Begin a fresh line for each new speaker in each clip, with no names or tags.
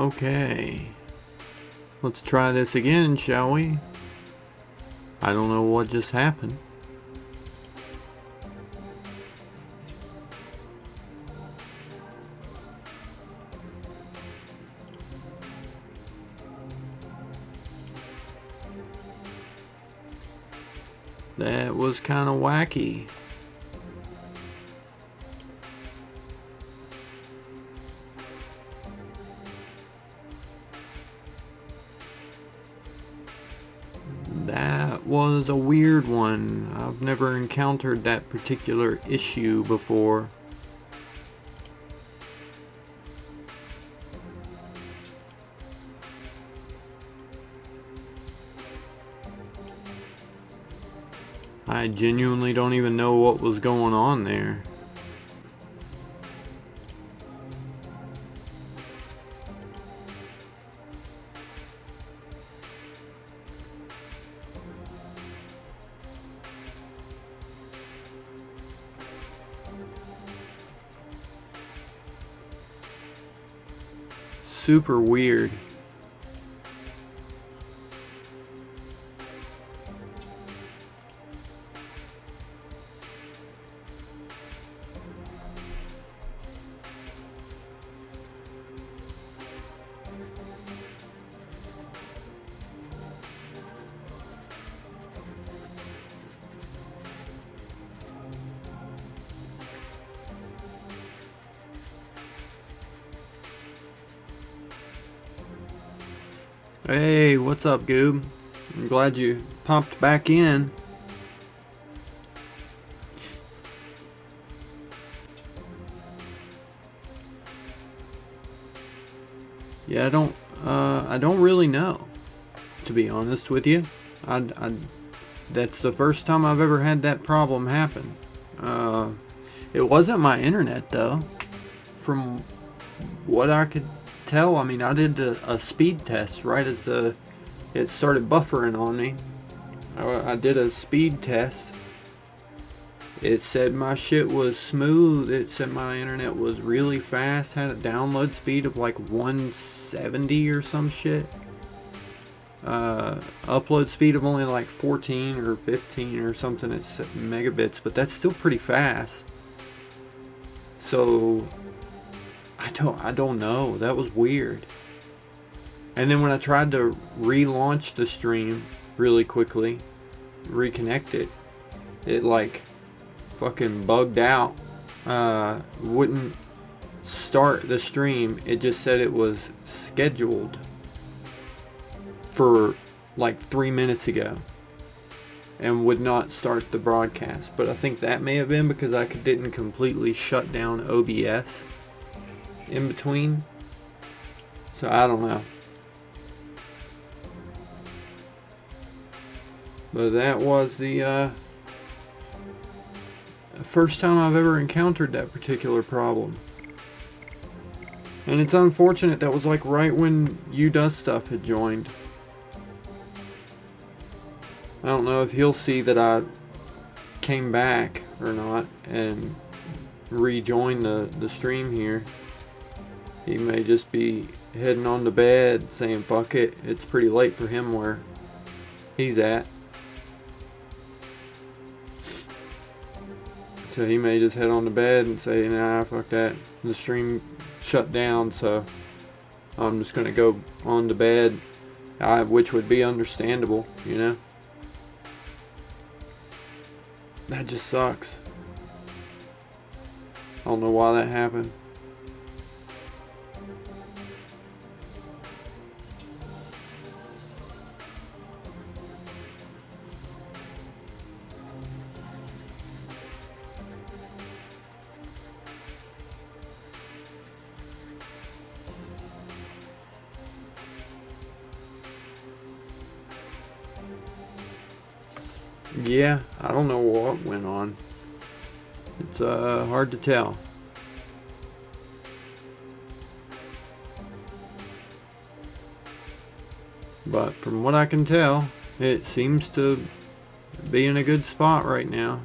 Okay. Let's try this again, shall we? I don't know what just happened. That was kind of wacky. That was a weird one. I've never encountered that particular issue before. I genuinely don't even know what was going on there. Super weird. Hey, what's up, Goob? I'm glad you popped back in. Yeah, I don't really know, to be honest with you. That's the first time I've ever had that problem happen. It wasn't my internet though. From what I could tell, I mean, I did a speed test right as it started buffering on me. I did a speed test. It said my shit was smooth. It said my internet was really fast. Had a download speed of like 170 or some shit. Upload speed of only like 14 or 15 or something. It's megabits, but that's still pretty fast. So I don't know. That was weird. And then when I tried to relaunch the stream really quickly, reconnect it, it like fucking bugged out. Wouldn't start the stream. It just said it was scheduled for like 3 minutes ago and would not start the broadcast. But I think that may have been because I didn't completely shut down OBS in between. So I don't know. But that was the first time I've ever encountered that particular problem. And it's unfortunate that was like right when You Does Stuff had joined. I don't know if he'll see that I came back or not and rejoined the stream here. He may just be heading on to bed saying fuck it. It's pretty late for him where he's at. So he may just head on to bed and say, nah, fuck that. The stream shut down, so I'm just gonna go on to bed. Which would be understandable, you know? That just sucks. I don't know why that happened. Yeah, I don't know what went on. It's hard to tell. But from what I can tell, it seems to be in a good spot right now.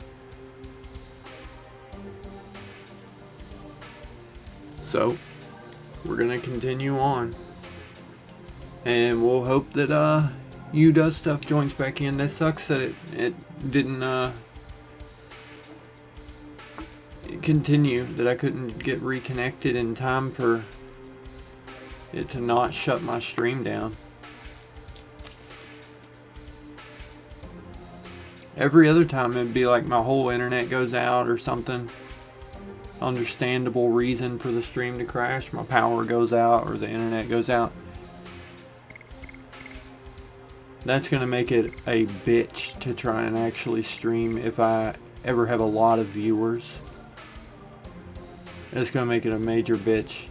So, we're gonna continue on. And we'll hope that You Does Stuff joins back in. That sucks that it didn't continue, that I couldn't get reconnected in time for it to not shut my stream down. Every other time it'd be like my whole internet goes out or something. Understandable reason for the stream to crash. My power goes out or the internet goes out. That's gonna make it a bitch to try and actually stream if I ever have a lot of viewers. It's gonna make it a major bitch.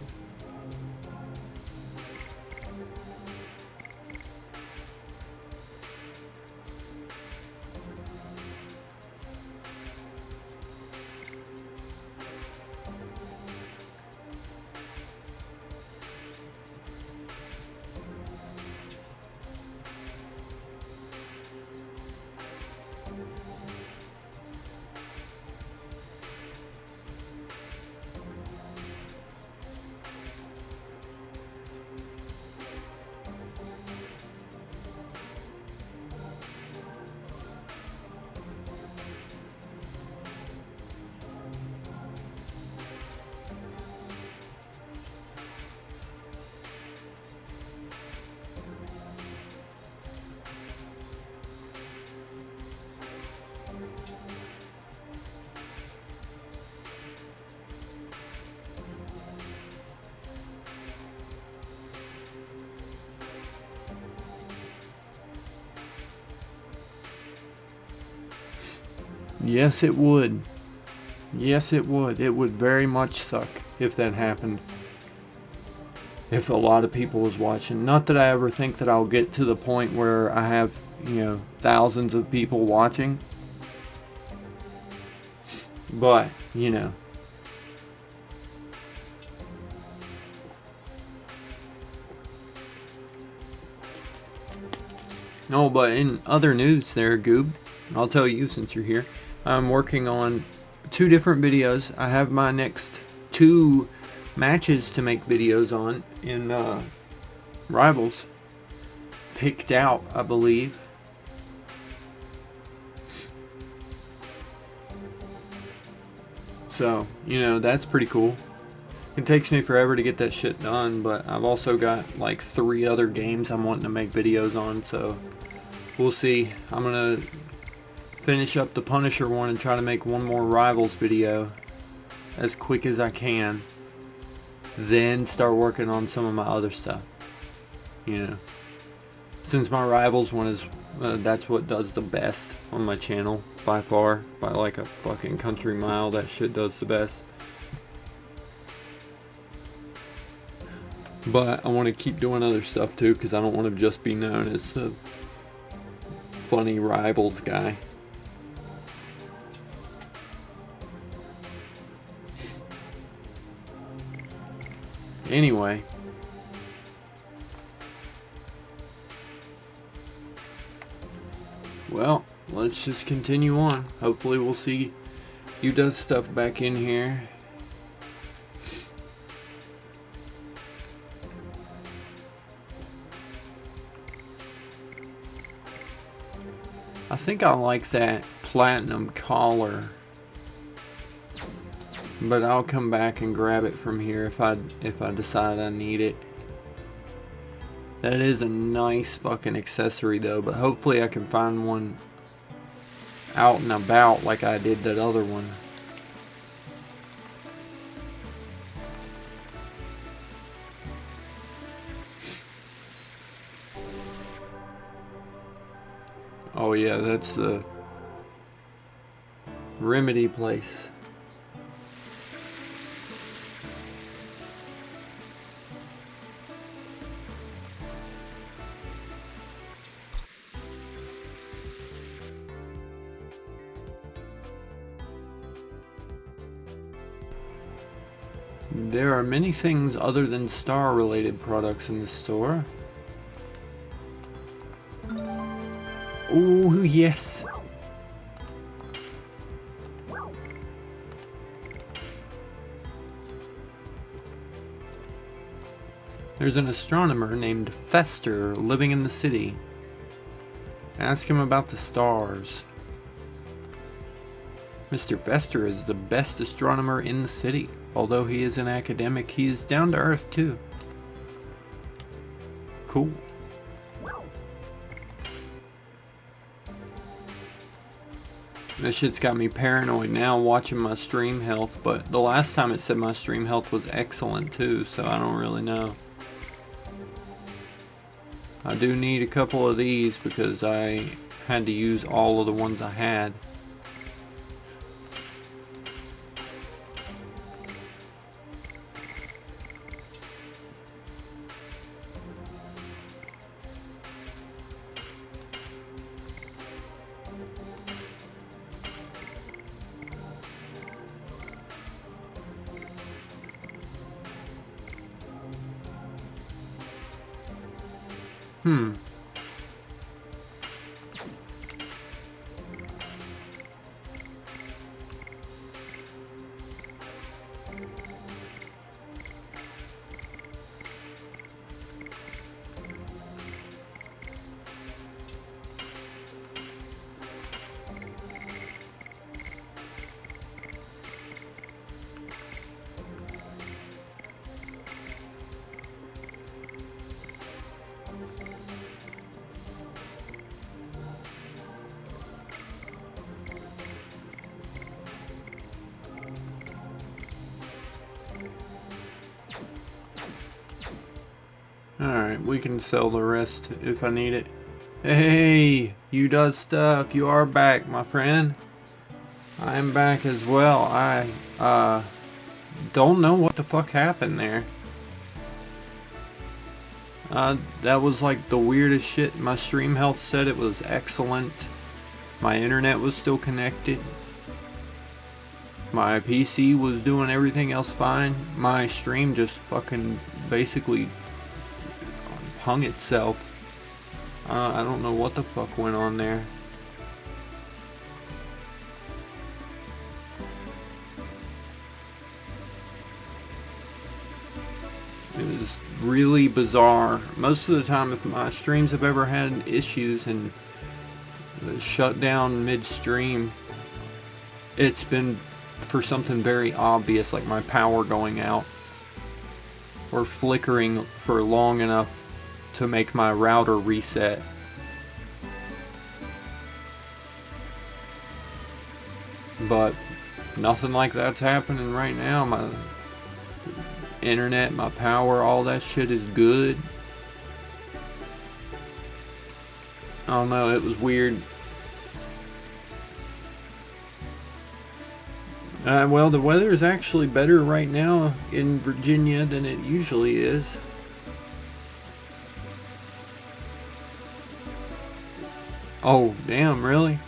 Yes, it would. Yes, it would. It would very much suck if that happened. If a lot of people was watching. Not that I ever think that I'll get to the point where I have, thousands of people watching. But, No, but in other news there, Goob, I'll tell you since you're here. I'm working on 2 different videos. I have my next 2 matches to make videos on in Rivals picked out, I believe. So, that's pretty cool. It takes me forever to get that shit done, but I've also got like 3 other games I'm wanting to make videos on, so we'll see. I'm gonna finish up the Punisher one and try to make one more Rivals video as quick as I can. Then start working on some of my other stuff. Since my Rivals one is, that's what does the best on my channel by far. By like a fucking country mile, that shit does the best. But I want to keep doing other stuff too, because I don't want to just be known as the funny Rivals guy. Anyway, well, let's just continue on. Hopefully we'll see You Does Stuff back in here. I think I like that platinum collar, but I'll come back and grab it from here if I decide I need it. That is a nice fucking accessory though, but hopefully I can find one out and about like I did that other one. Oh yeah, that's the Remedy place. There are many things other than star-related products in the store. Oh, yes. There's an astronomer named Fester living in the city. Ask him about the stars. Mr. Fester is the best astronomer in the city. Although he is an academic, he is down to earth too. Cool. This shit's got me paranoid now watching my stream health, but the last time it said my stream health was excellent too, so I don't really know. I do need a couple of these because I had to use all of the ones I had. Alright, we can sell the rest if I need it. Hey, you does stuff, you are back, my friend. I am back as well. I don't know what the fuck happened there. That was like the weirdest shit. My stream health said it was excellent. My internet was still connected. My PC was doing everything else fine. My stream just fucking basically hung itself. I don't know what the fuck went on there. It was really bizarre. Most of the time, if my streams have ever had issues and shut down midstream, it's been for something very obvious, like my power going out or flickering for long enough to make my router reset. But nothing like that's happening right now. My internet, my power, all that shit is good. I don't know, it was weird. Well, the weather is actually better right now in Virginia than it usually is. Oh, damn, really?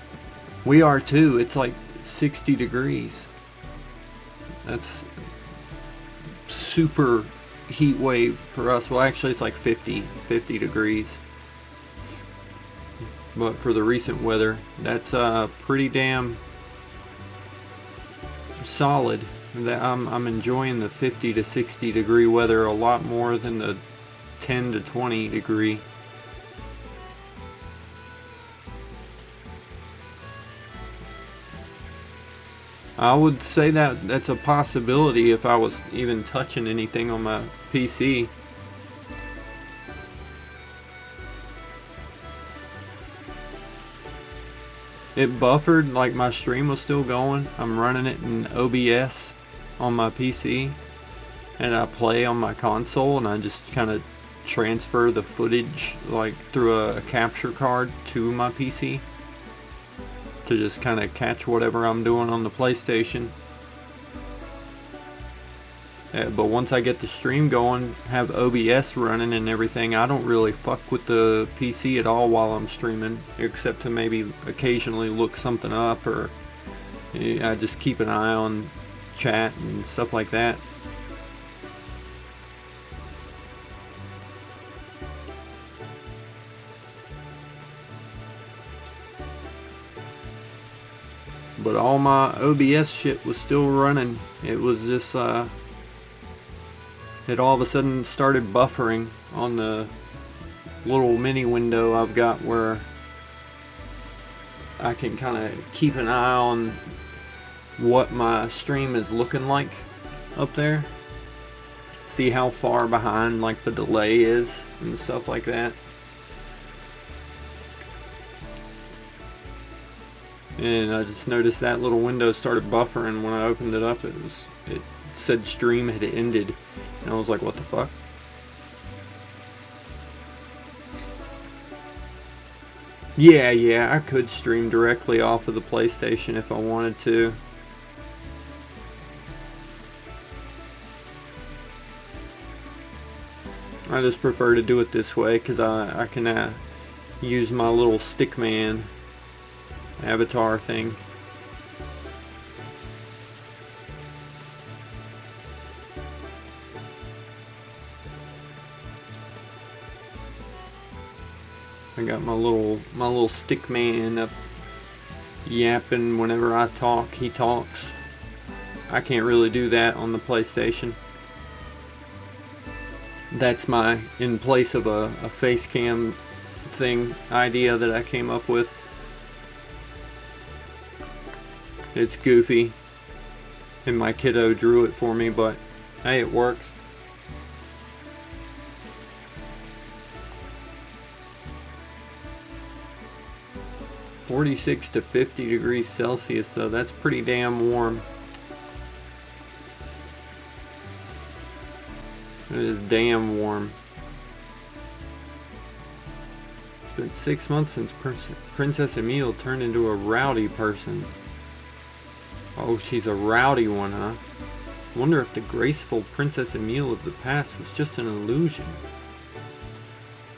We are too. It's like 60 degrees. That's super heat wave for us. Well, actually, it's like 50 degrees. But for the recent weather, that's pretty damn solid. I'm enjoying the 50 to 60 degree weather a lot more than the 10 to 20 degree. I would say that that's a possibility if I was even touching anything on my PC. It buffered, like my stream was still going. I'm running it in OBS on my PC, and I play on my console, and I just kind of transfer the footage like through a capture card to my PC to just kind of catch whatever I'm doing on the PlayStation. But once I get the stream going, have OBS running and everything, I don't really fuck with the PC at all while I'm streaming, except to maybe occasionally look something up, or I just keep an eye on chat and stuff like that. But all my OBS shit was still running. It was just it all of a sudden started buffering on the little mini window I've got where I can kind of keep an eye on what my stream is looking like up there. See how far behind like the delay is and stuff like that. And I just noticed that little window started buffering when I opened it up. It said stream had ended, and I was like, what the fuck? Yeah, I could stream directly off of the PlayStation if I wanted to. I just prefer to do it this way because I can use my little stickman avatar thing. I got my little stick man up yapping whenever I talk. He talks. I can't really do that on the PlayStation. That's my in place of a face cam thing idea that I came up with. It's goofy, and my kiddo drew it for me, but hey, it works. "46 to 50 degrees Celsius, though. That's pretty damn warm. It is damn warm. It's been 6 months since Princess Emile turned into a rowdy person." Oh, she's a rowdy one, huh? Wonder if the graceful Princess Emile of the past was just an illusion.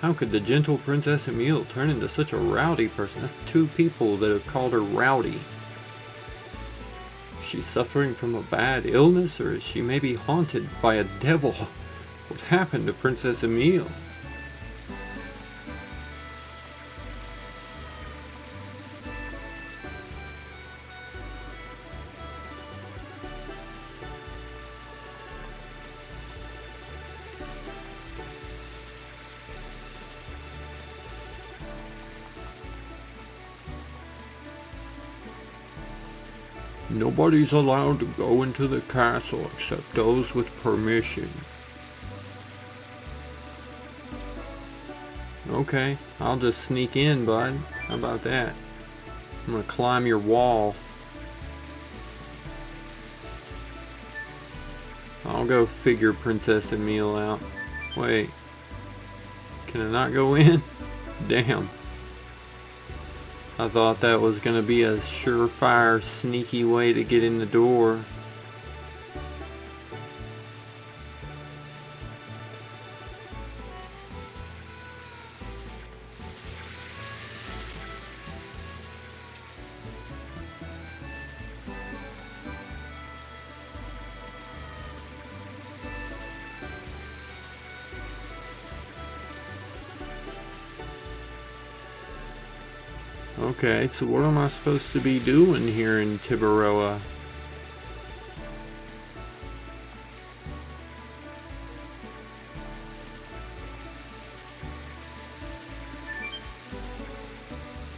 How could the gentle Princess Emile turn into such a rowdy person? That's 2 people that have called her rowdy. Is she suffering from a bad illness, or is she maybe haunted by a devil? What happened to Princess Emile? Nobody's allowed to go into the castle except those with permission. Okay, I'll just sneak in, bud. How about that? I'm gonna climb your wall. I'll go figure Princess Emile out. Wait. Can I not go in? Damn. I thought that was gonna be a surefire, sneaky way to get in the door. Okay, so what am I supposed to be doing here in Tibaroa?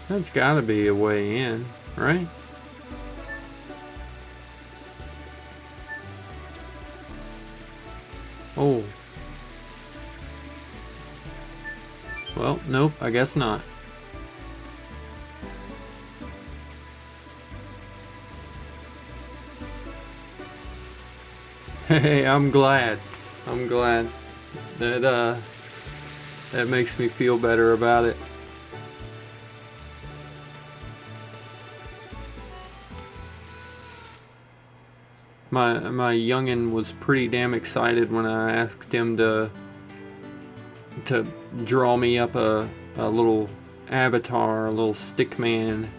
That's gotta be a way in, right? Oh. Well, nope, I guess not. Hey, I'm glad. That that makes me feel better about it. My youngin was pretty damn excited when I asked him to draw me up a little avatar, a little stick man.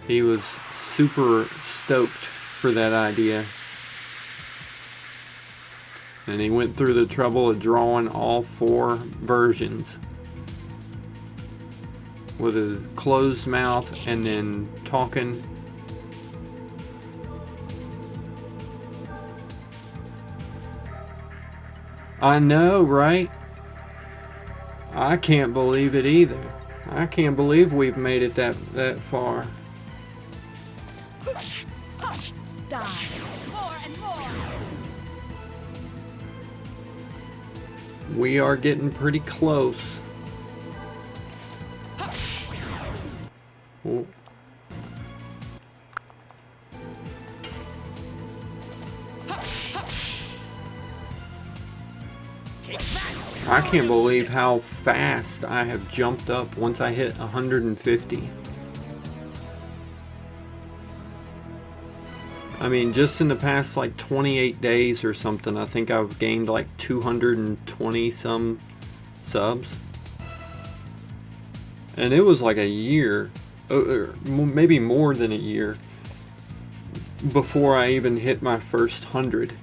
He was super stoked for that idea. And he went through the trouble of drawing all 4 versions with his closed mouth and then talking. I know, right? I can't believe it either. I can't believe we've made it that far.
Die. More and more.
We are getting pretty close. Oh. I can't believe how fast I have jumped up once I hit 150. I mean, just in the past like 28 days or something, I think I've gained like 220 some subs. And it was like a year, or maybe more than a year, before I even hit my first 100.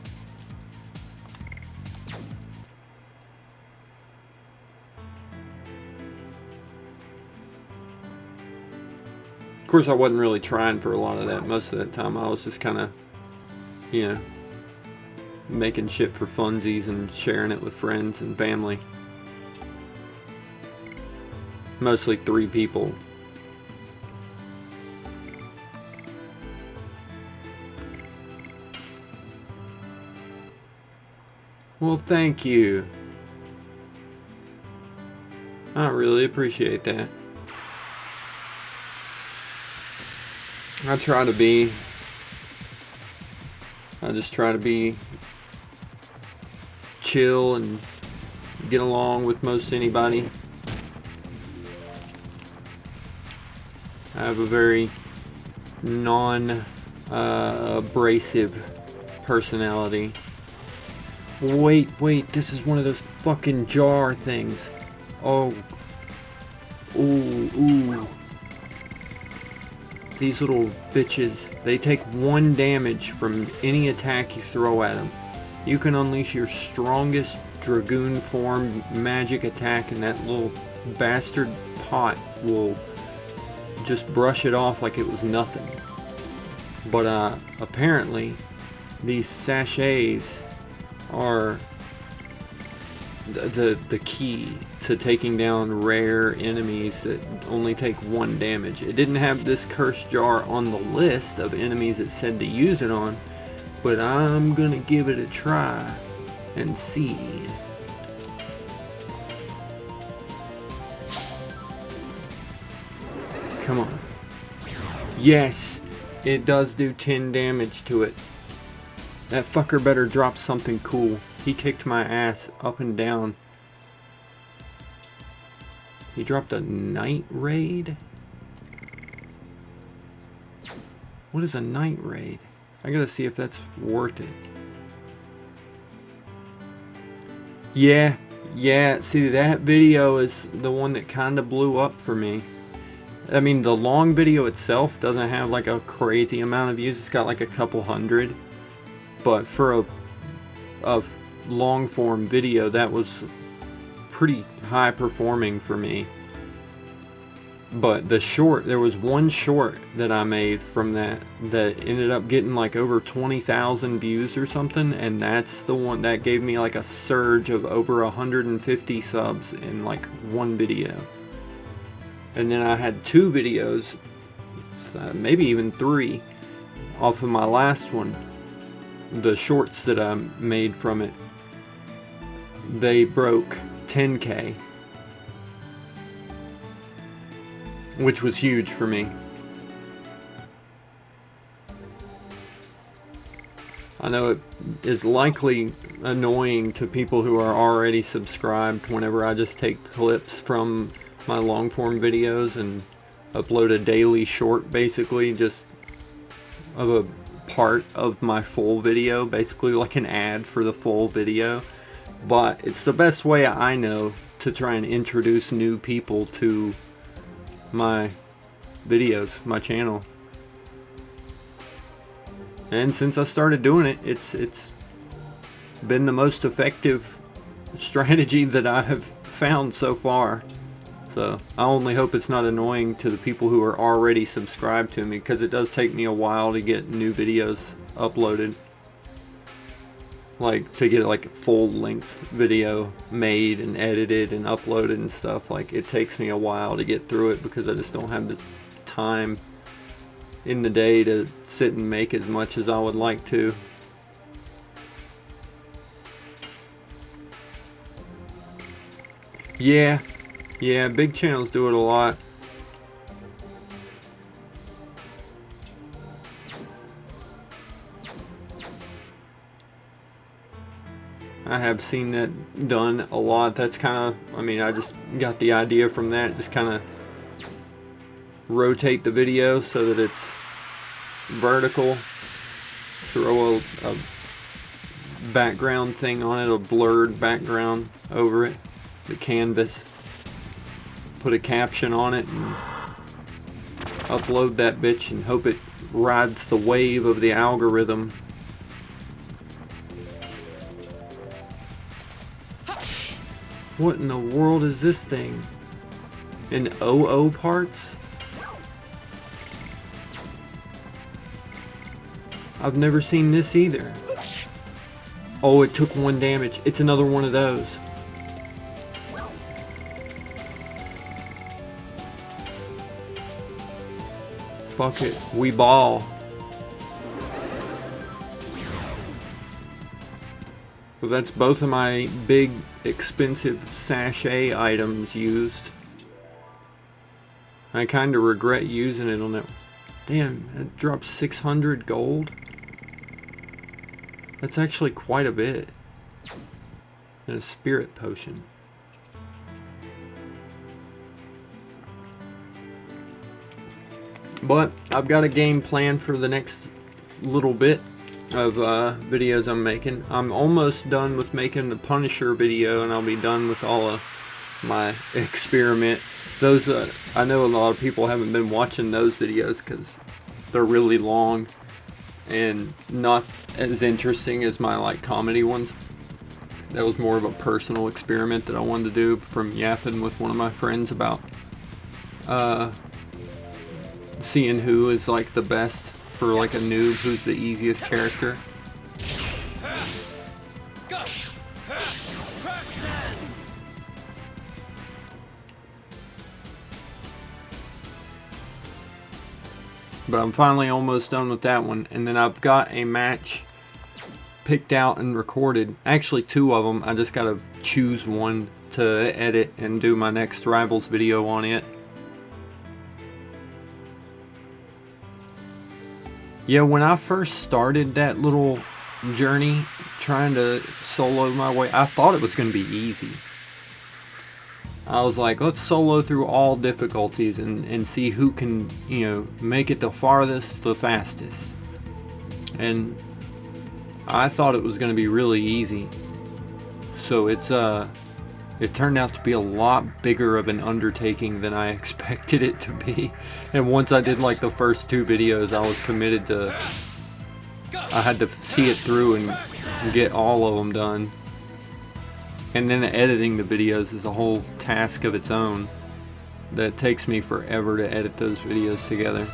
Of course, I wasn't really trying for a lot of that. Most of that time, I was just kind of, you know, making shit for funsies and sharing it with friends and family. Mostly 3 people. Well, thank you. I really appreciate that. I just try to be chill and get along with most anybody. I have a very non-abrasive personality. Wait, this is one of those fucking jar things. Oh. Ooh. These little bitches, they take 1 damage from any attack you throw at them. You can unleash your strongest Dragoon form magic attack and that little bastard pot will just brush it off like it was nothing. But apparently these sachets are the key to taking down rare enemies that only take 1 damage. It didn't have this cursed jar on the list of enemies it said to use it on, but I'm gonna give it a try and see. Come on. Yes, it does do 10 damage to it. That fucker better drop something cool. He kicked my ass up and down. He dropped a night raid? What is a night raid? I gotta see if that's worth it. Yeah, see, that video is the one that kinda blew up for me. I mean, the long video itself doesn't have like a crazy amount of views. It's got like a couple hundred. But for a long form video, that was pretty high performing for me. But the short, there was one short that I made from that ended up getting like over 20,000 views or something, and that's the one that gave me like a surge of over 150 subs in like one video. And then I had 2 videos, maybe even 3, off of my last one. The shorts that I made from it, they broke 10K, which was huge for me. I know it is likely annoying to people who are already subscribed whenever I just take clips from my long form videos and upload a daily short, basically just of a part of my full video, basically like an ad for the full video. But it's the best way I know to try and introduce new people to my videos, my channel. And since I started doing it, it's been the most effective strategy that I have found so far. So I only hope it's not annoying to the people who are already subscribed to me, because it does take me a while to get new videos uploaded. like to get like a full length video made and edited and uploaded and stuff. Like it takes me a while to get through it because I just don't have the time in the day to sit and make as much as I would like to. Yeah, big channels do it a lot. I have seen that done a lot. That's kind of, I mean, I just got the idea from that. Just kind of rotate the video so that it's vertical. Throw a background thing on it, a blurred background over it, the canvas. Put a caption on it and upload that bitch and hope it rides the wave of the algorithm. What in the world is this thing? In OO parts? I've never seen this either. Oh, it took 1 damage. It's another one of those. Fuck it. We ball. Well, that's both of my big expensive sachet items used. I kind of regret using it on that. Damn, that dropped 600 gold. That's actually quite a bit. And a spirit potion. But I've got a game plan for the next little bit of videos I'm making. I'm almost done with making the Punisher video, and I'll be done with all of my experiment. Those I know a lot of people haven't been watching those videos because they're really long and not as interesting as my like comedy ones. That was more of a personal experiment that I wanted to do from yapping with one of my friends about seeing who is like the best for like a noob, who's the easiest character. But I'm finally almost done with that one, and then I've got a match picked out and recorded. Actually 2 of them. I just gotta choose one to edit and do my next Rivals video on it. Yeah, when I first started that little journey trying to solo my way, I thought it was going to be easy. I was like, let's solo through all difficulties and see who can, you know, make it the farthest, the fastest. And I thought it was going to be really easy. So it turned out to be a lot bigger of an undertaking than I expected it to be. And once I did like the first 2 videos, I was committed to, I had to see it through and get all of them done. And then editing the videos is a whole task of its own that takes me forever to edit those videos together.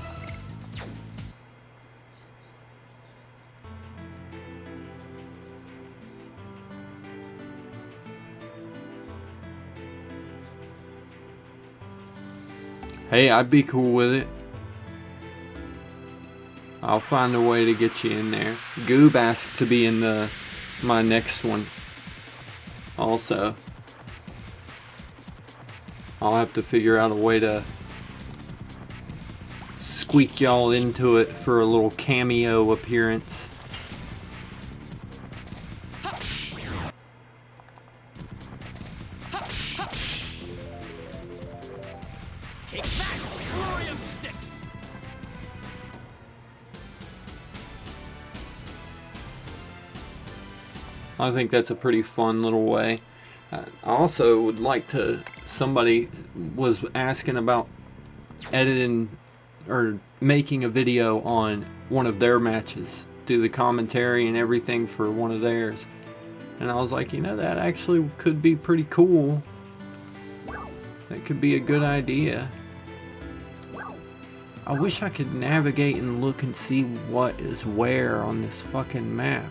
Hey, I'd be cool with it. I'll find a way to get you in there. Goob asked to be in my next one. Also, I'll have to figure out a way to squeak y'all into it for a little cameo appearance.
Take that, flurry of sticks!
I think that's a pretty fun little way. I also would like to, somebody was asking about editing or making a video on one of their matches, do the commentary and everything for one of theirs. And I was like, you know, that actually could be pretty cool. That could be a good idea. I wish I could navigate and look and see what is where on this fucking map.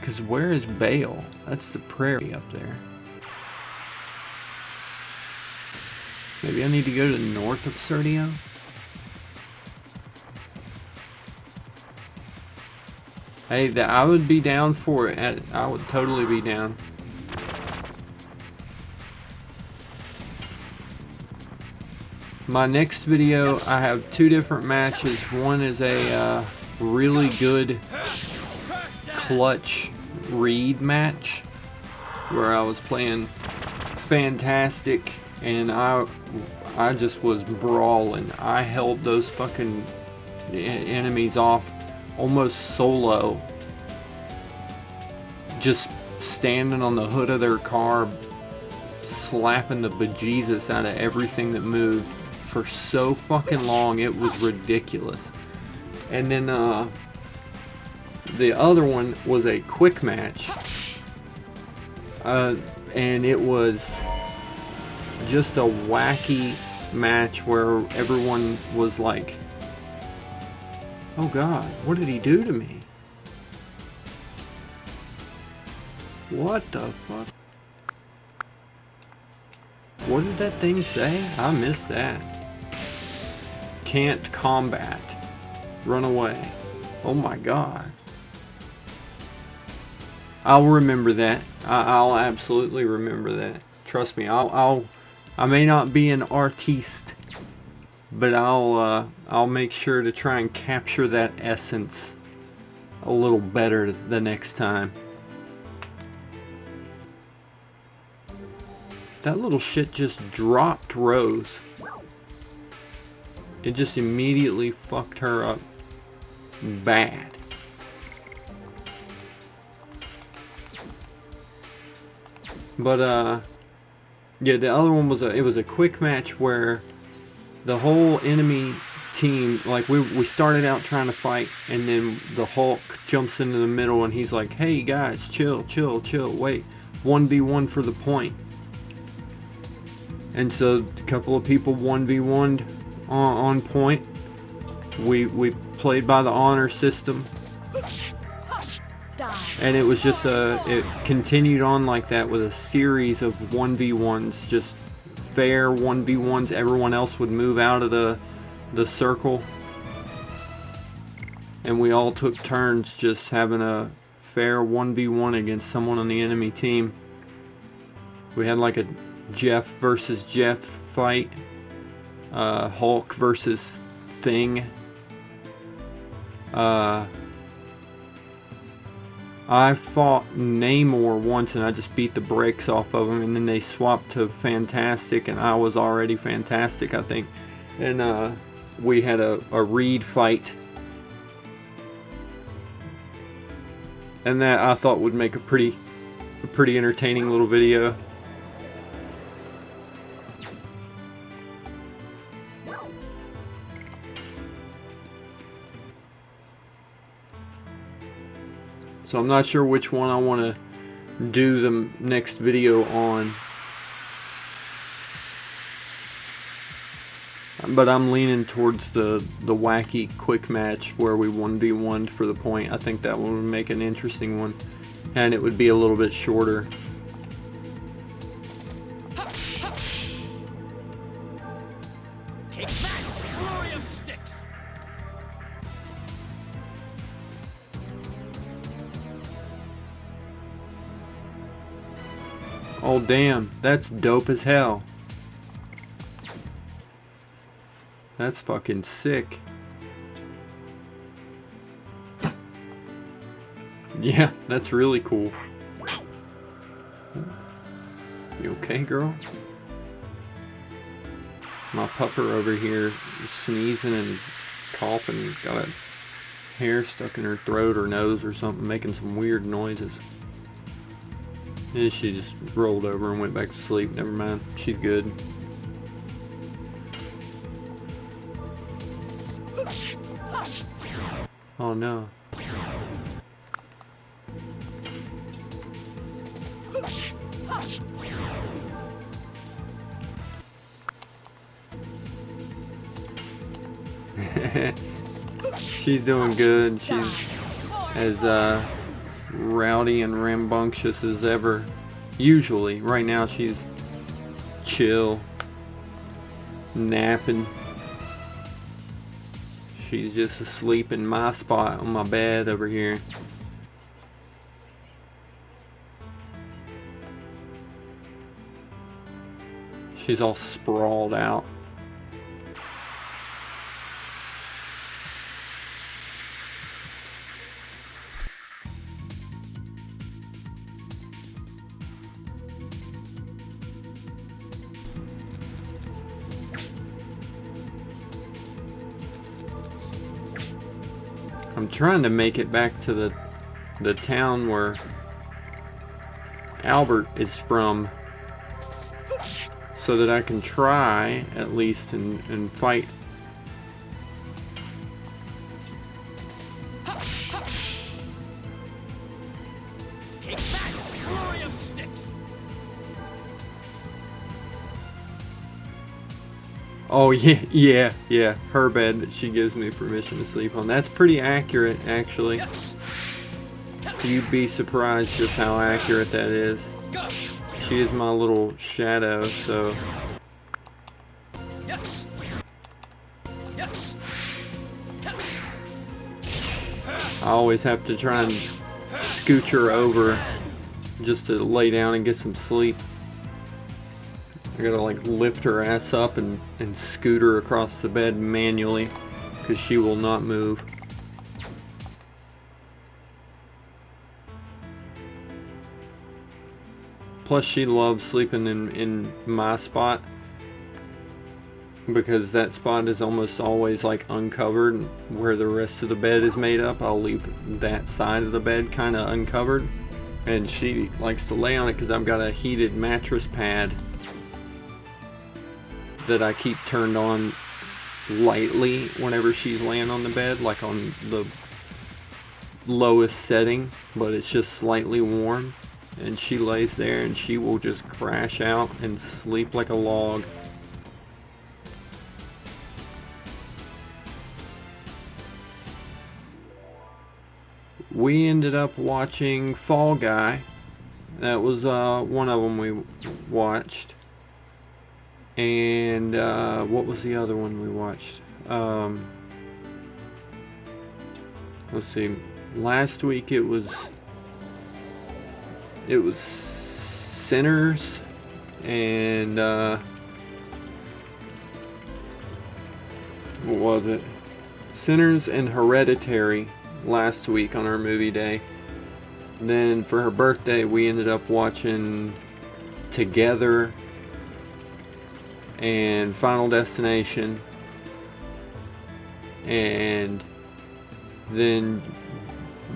Because where is Bale? That's the prairie up there. Maybe I need to go to the north of Serdio? Hey, I would be down for it. I would totally be down. My next video, I have 2 different matches. One is a really good clutch read match where I was playing fantastic and I just was brawling. I held those fucking enemies off almost solo, just standing on the hood of their car, slapping the bejesus out of everything that moved for so fucking long. It was ridiculous. And then the other one was a quick match, and it was just a wacky match where everyone was like, oh god, what did he do to me? What the fuck? What did that thing say? I missed that. Can't combat. Run away. Oh my god. I'll remember that. I'll absolutely remember that. Trust me. I may not be an artiste, but I'll make sure to try and capture that essence a little better the next time. That little shit just dropped Rose. It just immediately fucked her up bad. But yeah, the other one was it was a quick match where the whole enemy team, like we started out trying to fight, and then the Hulk jumps into the middle and he's like, hey guys, chill, wait, 1v1 for the point. And so a couple of people 1v1'd on point. We played by the honor system, and it was just it continued on like that with a series of 1v1s, just fair 1v1s. Everyone else would move out of the circle, and we all took turns just having a fair 1v1 against someone on the enemy team. We had like a Jeff versus Jeff fight, Hulk versus Thing. I fought Namor once and I just beat the brakes off of him, and then they swapped to Fantastic and I was already Fantastic, I think. And we had a Reed fight, and that I thought would make a pretty entertaining little video. So I'm not sure which one I want to do the next video on, but I'm leaning towards the wacky quick match where we 1v1'd for the point. I think that one would make an interesting one, and it would be a little bit shorter.
Take that, flurry of sticks!
Oh damn, that's dope as hell. That's fucking sick. Yeah, that's really cool. You okay, girl? My pupper over here is sneezing and coughing, got a hair stuck in her throat or nose or something, making some weird noises. And she just rolled over and went back to sleep. Never mind, she's good. Oh no. She's doing good. She's as rowdy and rambunctious as ever. Usually. Right now she's chill, napping. She's just asleep in my spot on my bed over here. She's all sprawled out. I'm trying to make it back to the town where Albert is from, so that I can try at least and fight.
Take that, flurry of sticks.
Oh yeah, her bed that she gives me permission to sleep on. That's pretty accurate, actually. You'd be surprised just how accurate that is. She is my little shadow, so... I always have to try and scooch her over just to lay down and get some sleep. I gotta like lift her ass up and scoot her across the bed manually, because she will not move. Plus she loves sleeping in my spot, because that spot is almost always like uncovered where the rest of the bed is made up. I'll leave that side of the bed kind of uncovered, and she likes to lay on it because I've got a heated mattress pad that I keep turned on lightly whenever she's laying on the bed, like on the lowest setting, but it's just slightly warm, and she lays there and she will just crash out and sleep like a log. We ended up watching Fall Guy. That was one of them we watched. And what was the other one we watched? Let's see. Last week it was Sinners and what was it? Sinners and Hereditary last week on our movie day. And then for her birthday we ended up watching Together and Final Destination, and then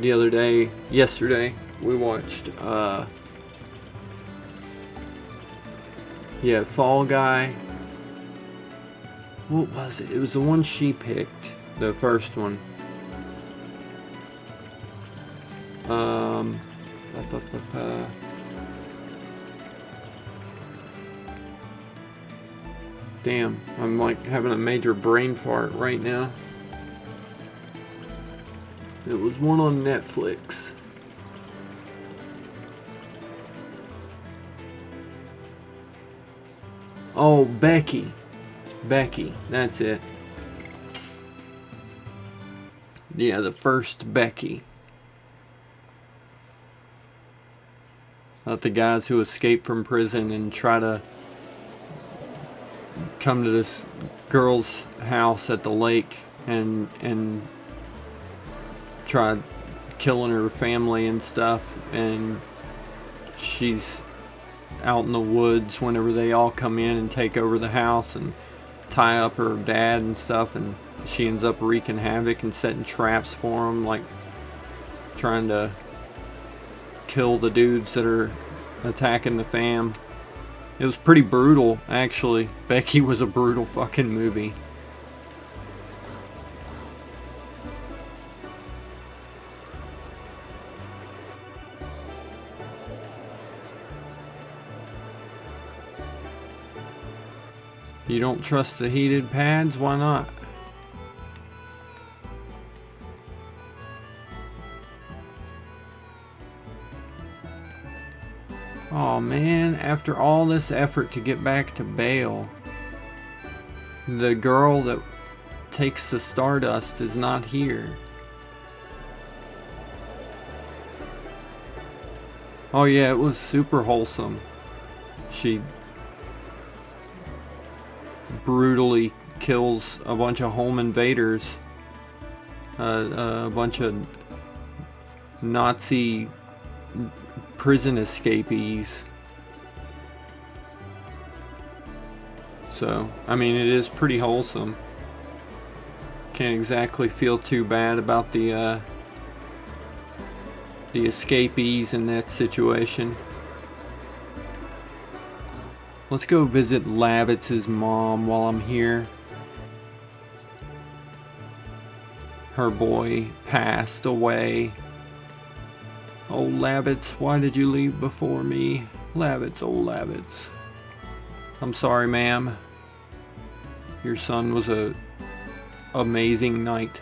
yesterday we watched Fall Guy. What was it? It was the one she picked, the first one. Damn, I'm like having a major brain fart right now. It was one on Netflix. Oh, Becky. Becky, that's it. Yeah, the first Becky. About the guys who escape from prison and try to come to this girl's house at the lake and try killing her family and stuff, and she's out in the woods whenever they all come in and take over the house and tie up her dad and stuff, and she ends up wreaking havoc and setting traps for him, like trying to kill the dudes that are attacking the fam. It was pretty brutal, actually. Becky was a brutal fucking movie. You don't trust the heated pads? Why not? Oh man, after all this effort to get back to Bale, the girl that takes the Stardust is not here. Oh yeah, it was super wholesome. She brutally kills a bunch of home invaders, a bunch of Nazi prison escapees. So, I mean, it is pretty wholesome. Can't exactly feel too bad about the escapees in that situation. Let's go visit Lavitz's mom while I'm here. Her boy passed away. Oh, Lavitz, why did you leave before me? Lavitz, oh, Lavitz. I'm sorry, ma'am. Your son was a amazing knight.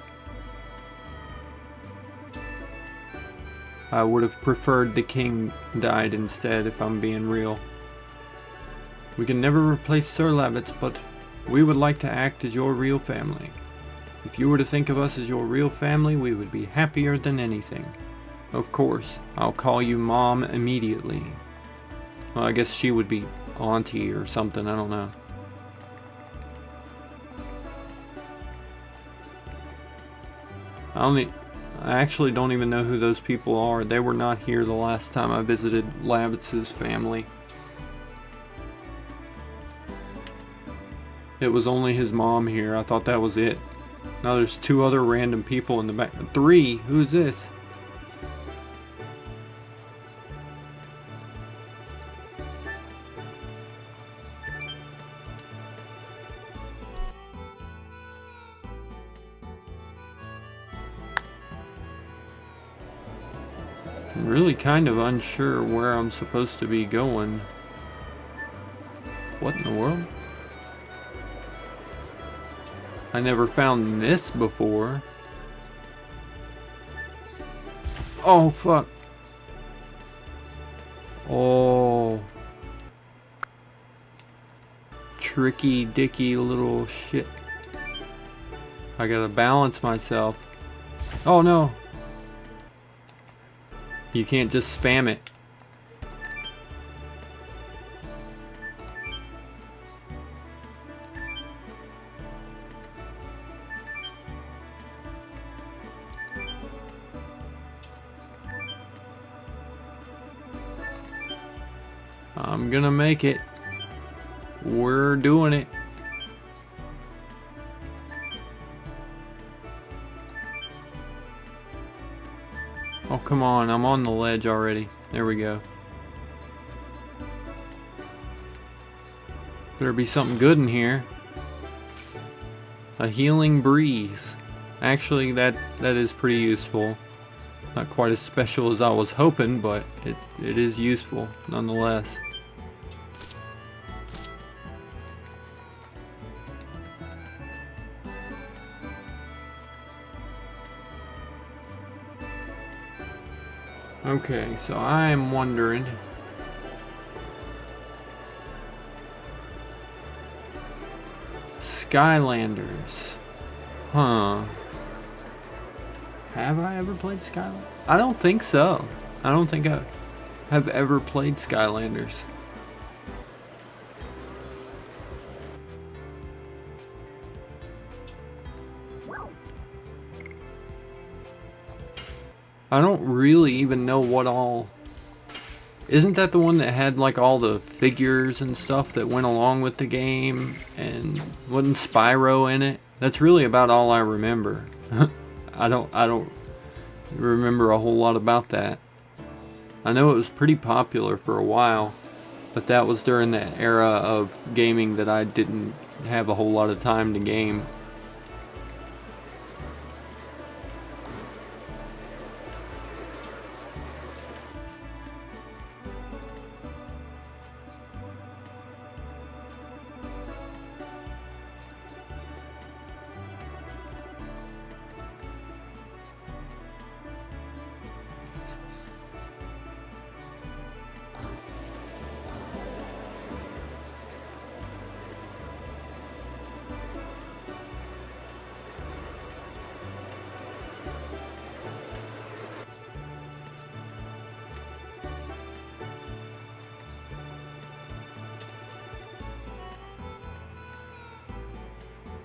I would have preferred the king died instead, if I'm being real. We can never replace Sir Lavitz, but we would like to act as your real family. If you were to think of us as your real family, we would be happier than anything. Of course, I'll call you Mom immediately. Well, I guess she would be Auntie or something, I don't know. I actually don't even know who those people are. They were not here the last time I visited Lavitz's family. It was only his mom here. I thought that was it. Now there's 2 other random people in the back. 3? Who's this? I'm really kind of unsure where I'm supposed to be going. What in the world? I never found this before. Oh, fuck. Oh. Tricky dicky little shit. I gotta balance myself. Oh no. You can't just spam it. I'm gonna make it. We're doing it. Oh, come on. I'm on the ledge already. There we go. Better be something good in here. A healing breeze. Actually, that is pretty useful. Not quite as special as I was hoping, but it is useful nonetheless. Okay, so I'm wondering. Skylanders. Huh. Have I ever played Skylanders? I don't think so. I don't think I have ever played Skylanders. I don't really even know what all... Isn't that the one that had like all the figures and stuff that went along with the game? And wasn't Spyro in it? That's really about all I remember. I don't remember a whole lot about that. I know it was pretty popular for a while, but that was during that era of gaming that I didn't have a whole lot of time to game.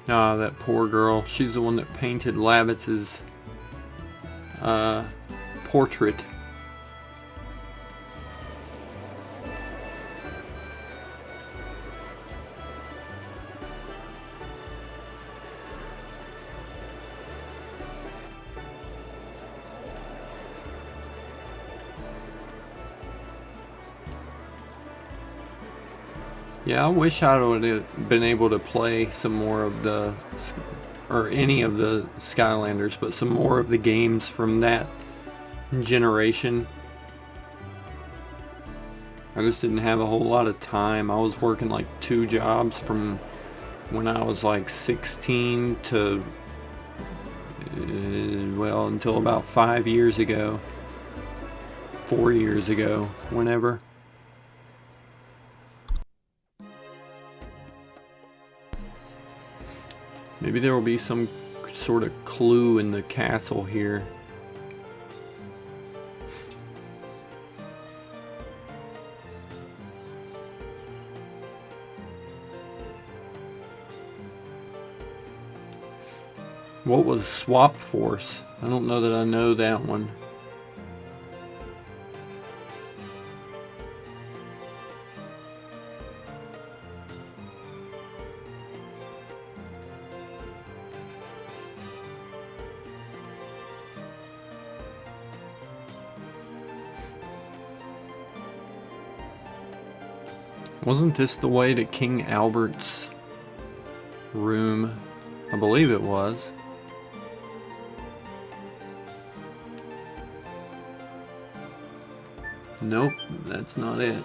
Ah, that poor girl. She's the one that painted Lavitz's portrait. Yeah, I wish I would have been able to play some more of the, or any of the Skylanders, but some more of the games from that generation. I just didn't have a whole lot of time. I was working like 2 jobs from when I was like 16 to, well, until about 5 years ago. 4 years ago, whenever. Maybe there will be some sort of clue in the castle here. What was Swap Force? I don't know that I know that one. Wasn't this the way to King Albert's room? I believe it was. Nope, that's not it.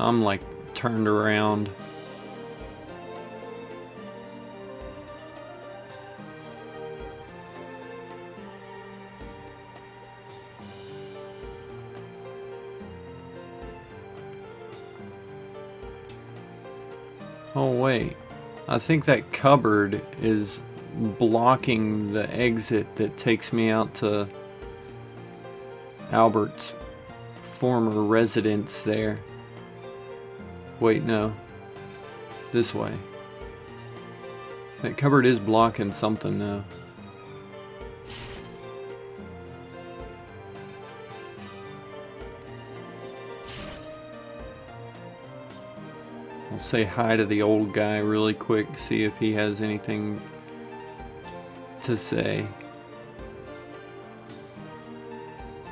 I'm like turned around. Oh wait, I think that cupboard is blocking the exit that takes me out to Albert's former residence there. Wait, no. This way. That cupboard is blocking something though. I'll say hi to the old guy really quick, see if he has anything to say.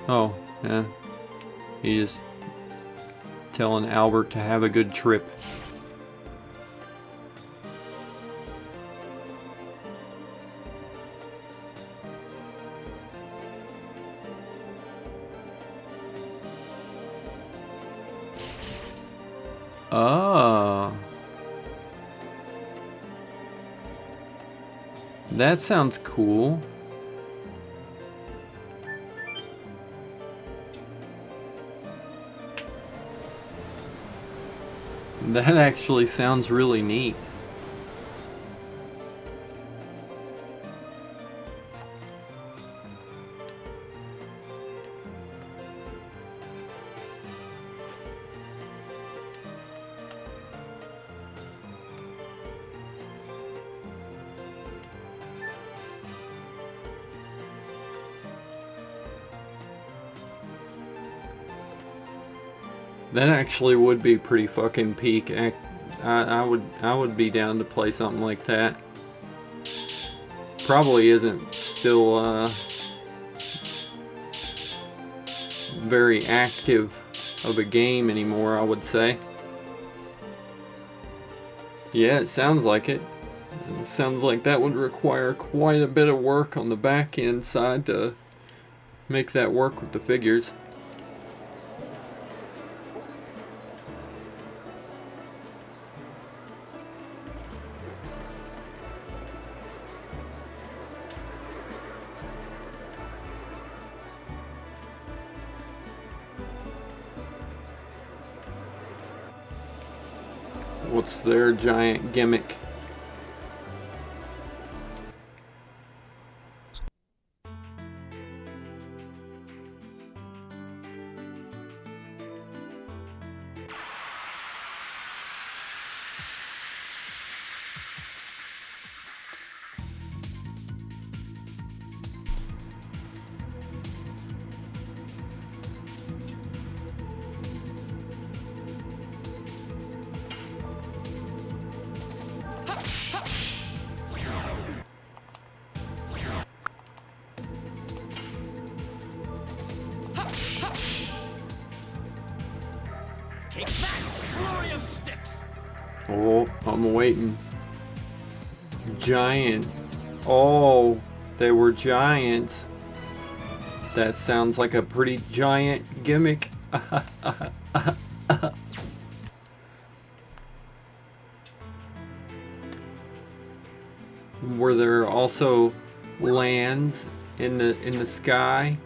Oh, yeah. He just telling Albert to have a good trip. Oh. That sounds cool. That actually sounds really neat. That actually would be pretty fucking peak. I would be down to play something like that. Probably isn't still very active of a game anymore, I would say. Yeah, it sounds like it. It sounds like that would require quite a bit of work on the back end side to make that work with the figures. What's their giant gimmick?
Take that! Flurry of sticks!
Oh, I'm waiting. Giant. Oh, they were giants. That sounds like a pretty giant gimmick. Were there also lands in the sky?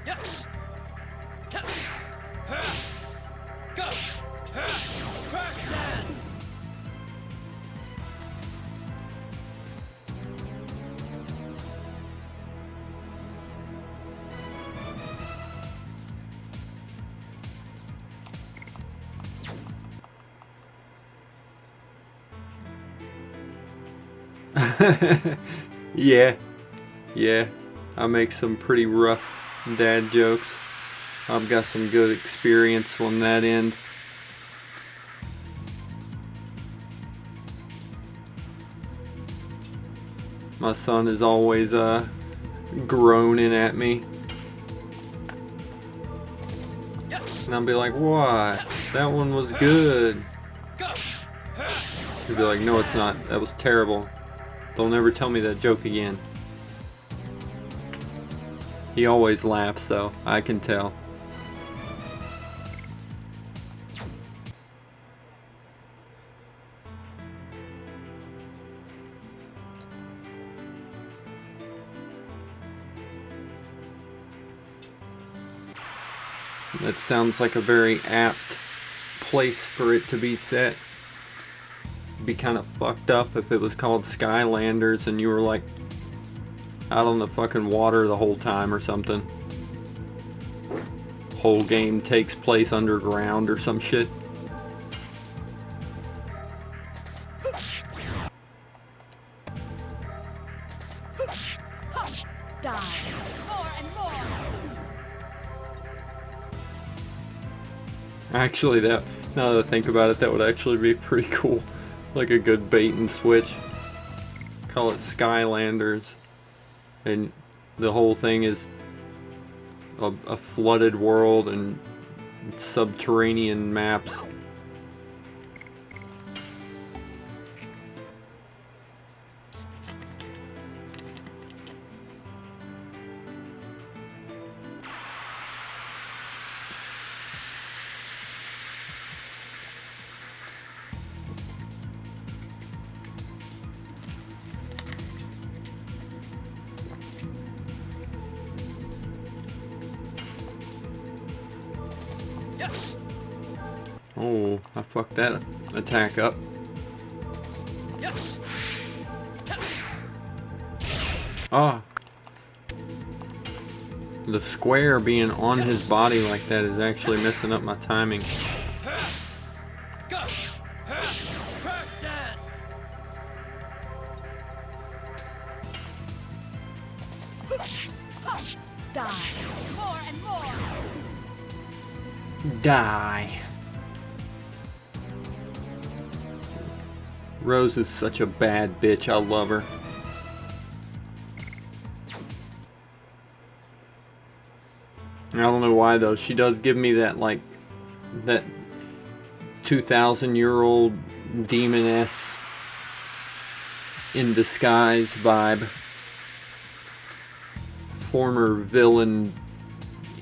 Yes! Yes! Go! Crack that!
Yeah, yeah. I make some pretty rough dad jokes. I've got some good experience on that end. My son is always groaning at me.
Yes!
And I'll be like, what? That one was good.
Go!
He'll be like, no it's not. That was terrible. Don't ever tell me that joke again. He always laughs though, I can tell. That sounds like a very apt place for it to be set. It'd be kind of fucked up if it was called Skylanders and you were like out on the fucking water the whole time or something. Whole game takes place underground or some shit.
Hush! Die! More and more!
Actually, that, now that I think about it, that would actually be pretty cool. Like a good bait and switch. Call it Skylanders. And the whole thing is a flooded world and subterranean maps.
Yes!
Oh, I fucked that attack up.
Yes! Yes!
Ah. The square being on his body like that is actually messing up my timing.
Go! Crack dance!
Hush! Die! More and more!
Die. Rose is such a bad bitch. I love her. I don't know why though. She does give me that like that 2,000-year-old demoness in disguise vibe. Former villain,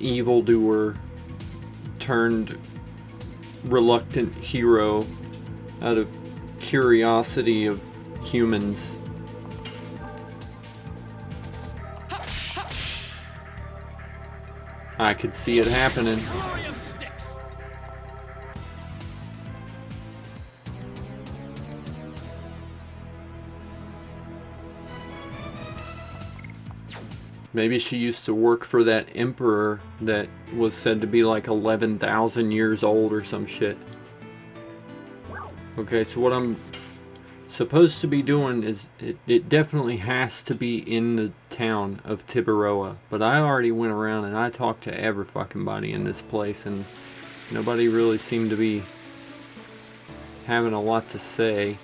evildoer turned reluctant hero out of curiosity of humans. I could see it happening.
Flurry of sticks!
Maybe she used to work for that emperor that was said to be like 11,000 years old or some shit. Okay, so supposed to be doing is it definitely has to be in the town of Tiburoa. But I already went around and I talked to every fucking body in this place, and nobody really seemed to be having a lot to say.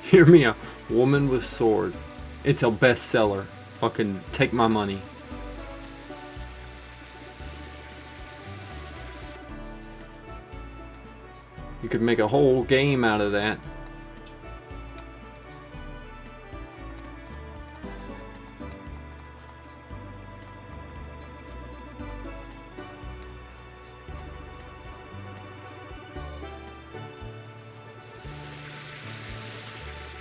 Hear me out. Woman with sword. It's a bestseller. Fucking take my money. You could make a whole game out of that.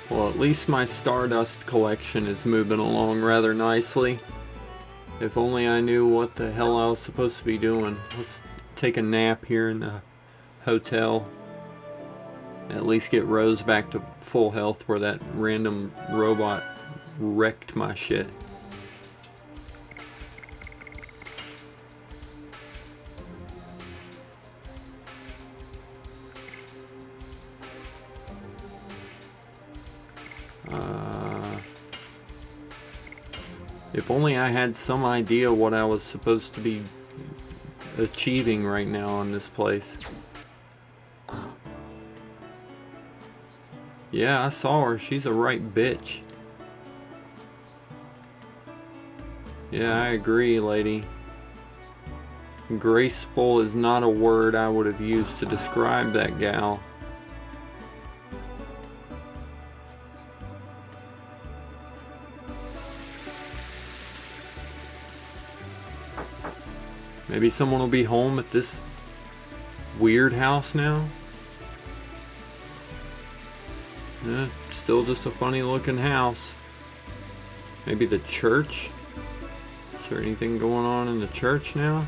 Well, at least my Stardust collection is moving along rather nicely. If only I knew what the hell I was supposed to be doing. Let's take a nap here in the hotel. At least get Rose back to full health where that random robot wrecked my shit. If only I had some idea what I was supposed to be achieving right now in this place. Yeah, I saw her. She's a right bitch. Yeah, I agree, lady. Graceful is not a word I would have used to describe that gal. Maybe someone will be home at this weird house now. Still just a funny looking house. Maybe the church? Is there anything going on in the church now?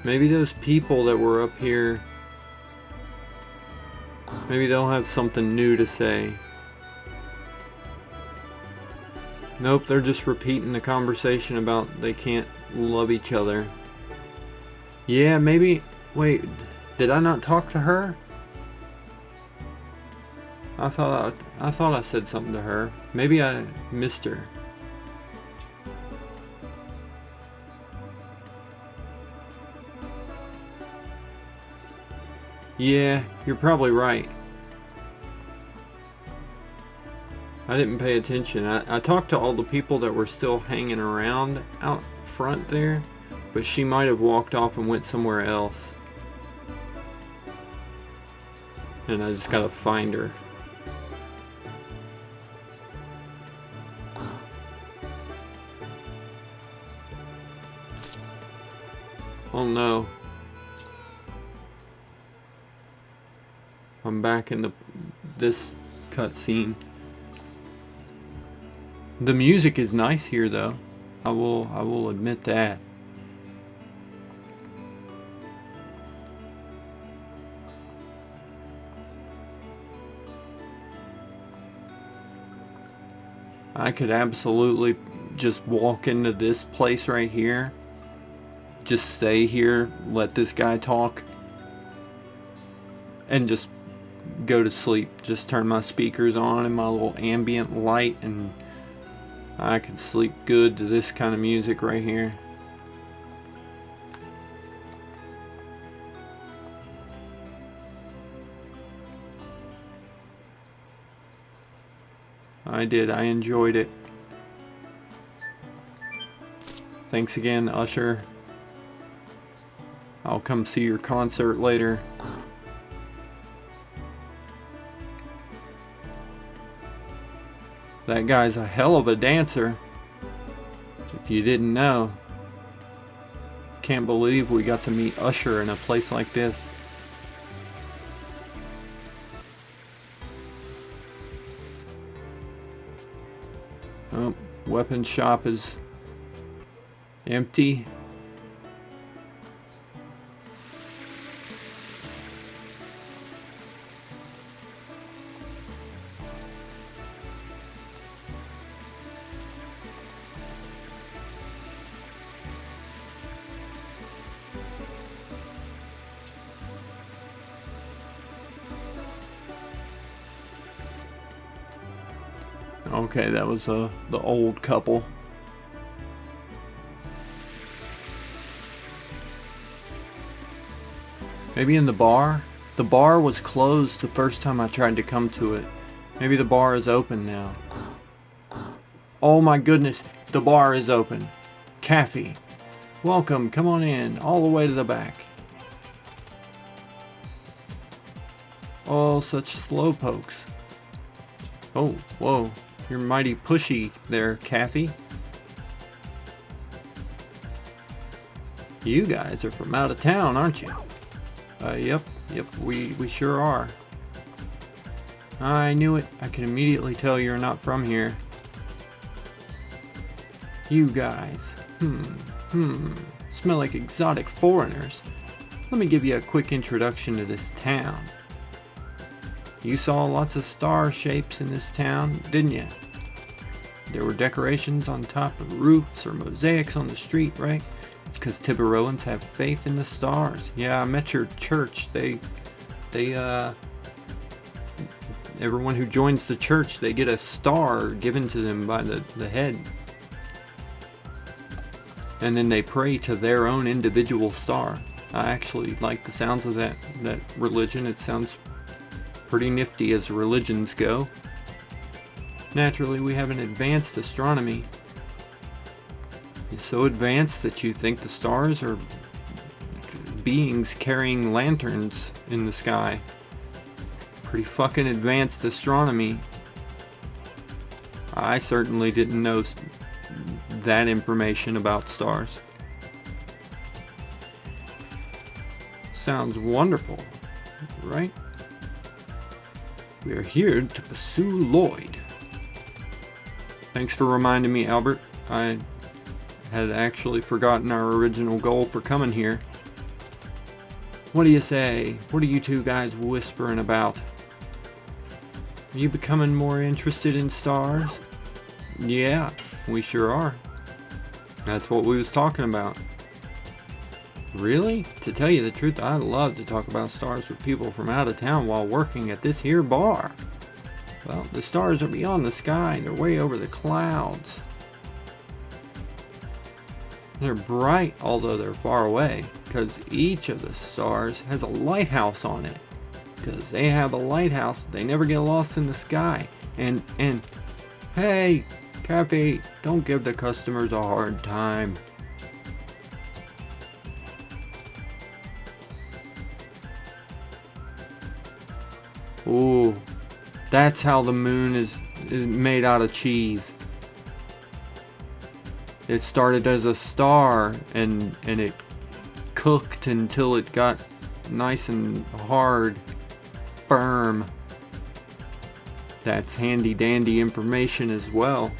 Maybe those people that were up here, maybe they'll have something new to say. Nope, they're just repeating the conversation about they can't love each other. Yeah, maybe... Wait, did I not talk to her? I thought I said something to her. Maybe I missed her. Yeah, you're probably right. I didn't pay attention. I talked to all the people that were still hanging around out front there, but she might have walked off and went somewhere else. And I just gotta find her. Oh no. I'm back in this cutscene. The music is nice here though. I will admit that. I could absolutely just walk into this place right here. Just stay here, let this guy talk, and just go to sleep. Just turn my speakers on and my little ambient light, and I can sleep good to this kind of music right here. I did. I enjoyed it. Thanks again, Usher. I'll come see your concert later. That guy's a hell of a dancer. If you didn't know. Can't believe we got to meet Usher in a place like this. Oh, weapon shop is Empty. Okay, that was the old couple. Maybe in the bar? The bar was closed the first time I tried to come to it. Maybe the bar is open now. Oh my goodness, the bar is open. Cafe, welcome, come on in, all the way to the back. Oh, such slowpokes. Oh, whoa, you're mighty pushy there, Cafe. You guys are from out of town, aren't you? Yep, we sure are. I knew it. I can immediately tell you're not from here. You guys, smell like exotic foreigners. Let me give you a quick introduction to this town. You saw lots of star shapes in this town, didn't you? There were decorations on top of roofs or mosaics on the street, right? It's because Tiburoans have faith in the stars. Yeah, I met your church. Everyone who joins the church, they get a star given to them by the head. And then they pray to their own individual star. I actually like the sounds of that religion. It sounds pretty nifty as religions go. Naturally, we have an advanced astronomy. It's so advanced that you think the stars are beings carrying lanterns in the sky. Pretty fucking advanced astronomy. I certainly didn't know that information about stars. Sounds wonderful, right? We are here to pursue Lloyd. Thanks for reminding me, Albert. I had actually forgotten our original goal for coming here. What do you say? What are you two guys whispering about? Are you becoming more interested in stars? Yeah, we sure are. That's what we was talking about. Really? To tell you the truth, I love to talk about stars with people from out of town while working at this here bar. Well, the stars are beyond the sky. They're way over the clouds. They're bright, although they're far away, because each of the stars has a lighthouse on it. Because they have a lighthouse, they never get lost in the sky. And hey, Cafe, don't give the customers a hard time. Ooh, that's how the moon is made out of cheese. It started as a star and it cooked until it got nice and hard, firm. That's handy dandy information as well.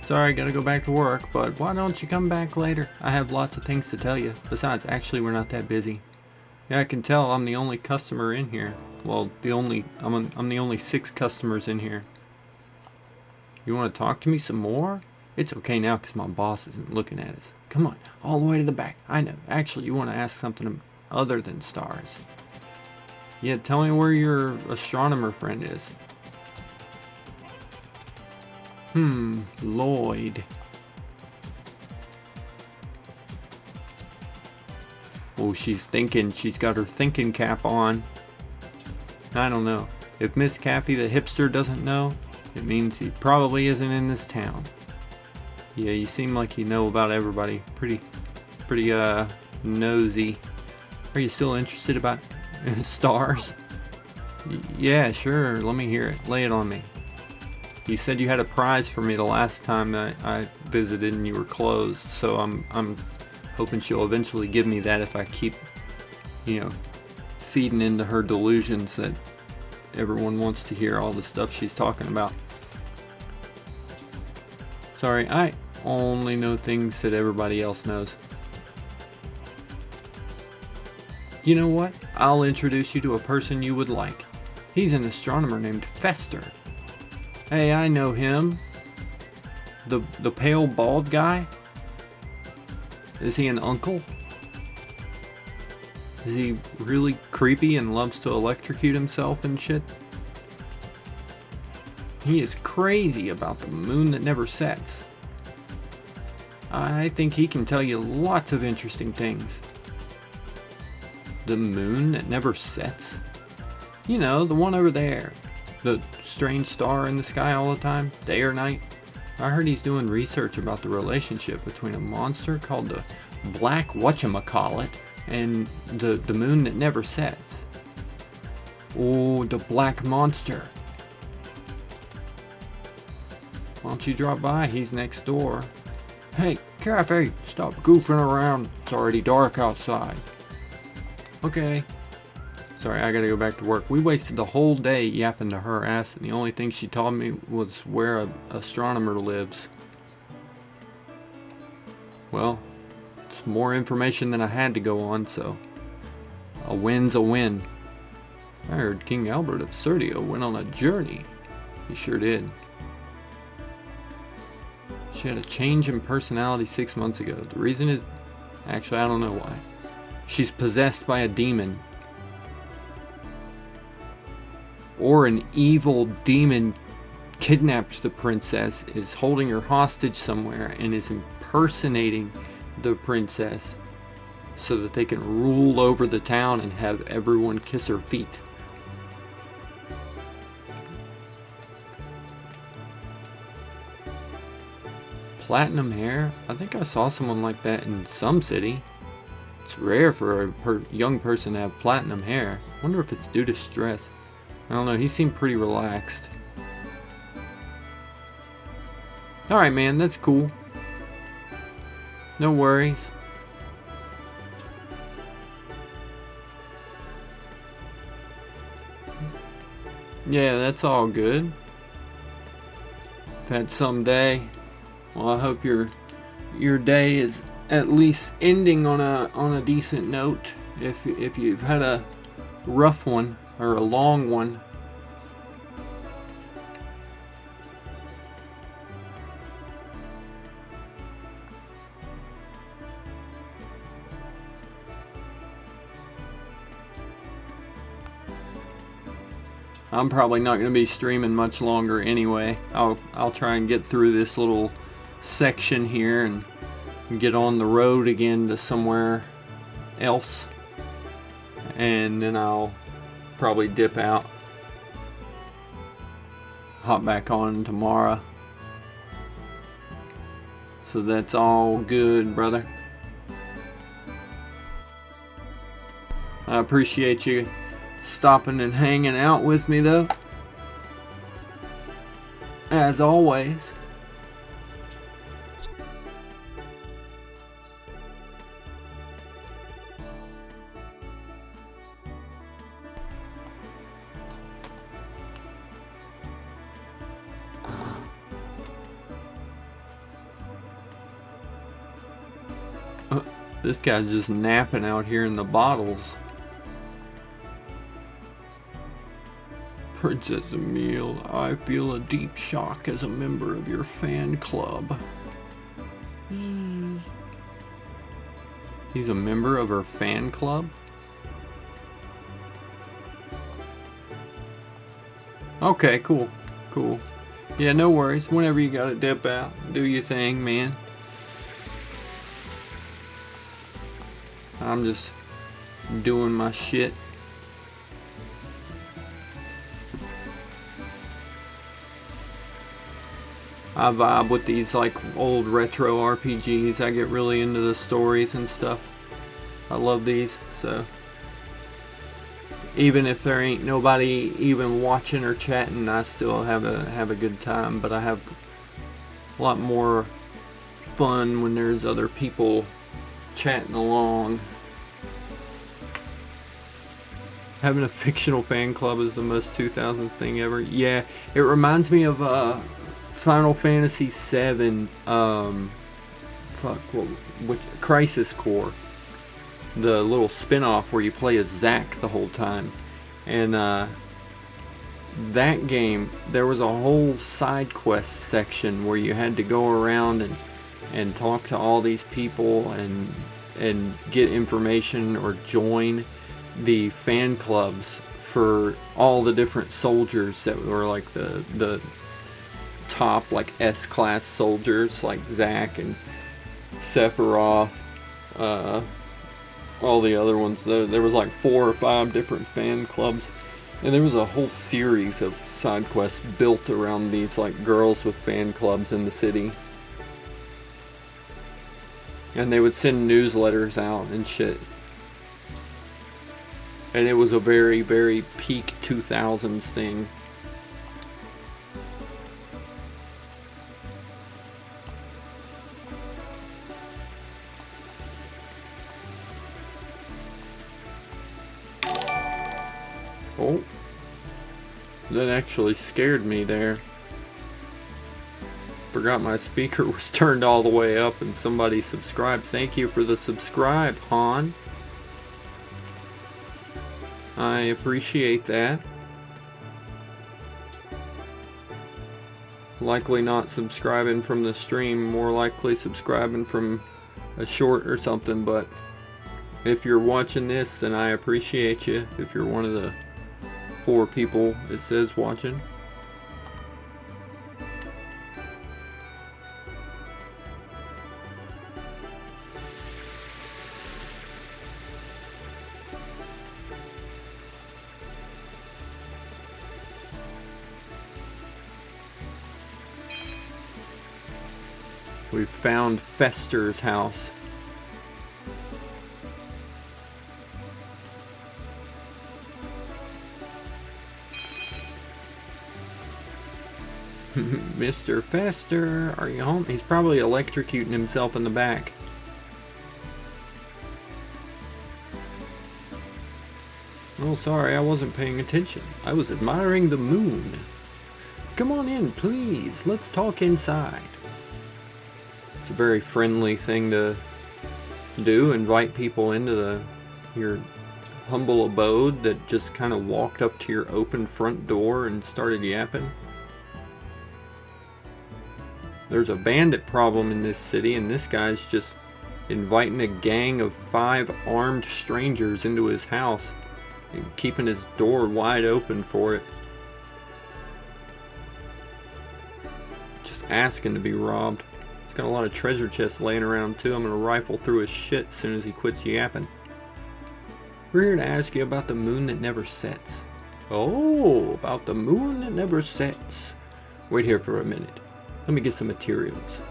Sorry, gotta go back to work, but why don't you come back later? I have lots of things to tell you. Besides, actually, we're not that busy. Yeah, I can tell I'm the only customer in here. Well, I'm the only 6 customers in here. You want to talk to me some more? It's okay now because my boss isn't looking at us. Come on, all the way to the back. I know. Actually, you want to ask something other than stars. Yeah, tell me where your astronomer friend is. Lloyd. Oh, she's thinking. She's got her thinking cap on. I don't know. If Miss Caffey the hipster doesn't know, it means he probably isn't in this town. Yeah, you seem like you know about everybody. Pretty nosy. Are you still interested about stars? Yeah, sure. Let me hear it. Lay it on me. You said you had a prize for me the last time I visited and you were closed, so I'm hoping she'll eventually give me that if I keep, feeding into her delusions that everyone wants to hear all the stuff she's talking about. Sorry, I only know things that everybody else knows. You know what? I'll introduce you to a person you would like. He's an astronomer named Fester. Hey, I know him. The pale bald guy? Is he an uncle? Is he really creepy and loves to electrocute himself and shit? He is crazy about the moon that never sets. I think he can tell you lots of interesting things. The moon that never sets? You know, the one over there. The strange star in the sky all the time, day or night. I heard he's doing research about the relationship between a monster called the Black Whatchamacallit and the moon that never sets. Oh, the Black Monster. Why don't you drop by? He's next door. Hey, Cafe, stop goofing around. It's already dark outside. Okay. Sorry, I gotta go back to work. We wasted the whole day yapping to her ass, and the only thing she taught me was where an astronomer lives. Well, it's more information than I had to go on, so a win's a win. I heard King Albert of Serdio went on a journey. He sure did. She had a change in personality 6 months ago. The reason is, actually, I don't know why. She's possessed by a demon. Or an evil demon kidnapped the princess, is holding her hostage somewhere, and is impersonating the princess so that they can rule over the town and have everyone kiss her feet. Platinum hair? I think I saw someone like that in some city. It's rare for a young person to have platinum hair. I wonder if it's due to stress. I don't know, he seemed pretty relaxed. Alright man, that's cool. No worries. Yeah, that's all good. If had some day. Well, I hope your day is at least ending on a decent note. If you've had a rough one or a long one. I'm probably not going to be streaming much longer anyway. I'll try and get through this little section here and get on the road again to somewhere else, and then I'll probably dip out, hop back on tomorrow. So that's all good, brother. I appreciate you stopping and hanging out with me though, as always. This guy's just napping out here in the bottles. Princess Emile, I feel a deep shock as a member of your fan club. He's a member of her fan club? Okay, cool. Cool. Yeah, no worries. Whenever you gotta dip out, do your thing, man. I'm just doing my shit. I vibe with these like old retro RPGs. I get really into the stories and stuff. I love these, so even if there ain't nobody even watching or chatting, I still have a good time. But I have a lot more fun when there's other people chatting along. Having a fictional fan club is the most 2000s thing ever. Yeah, it reminds me of Final Fantasy VII, what Crisis Core, the little spin-off where you play as Zack the whole time. And that game, there was a whole side quest section where you had to go around and talk to all these people and get information or join the fan clubs for all the different soldiers that were like the top like S-class soldiers like Zack and Sephiroth, all the other ones. There was like 4 or 5 different fan clubs, and there was a whole series of side quests built around these like girls with fan clubs in the city. And they would send newsletters out and shit. And it was a very, very peak 2000s thing. Oh, that actually scared me there. Forgot my speaker was turned all the way up and somebody subscribed. Thank you for the subscribe, Han. I appreciate that. Likely not subscribing from the stream, more likely subscribing from a short or something, but if you're watching this, then I appreciate you. If you're one of the 4 people it says watching. We've found Fester's house. Mr. Fester, are you home? He's probably electrocuting himself in the back. Oh, sorry, I wasn't paying attention. I was admiring the moon. Come on in, please. Let's talk inside. It's a very friendly thing to do. Invite people into your humble abode that just kind of walked up to your open front door and started yapping. There's a bandit problem in this city, and this guy's just inviting a gang of 5 armed strangers into his house and keeping his door wide open for it. Just asking to be robbed. He's got a lot of treasure chests laying around too. I'm gonna rifle through his shit as soon as he quits yapping. We're here to ask you about the moon that never sets. Oh, about the moon that never sets. Wait here for a minute. Let me get some materials.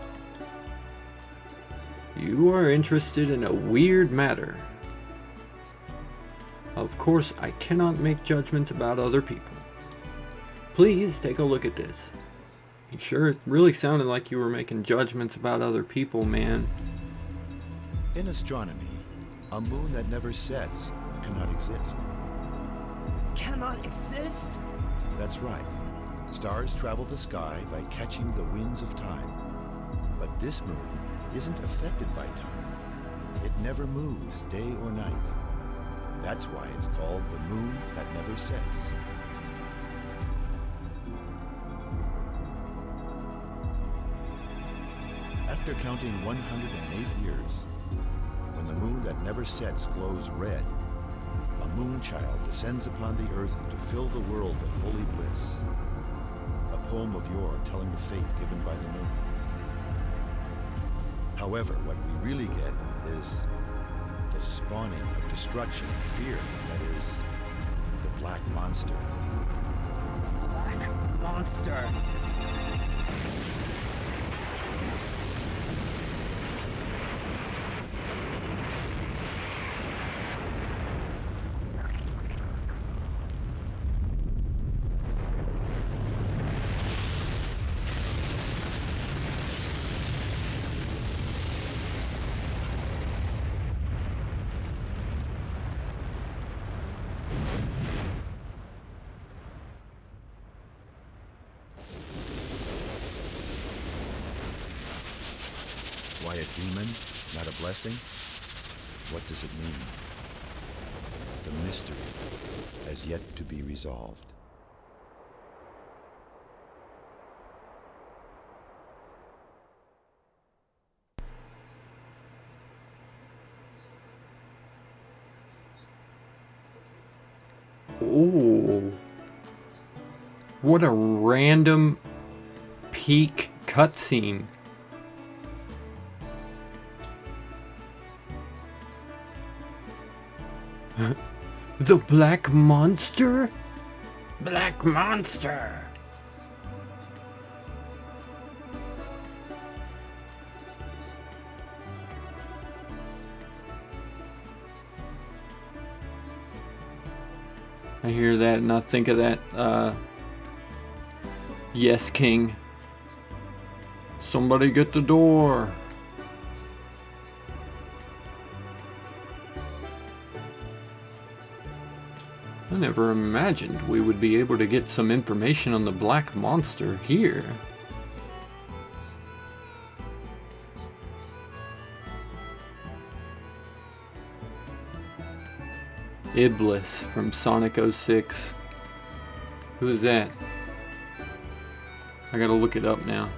You are interested in a weird matter. Of course, I cannot make judgments about other people. Please take a look at this. You sure? It really sounded like you were making judgments about other people, man.
In astronomy, a moon that never sets cannot exist.
Cannot exist?
That's right. Stars travel the sky by catching the winds of time. But this moon isn't affected by time. It never moves day or night. That's why it's called the moon that never sets. After counting 108 years, when the moon that never sets glows red, a moon child descends upon the earth to fill the world with holy bliss. A poem of yore telling the fate given by the moon. However, what we really get is the spawning of destruction and fear, that is, the Black Monster.
Black monster.
demon, not a blessing? What does it mean? The mystery has yet to be resolved.
Ooh. What a random peak cutscene. The Black Monster? Black Monster! I hear that and I think of that, Yes King. Somebody get the door. I never imagined we would be able to get some information on the Black Monster here. Iblis from Sonic 06. Who is that? I gotta look it up now.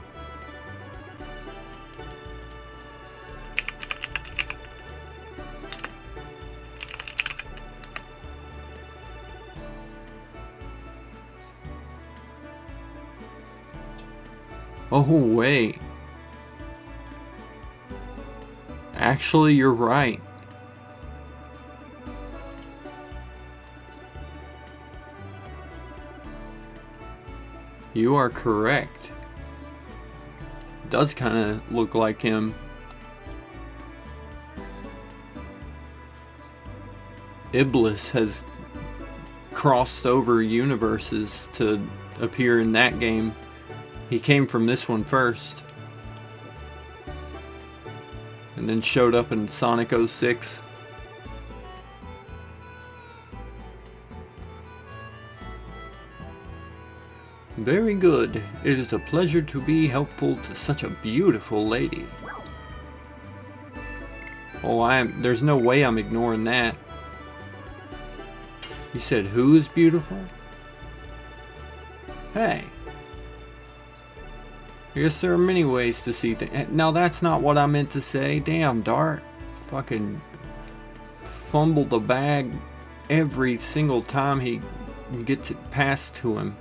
Oh, wait. Actually, you're right. You are correct. Does kind of look like him. Iblis has crossed over universes to appear in that game. He came from this one first. And then showed up in Sonic 06. Very good. It is a pleasure to be helpful to such a beautiful lady. Oh, there's no way I'm ignoring that. You said who is beautiful? Hey. I guess there are many ways to see things. Now that's not what I meant to say. Damn, Dart. Fucking fumble the bag every single time he gets it passed to him.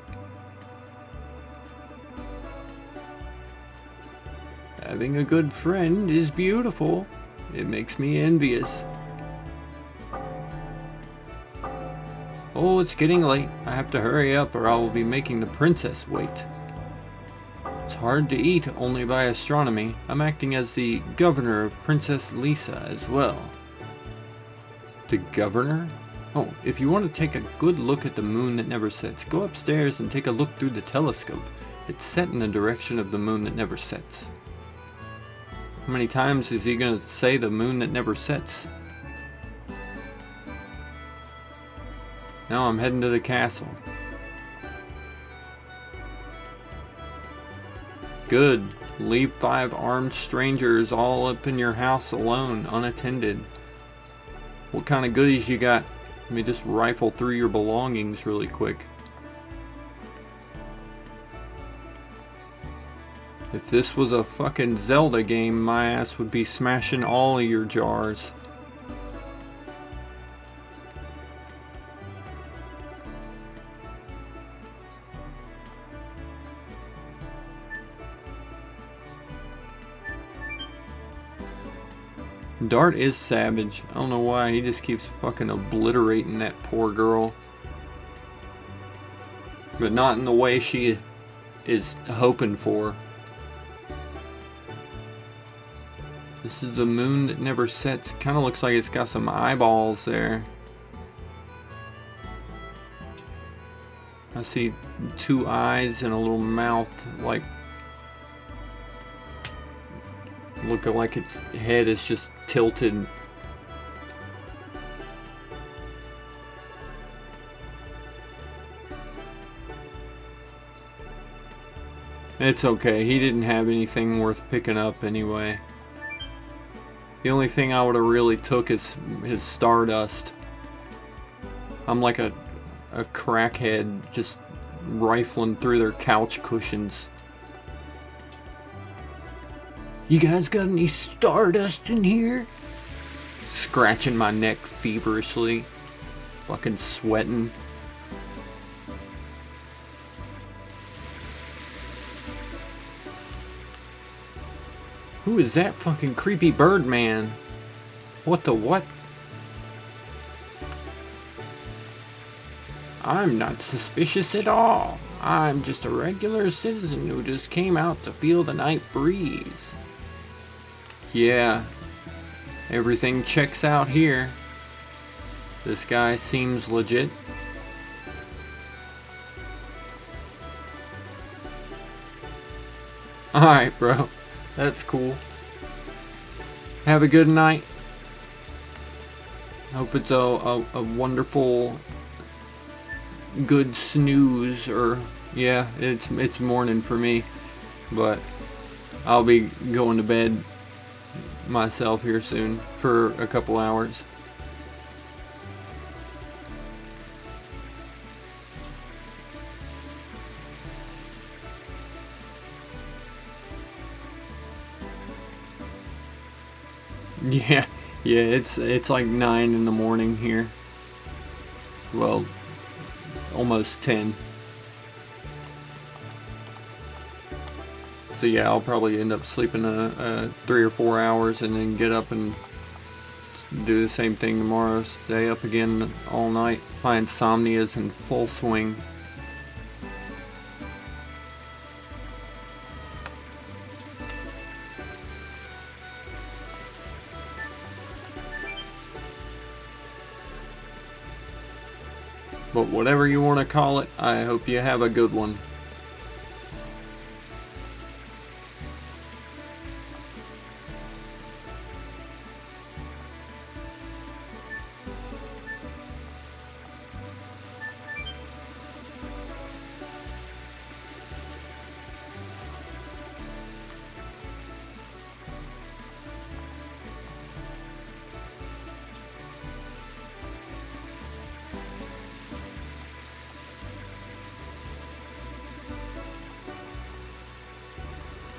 Having a good friend is beautiful. It makes me envious. Oh, it's getting late. I have to hurry up or I will be making the princess wait. It's hard to eat only by astronomy. I'm acting as the governor of Princess Lisa as well. The governor? Oh, if you want to take a good look at the moon that never sets, go upstairs and take a look through the telescope. It's set in the direction of the moon that never sets. How many times is he going to say the moon that never sets? Now I'm heading to the castle. Good. Leave 5 armed strangers all up in your house alone, unattended. What kind of goodies you got? Let me just rifle through your belongings really quick. If this was a fucking Zelda game, my ass would be smashing all of your jars. Dart is savage. I don't know why, he just keeps fucking obliterating that poor girl. But not in the way she is hoping for. This is the moon that never sets. Kind of looks like it's got some eyeballs there. I see 2 eyes and a little mouth, like looking like its head is just tilted. It's okay, he didn't have anything worth picking up anyway. The only thing I would have really took is his Stardust. I'm like a crackhead just rifling through their couch cushions. You guys got any Stardust in here? Scratching my neck feverishly. Fucking sweating. Who is that fucking creepy bird man? What the what? I'm not suspicious at all. I'm just a regular citizen who just came out to feel the night breeze. Yeah, everything checks out here. This guy seems legit. Alright, bro. That's cool. Have a good night. Hope it's a wonderful, good snooze, or yeah, it's morning for me, but I'll be going to bed myself here soon for a couple hours. Yeah, it's like 9 in the morning here. Well, almost 10. So yeah, I'll probably end up sleeping 3 or 4 hours and then get up and do the same thing tomorrow. Stay up again all night. My insomnia is in full swing. But whatever you want to call it, I hope you have a good one.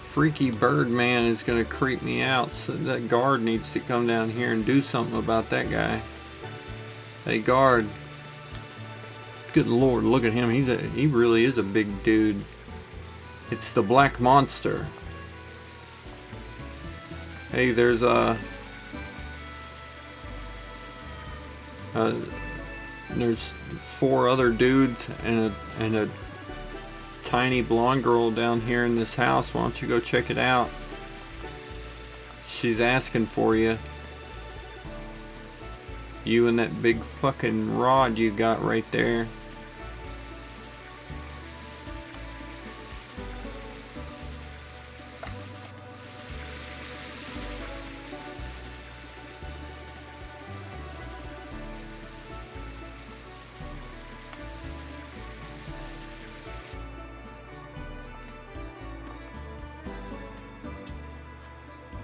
Freaky bird man is gonna creep me out, so that guard needs to come down here and do something about that guy. Hey guard. Good lord, look at him. He really is a big dude. It's the Black Monster. Hey, there's there's 4 other dudes and a tiny blonde girl down here in this house. Why don't you go check it out? She's asking for you. You and that big fucking rod you got right there.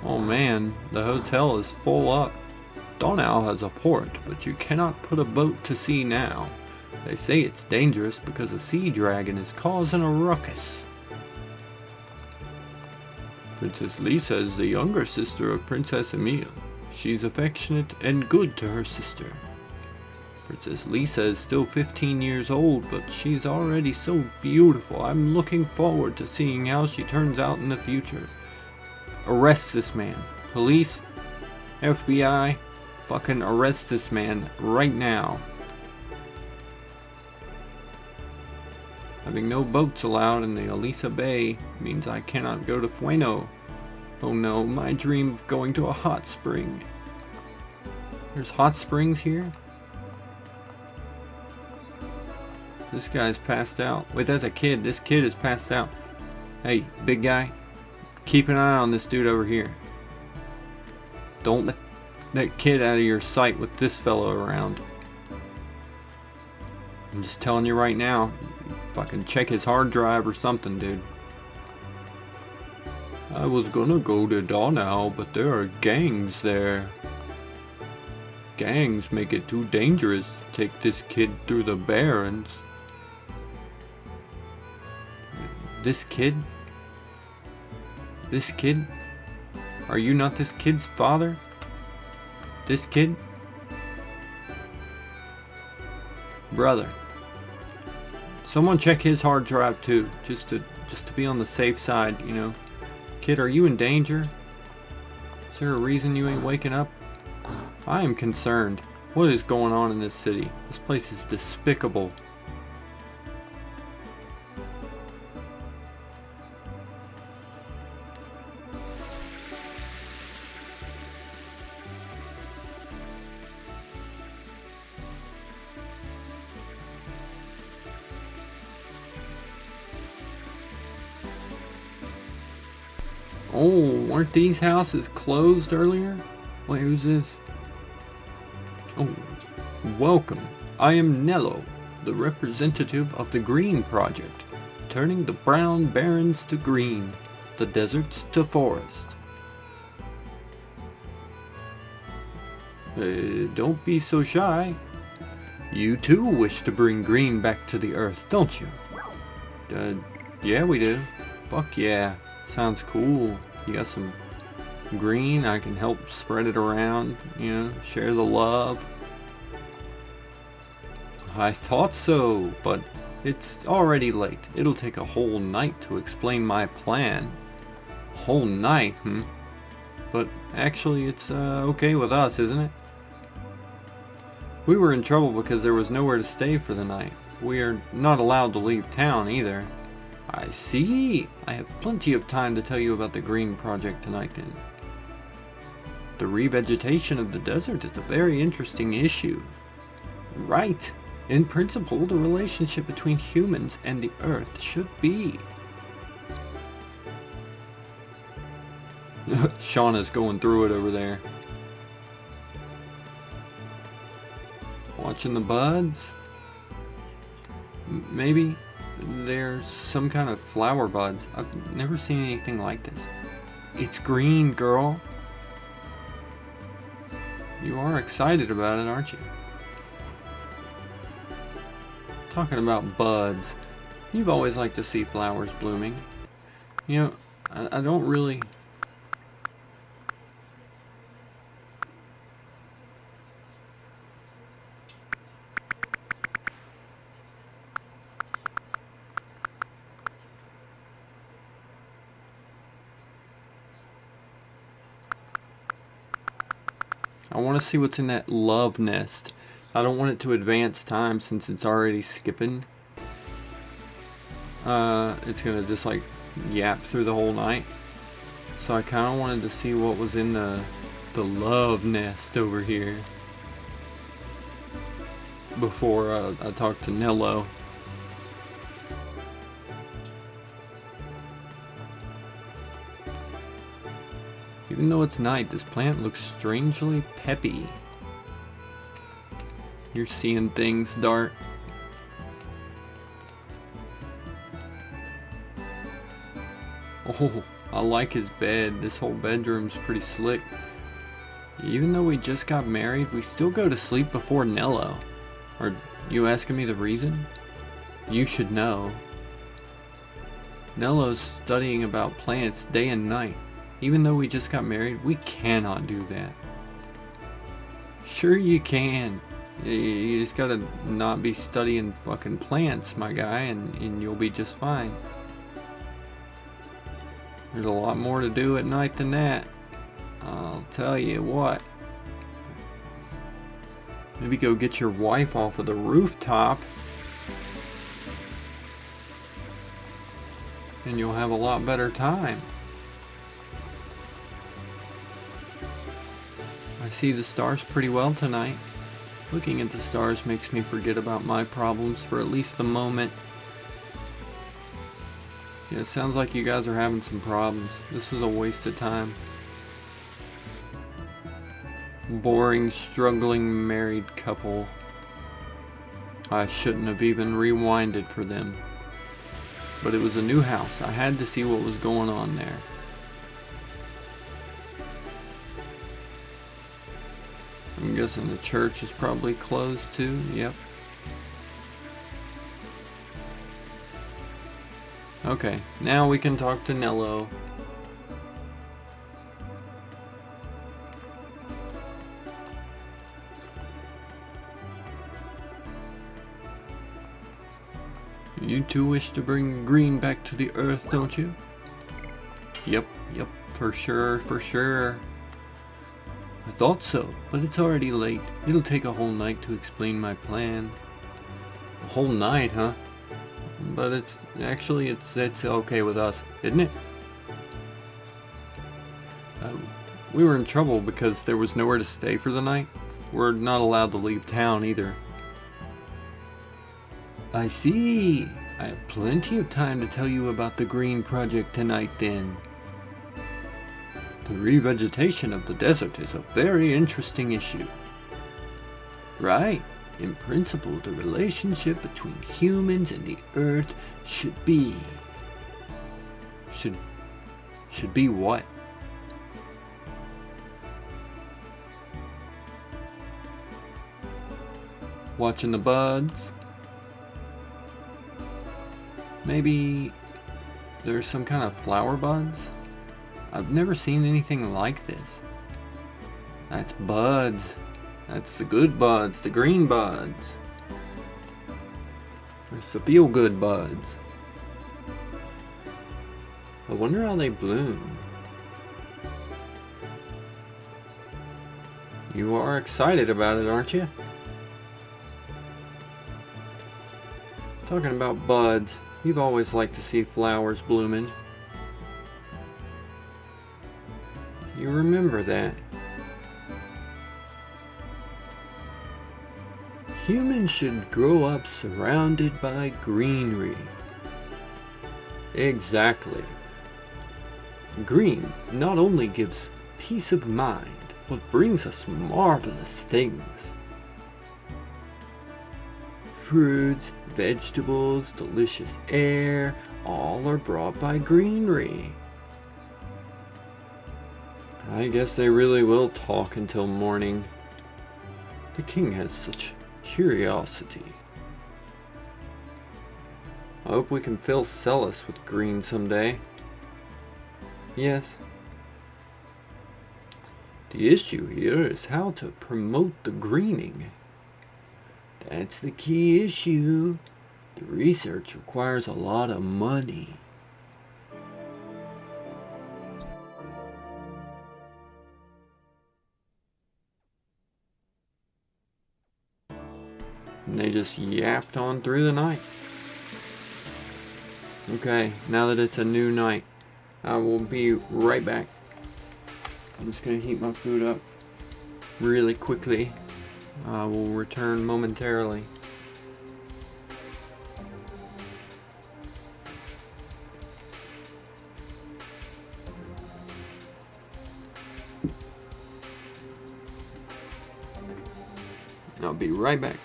Oh man, the hotel is full up. Donau has a port, but you cannot put a boat to sea now. They say it's dangerous because a sea dragon is causing a ruckus. Princess Lisa is the younger sister of Princess Emile. She's affectionate and good to her sister. Princess Lisa is still 15 years old, but she's already so beautiful. I'm looking forward to seeing how she turns out in the future. Arrest this man. Police, FBI, fucking arrest this man right now. Having no boats allowed in the Elisa Bay means I cannot go to Fueno. Oh no, my dream of going to a hot spring. There's hot springs here? This guy's passed out. Wait, that's a kid. This kid is passed out. Hey, big guy. Keep an eye on this dude over here. Don't let that kid out of your sight with this fellow around. I'm just telling you right now. Fucking check his hard drive or something, dude. I was gonna go to Donau, but there are gangs there. Gangs make it too dangerous to take this kid through the barrens. This kid? This kid? Are you not this kid's father? This kid? Brother. Someone check his hard drive too, just to be on the safe side, you know. Kid, are you in danger? Is there a reason you ain't waking up? I am concerned. What is going on in this city? This place is despicable. Oh, weren't these houses closed earlier? Wait, who's this? Oh, welcome. I am Nello, the representative of the Green Project, turning the brown barrens to green, the deserts to forest. Don't be so shy. You too wish to bring green back to the earth, don't you? Yeah, we do. Fuck yeah. Sounds cool. You got some green, I can help spread it around, you know, share the love. I thought so, but it's already late. It'll take a whole night to explain my plan. Whole night, But actually it's okay with us, isn't it? We were in trouble because there was nowhere to stay for the night. We are not allowed to leave town either. I see. I have plenty of time to tell you about the Green Project tonight then. The revegetation of the desert is a very interesting issue. Right. In principle, the relationship between humans and the earth should be. Shauna's going through it over there. Watching the buds? Maybe. There's some kind of flower buds. I've never seen anything like this. It's green, girl. You are excited about it, aren't you? Talking about buds. You've always liked to see flowers blooming. You know, I don't really... I want to see what's in that love nest. I don't want it to advance time since it's already skipping. It's gonna just like yap through the whole night. So I kind of wanted to see what was in the love nest over here before I talked to Nello. Even though it's night, this plant looks strangely peppy. You're seeing things, Dart. Oh, I like his bed. This whole bedroom's pretty slick. Even though we just got married, we still go to sleep before Nello. Are you asking me the reason? You should know. Nello's studying about plants day and night. Even though we just got married, we cannot do that. Sure you can. You just gotta not be studying fucking plants, my guy, and you'll be just fine. There's a lot more to do at night than that. I'll tell you what. Maybe go get your wife off of the rooftop. And you'll have a lot better time. I see the stars pretty well tonight. Looking at the stars makes me forget about my problems for at least the moment. Yeah, it sounds like you guys are having some problems. This was a waste of time. Boring, struggling married couple. I shouldn't have even rewinded for them. But it was a new house. I had to see what was going on there. I'm guessing the church is probably closed too. Yep. Okay, now we can talk to Nello. You two wish to bring green back to the earth, don't you? Yep, for sure, for sure. I thought so, but it's already late. It'll take a whole night to explain my plan. A whole night, huh? But it's okay with us, isn't it? We were in trouble because there was nowhere to stay for the night. We're not allowed to leave town either. I see. I have plenty of time to tell you about the Green Project tonight then. The revegetation of the desert is a very interesting issue. Right. In principle, the relationship between humans and the earth should be what? Watching the buds? Maybe there's some kind of flower buds? I've never seen anything like this. That's buds. That's the good buds, the green buds. It's the feel-good buds. I wonder how they bloom. You are excited about it, aren't you? Talking about buds, you've always liked to see flowers blooming. You remember that. Humans should grow up surrounded by greenery. Exactly. Green not only gives peace of mind, but brings us marvelous things. Fruits, vegetables, delicious air, all are brought by greenery. I guess they really will talk until morning. The king has such curiosity. I hope we can fill Celis with green someday. Yes. The issue here is how to promote the greening. That's the key issue. The research requires a lot of money. And they just yapped on through the night. Okay, now that it's a new night, I will be right back. I'm just gonna heat my food up really quickly. I will return momentarily. I'll be right back.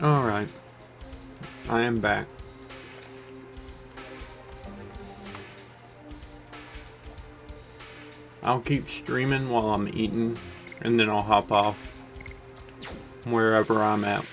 Alright. I am back. I'll keep streaming while I'm eating, and then I'll hop off wherever I'm at.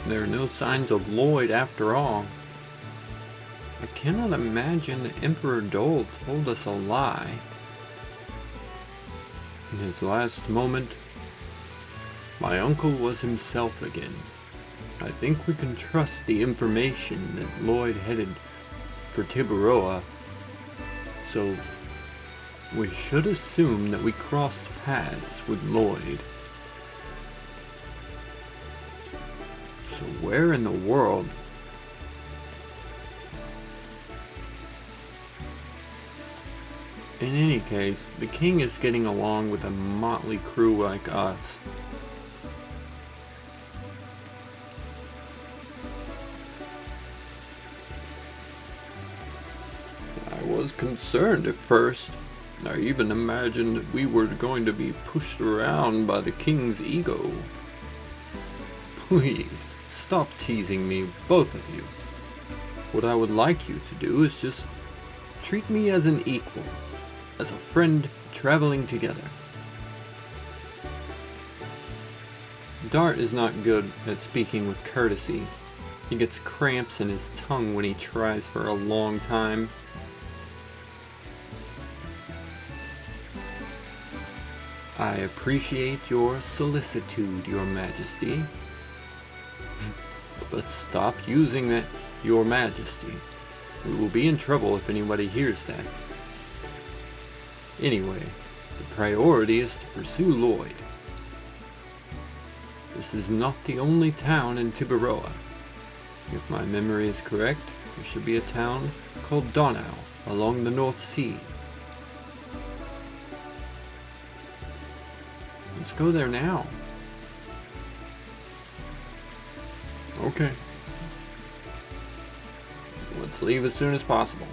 There are no signs of Lloyd after all. I cannot imagine the Emperor Dole told us a lie. In his last moment, my uncle was himself again. I think we can trust the information that Lloyd headed for Tiburoa, so we should assume that we crossed paths with Lloyd. So where in the world? In any case, the king is getting along with a motley crew like us. I was concerned at first. I even imagined that we were going to be pushed around by the king's ego. Please, stop teasing me, both of you. What I would like you to do is just treat me as an equal, as a friend traveling together. Dart is not good at speaking with courtesy. He gets cramps in his tongue when he tries for a long time. I appreciate your solicitude, Your Majesty. But stop using that, Your Majesty. We will be in trouble if anybody hears that. Anyway, the priority is to pursue Lloyd. This is not the only town in Tiburoa. If my memory is correct, there should be a town called Donau along the North Sea. Let's go there now. Okay. Let's leave as soon as possible.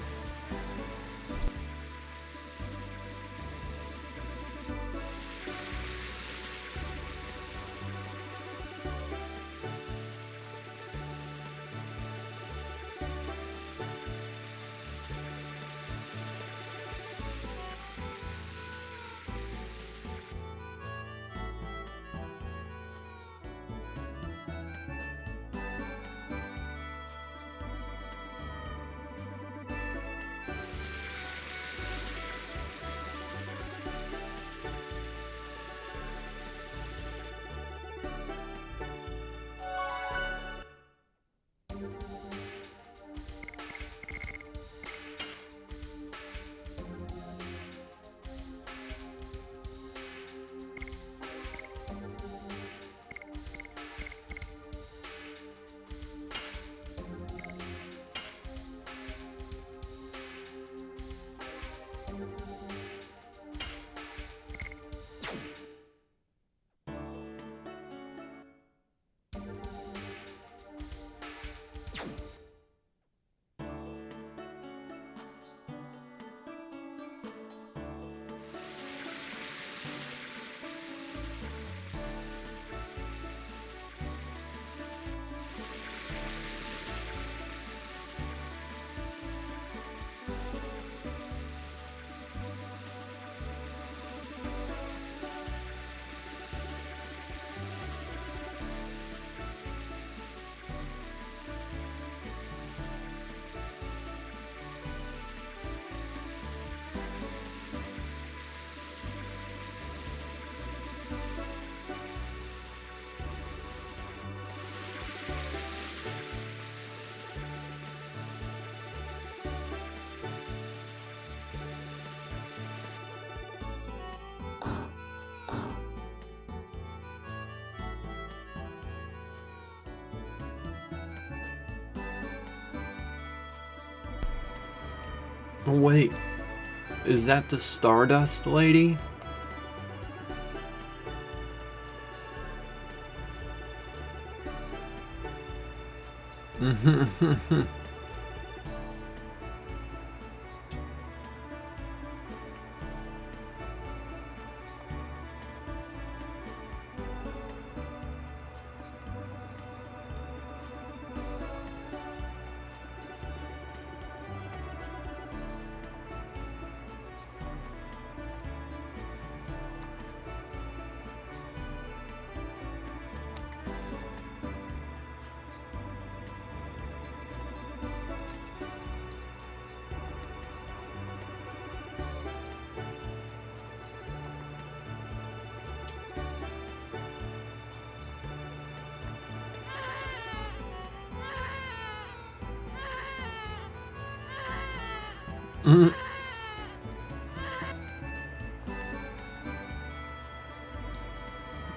Oh wait, is that the Stardust lady?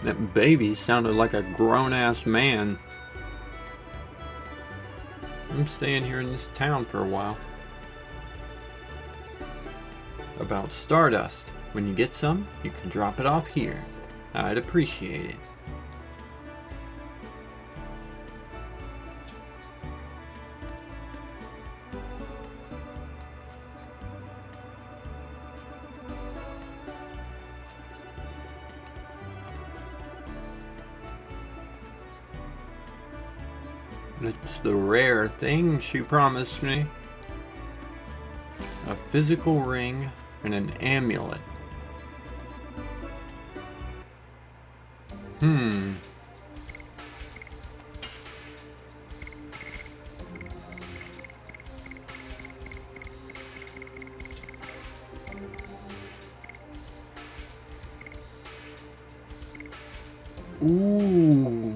That baby sounded like a grown-ass man. I'm staying here in this town for a while. About Stardust. When you get some, you can drop it off here. I'd appreciate it. It's the rare thing she promised me. A physical ring and an amulet. Ooh.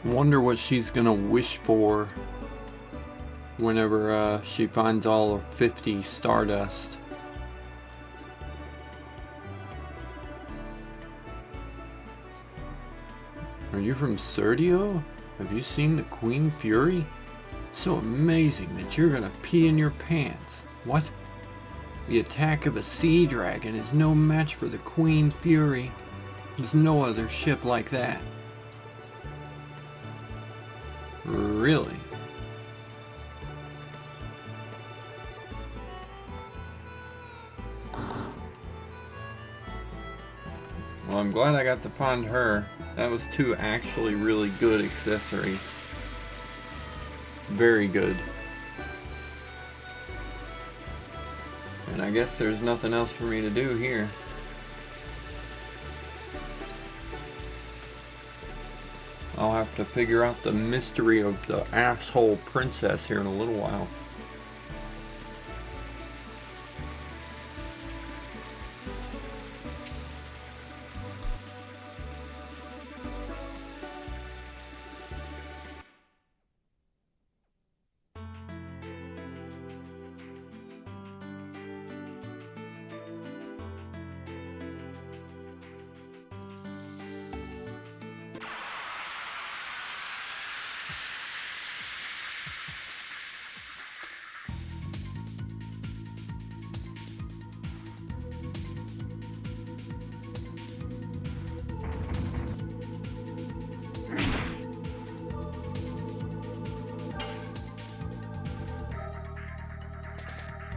Wonder what she's gonna wish for whenever she finds all of 50 Stardust. Are you from Serdio? Have you seen the Queen Fury? It's so amazing that you're gonna pee in your pants. What? The attack of a sea dragon is no match for the Queen Fury. There's no other ship like that. Really? Well, I'm glad I got to find her. That was two actually really good accessories. Very good. And I guess there's nothing else for me to do here. I'll have to figure out the mystery of the asshole princess here in a little while.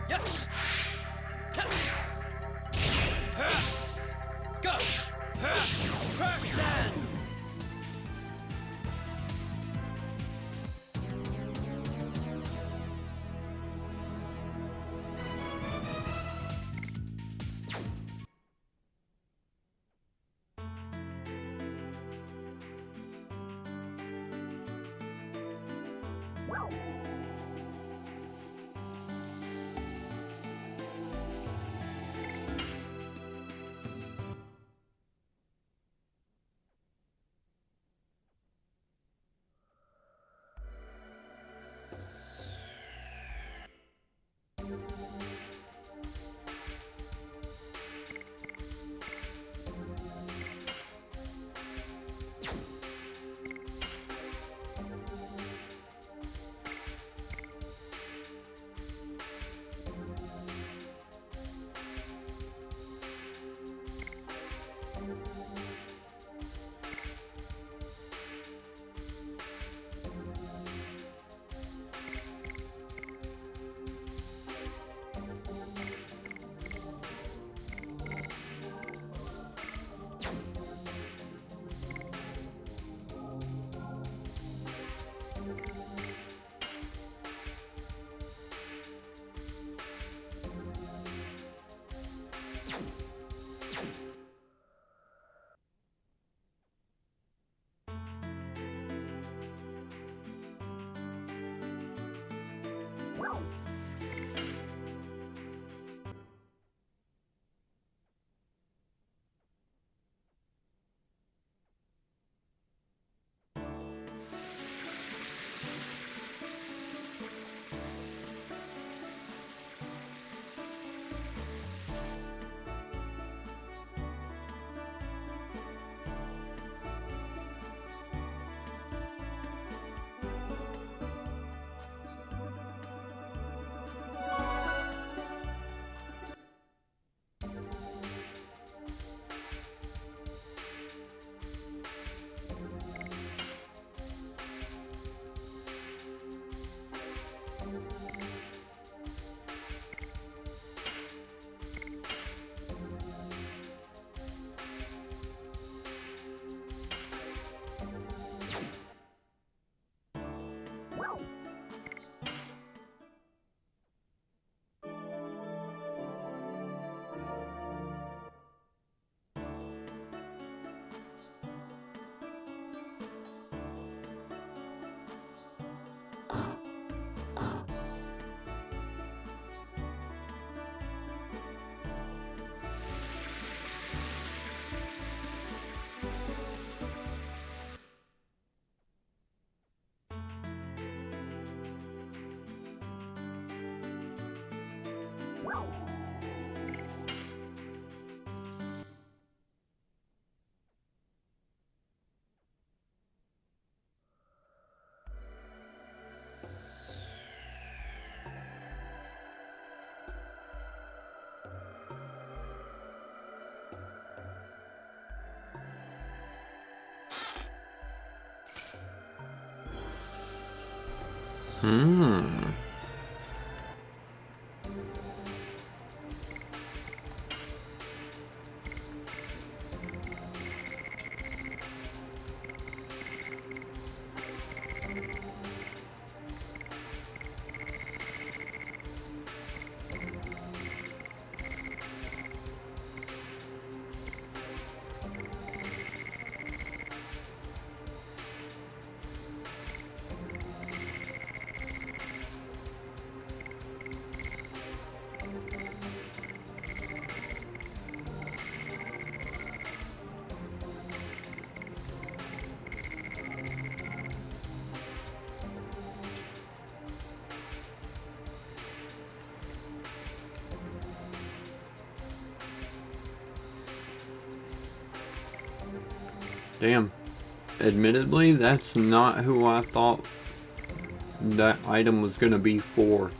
Yes. Touch. Go. Crash dance.
Damn. admittedly, that's not who I thought that item was gonna be for.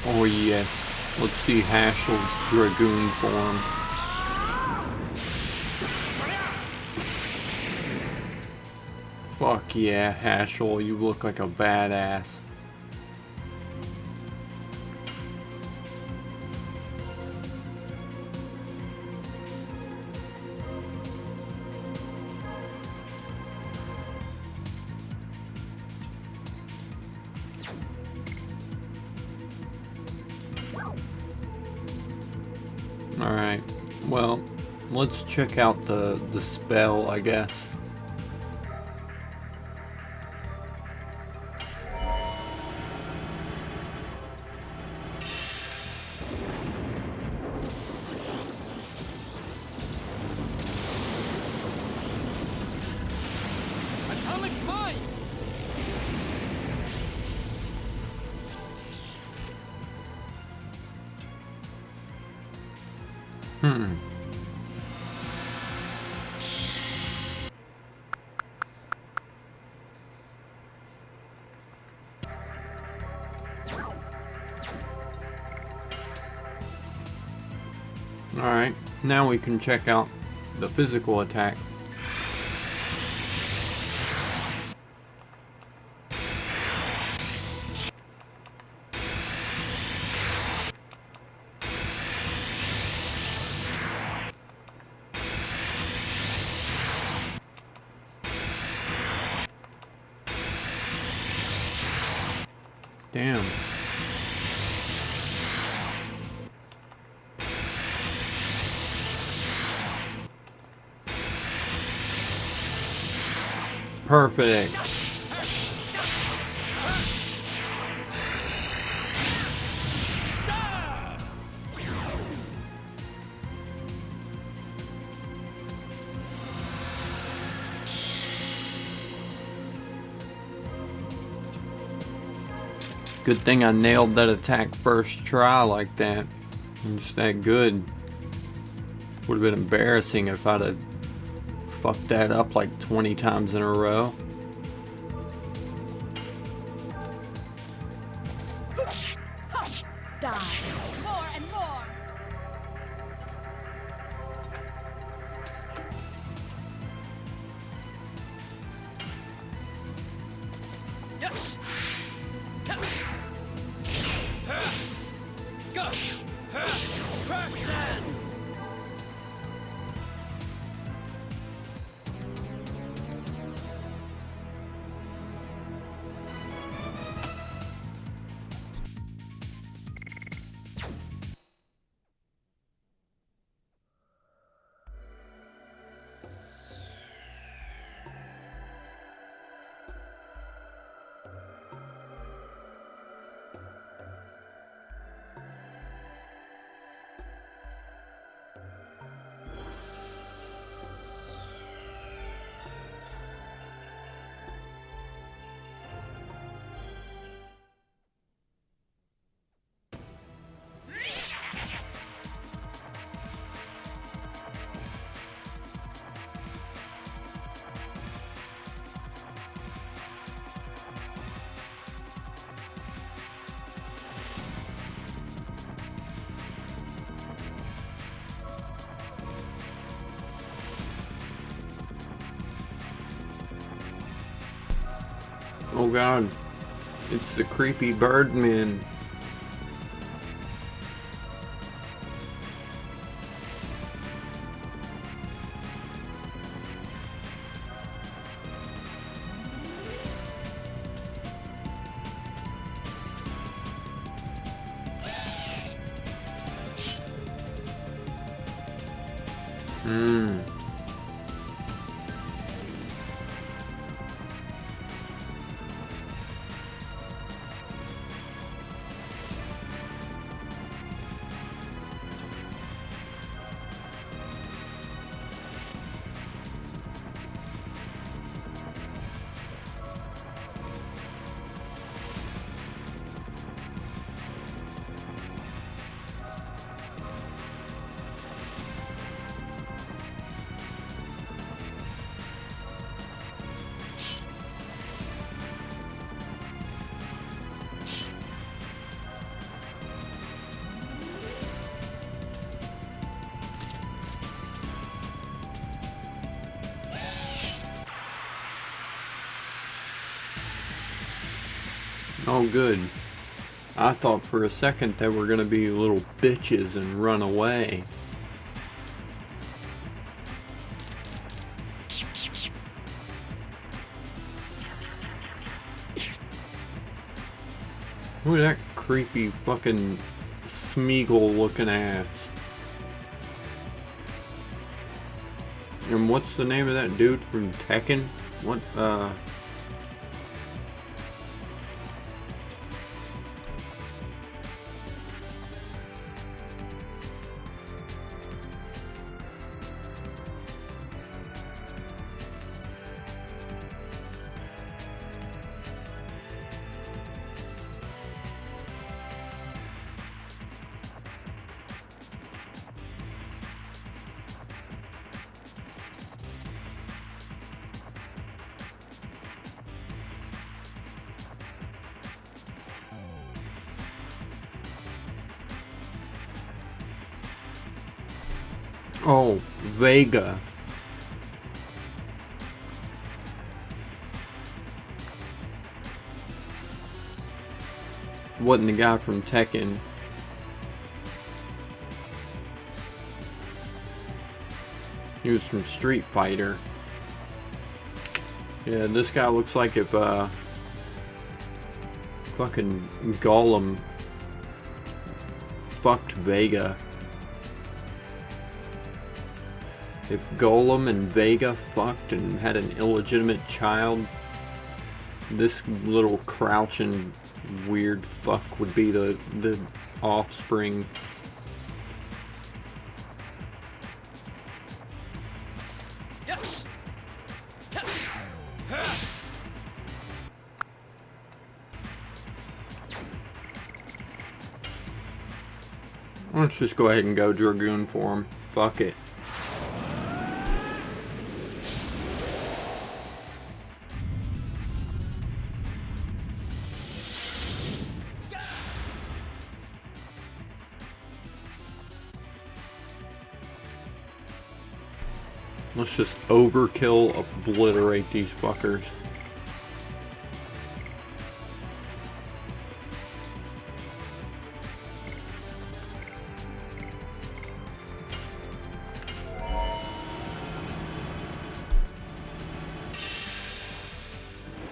Oh yes, let's see Hashel's Dragoon form. Fuck yeah, Hashel, you look like a badass. Alright, well, let's check out the spell, I guess.
Atomic mine!
Alright, now we can check out the physical attack. Damn. Perfect. Good thing I nailed that attack first try like that. I'm just that good. Would have been embarrassing if I'd have fucked that up like 20 times in a row.
Die. More and more.
Yes! Yes! Go! Crash dance!
Oh god. It's the creepy birdmen. Oh good. I thought for a second they were gonna be little bitches and run away. Look at that creepy fucking Smeagol looking ass. And what's the name of that dude from Tekken? What, oh, Vega. Wasn't the guy from Tekken. He was from Street Fighter. Yeah, this guy looks like if fucking Gollum fucked Vega. If Golem and Vega fucked and had an illegitimate child, this little crouching weird fuck would be the offspring.
Yes.
Let's just go ahead and go Dragoon for him. Fuck it. Let's just overkill, obliterate these fuckers.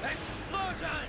Explosion!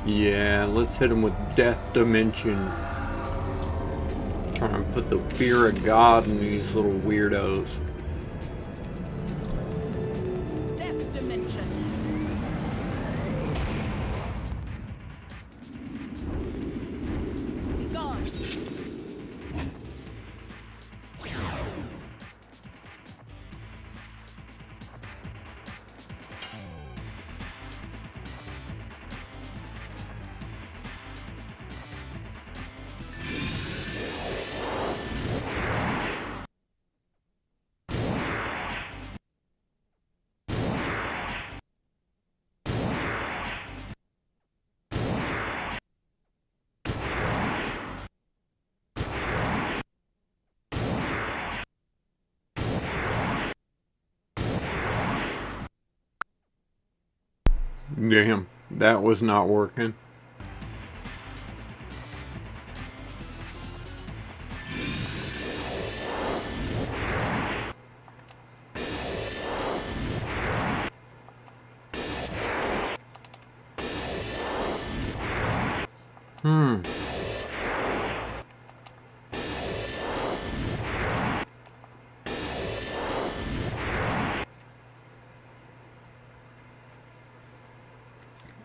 Yeah, let's hit him with Death Dimension. Try and put the fear of God in these little weirdos.
Death dimension. Be gone.
Damn, that was not working.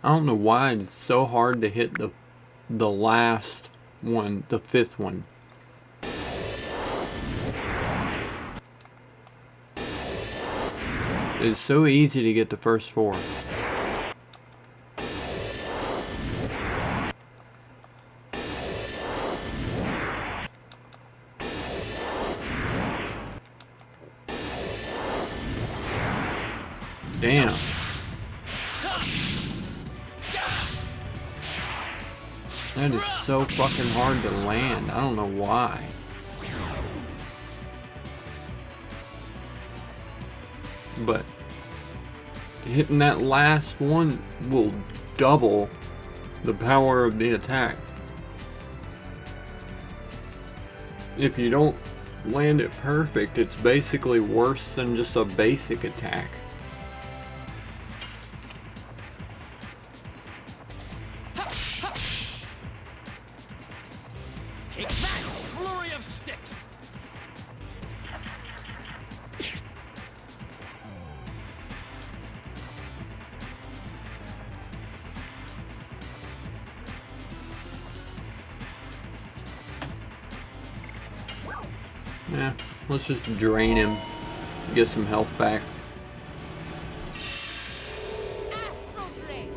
I don't know why it's so hard to hit the last one, the fifth one. It's so easy to get the first four. Damn. That is so fucking hard to land. I don't know why. But hitting that last one will double the power of the attack. If you don't land it perfect, it's basically worse than just a basic attack.
Take that! Flurry of sticks!
Yeah, let's just drain him, get some health back.
Astral blade.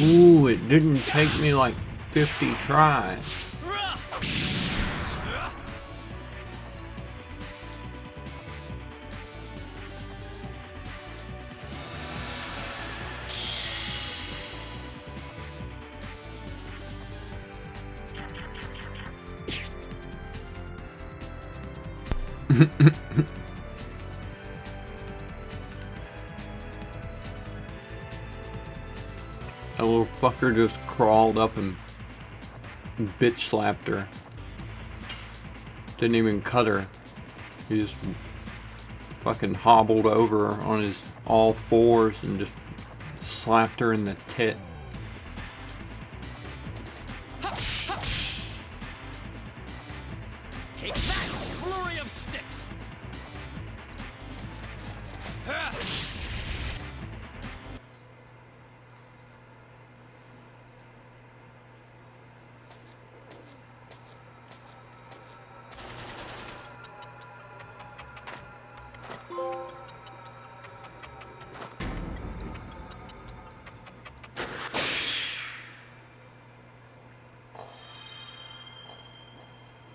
Ooh, it didn't take me like 50 tries. That little fucker just crawled up and bitch slapped her. Didn't even cut her. He just fucking hobbled over on his all fours and just slapped her in the tit.
Take that! Flurry of sticks!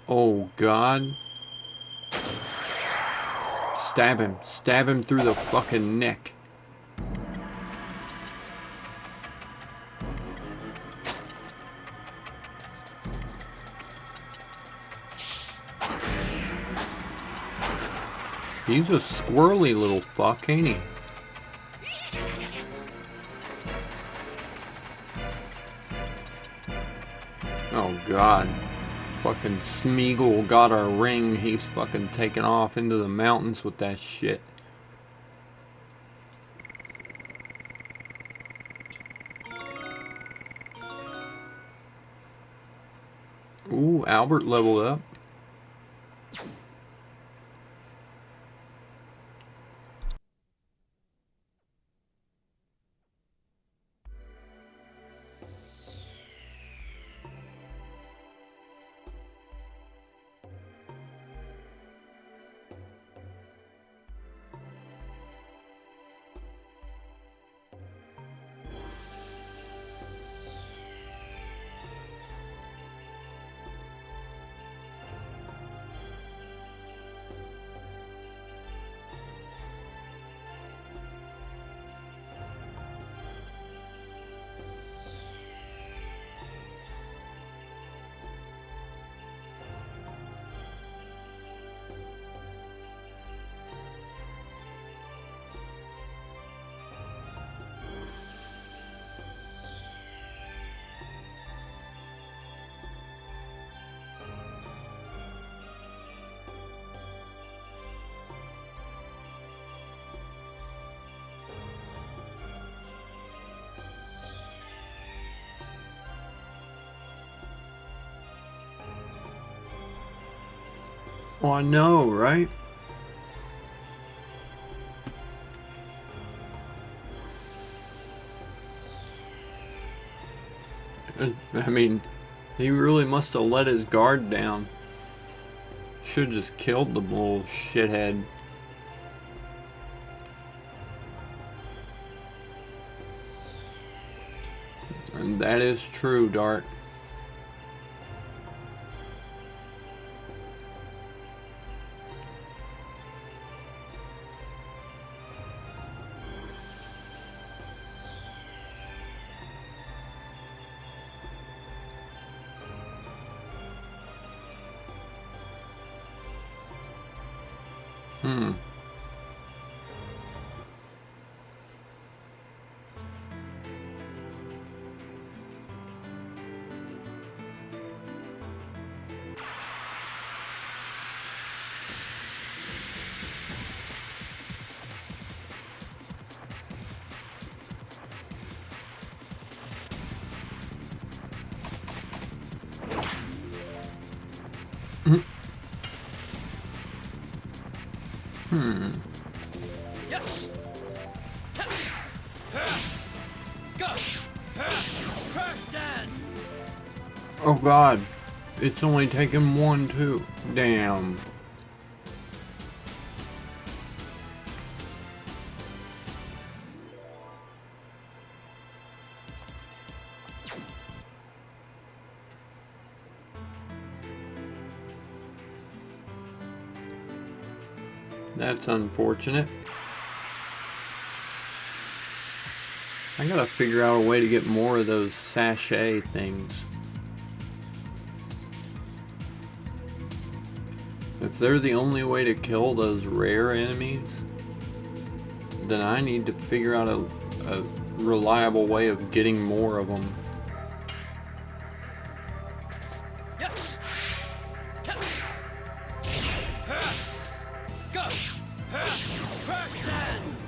Oh, God. Stab him. Stab him through the fucking neck. He's a squirrely little fuck, ain't he? Oh, God. Fucking Smeagol got our ring. He's fucking taking off into the mountains with that shit. Ooh, Albert leveled up. Oh, I know, right? I mean, he really must have let his guard down. Should have just killed the little shithead. And that is true, Dart.
Yes. Go. Crash dance.
Oh, God. It's only taken one, too. Damn. That's unfortunate. I gotta figure out a way to get more of those sachet things. If they're the only way to kill those rare enemies, then I need to figure out a reliable way of getting more of them.
Yes. Go. Crash dance.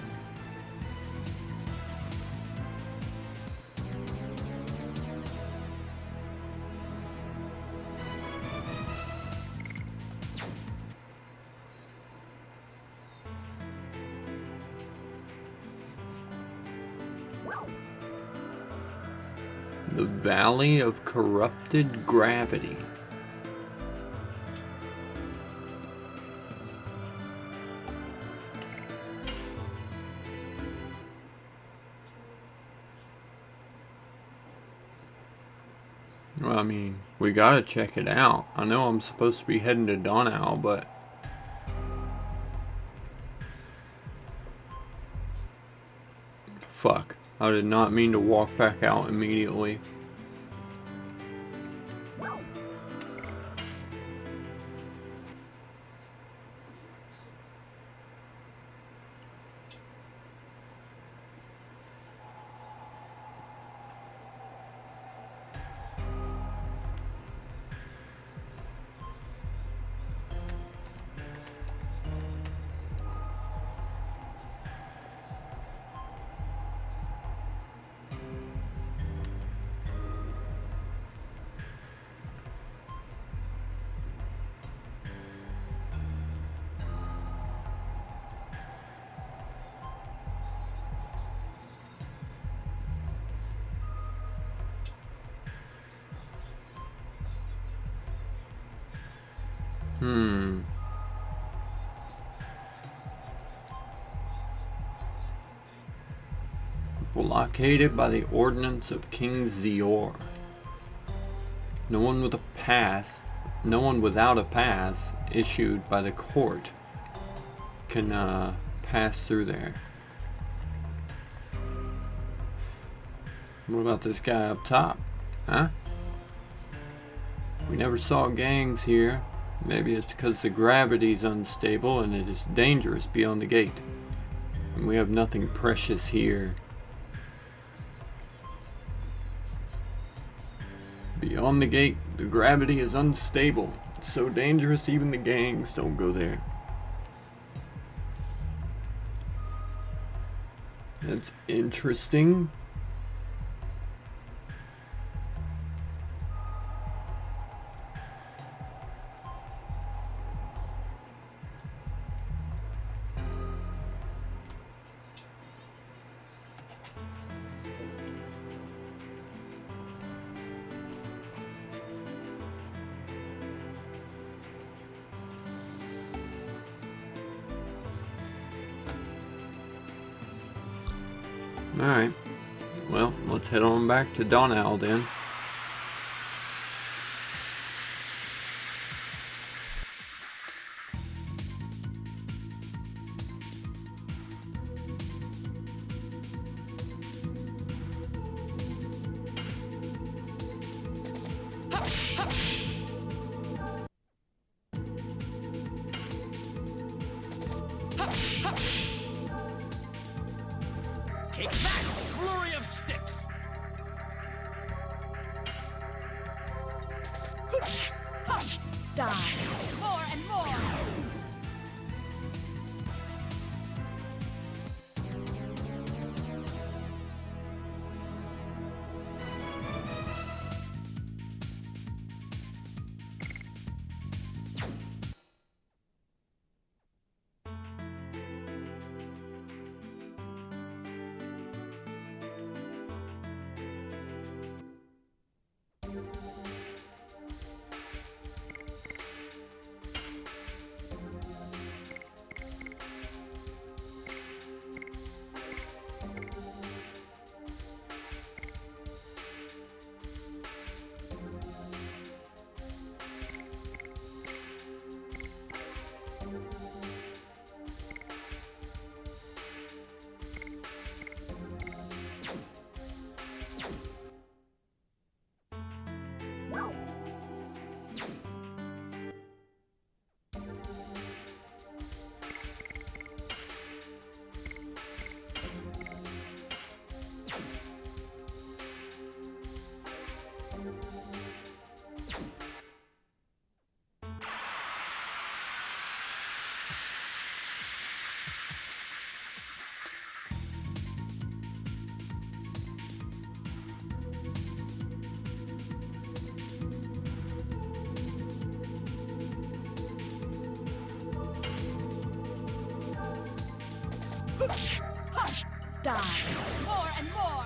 The Valley of Corrupted Gravity. Well, I mean, we gotta check it out. I know I'm supposed to be heading to Donau, but... Fuck. I did not mean to walk back out immediately. Blockaded by the ordinance of King Zior. No one with a pass, no one without a pass issued by the court can pass through there. What about this guy up top? Huh? We never saw gangs here. Maybe it's because the gravity's unstable and it is dangerous beyond the gate. And we have nothing precious here. Beyond the gate, the gravity is unstable. It's so dangerous even the gangs don't go there. That's interesting. Alright, well, let's head on back to Donau then.
Take that! Flurry of sticks!
Die. More and more. Die. More and more.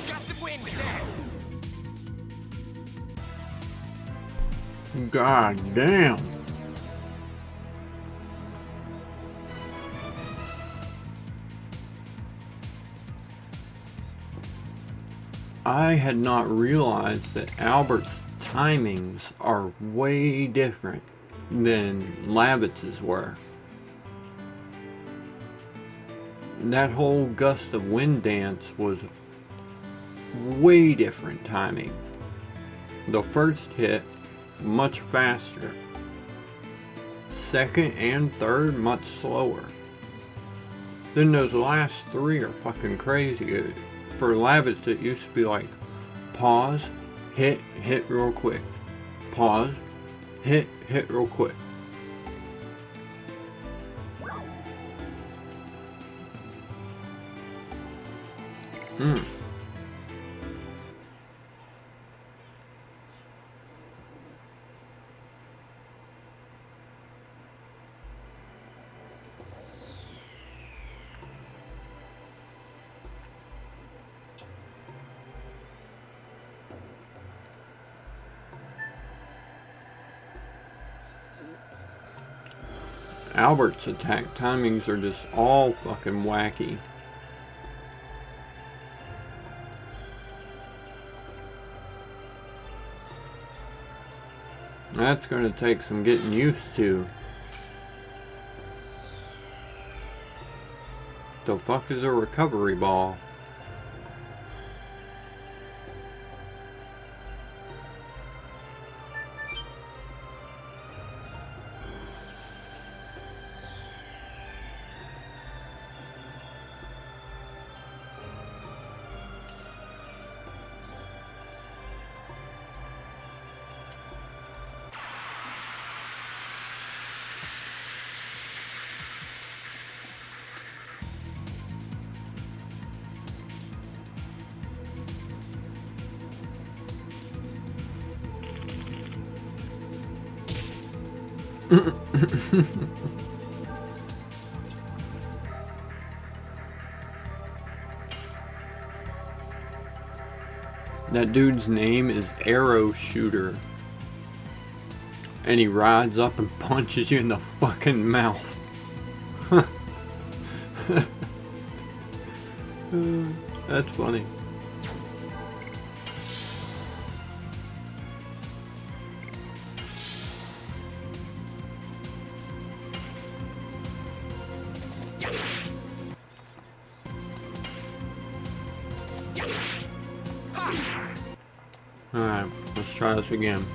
Gust of wind, dance.
God damn. I had not realized that Albert's timings are way different than Lavitz's were. That whole gust of wind dance was way different timing. The first hit, much faster. Second and third, much slower. Then those last three are fucking crazy. For Lavitz, it used to be like, pause, hit real quick. Pause, hit real quick. Albert's attack timings are just all fucking wacky. That's gonna take some getting used to. The fuck is a recovery ball? That dude's name is Arrow Shooter. And he rides up and punches you in the fucking mouth. That's funny. Alright, let's try this again.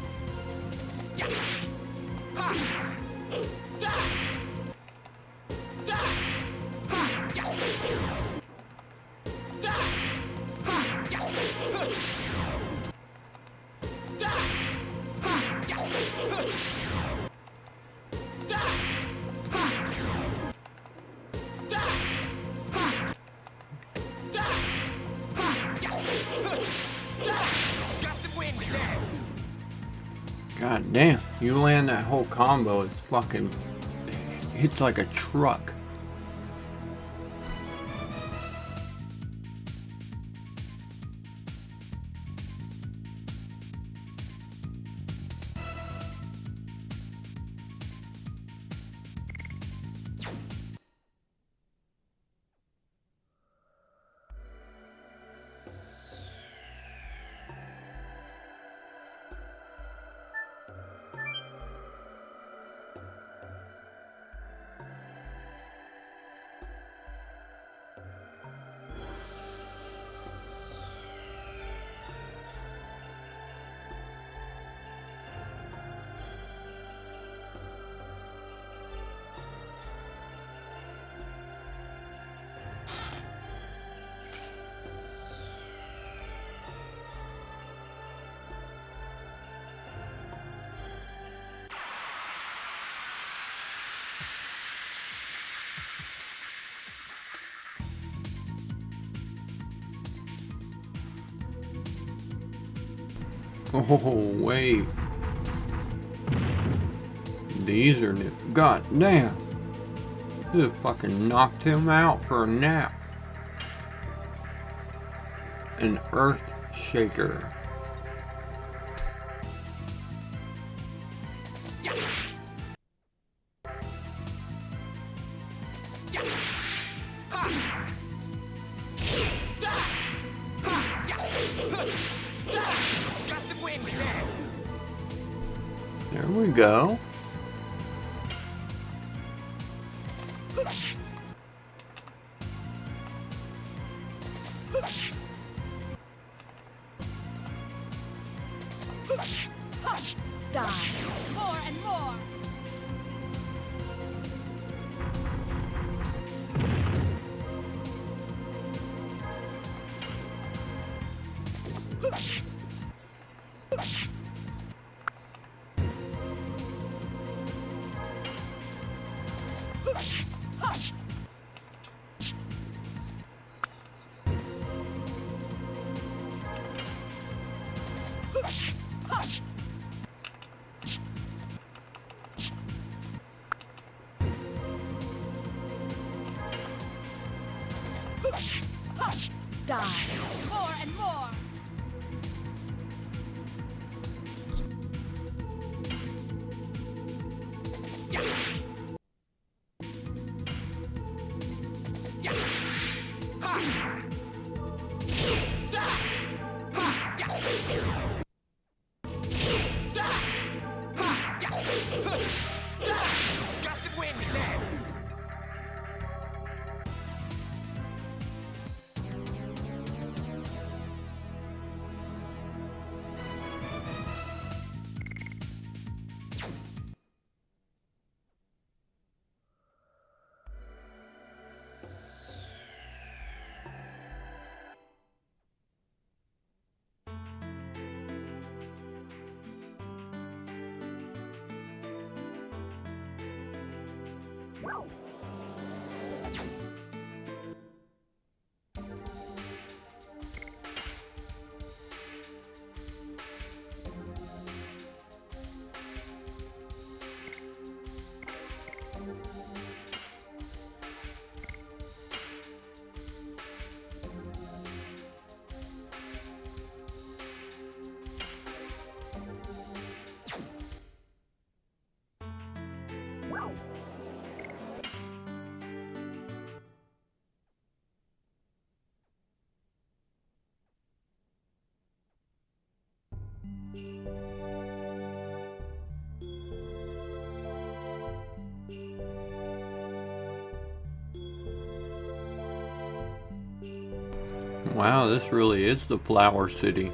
God damn, you land that whole combo, it's fucking hits like a truck. Oh, wait. These are new. God damn. Just fucking knocked him out for a nap. An earth shaker.
Gust of wind dance.
There we go.
Die. More and more. Die. More and more.
Gust of wind dance.
Wow, this really is the Flower City.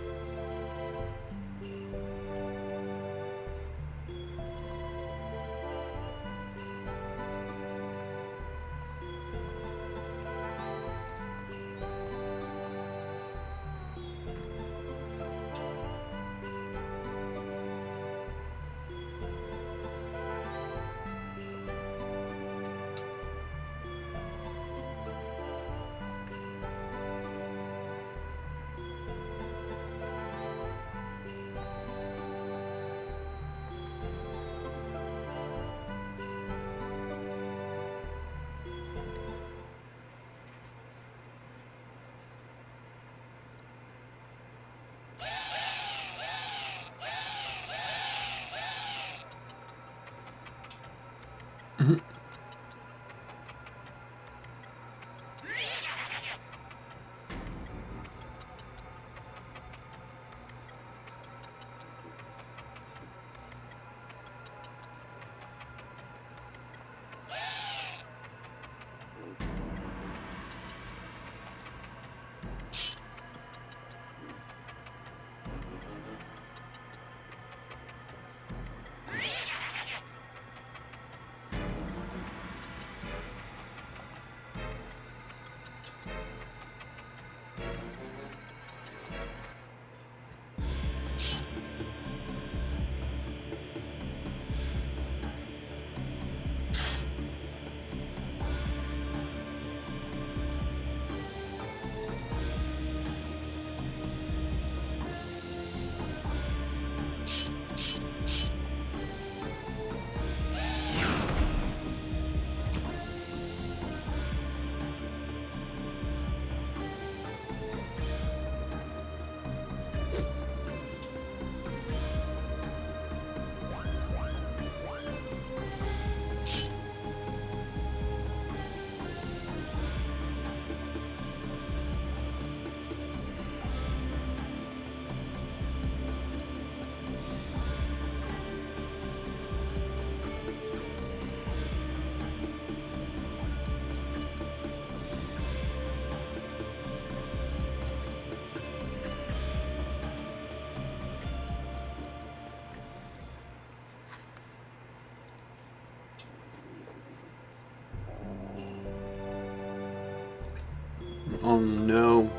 no.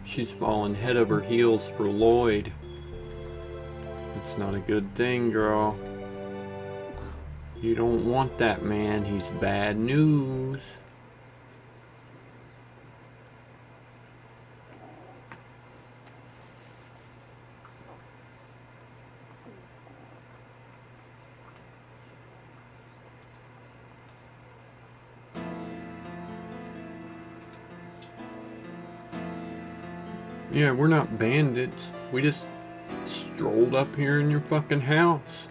She's fallen head over heels for Lloyd. It's not a good thing, girl. You don't want that man. He's bad news. Yeah, we're not bandits. We just strolled up here in your fucking house.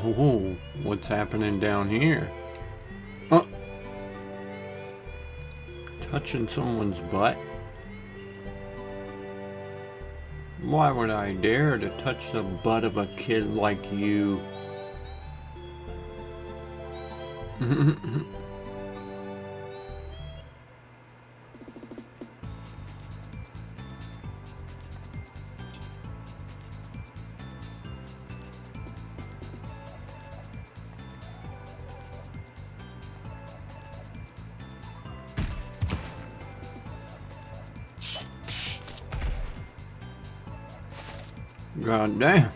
Oh, what's happening down here? Oh, touching someone's butt? Why would I dare to touch the butt of a kid like you? God damn.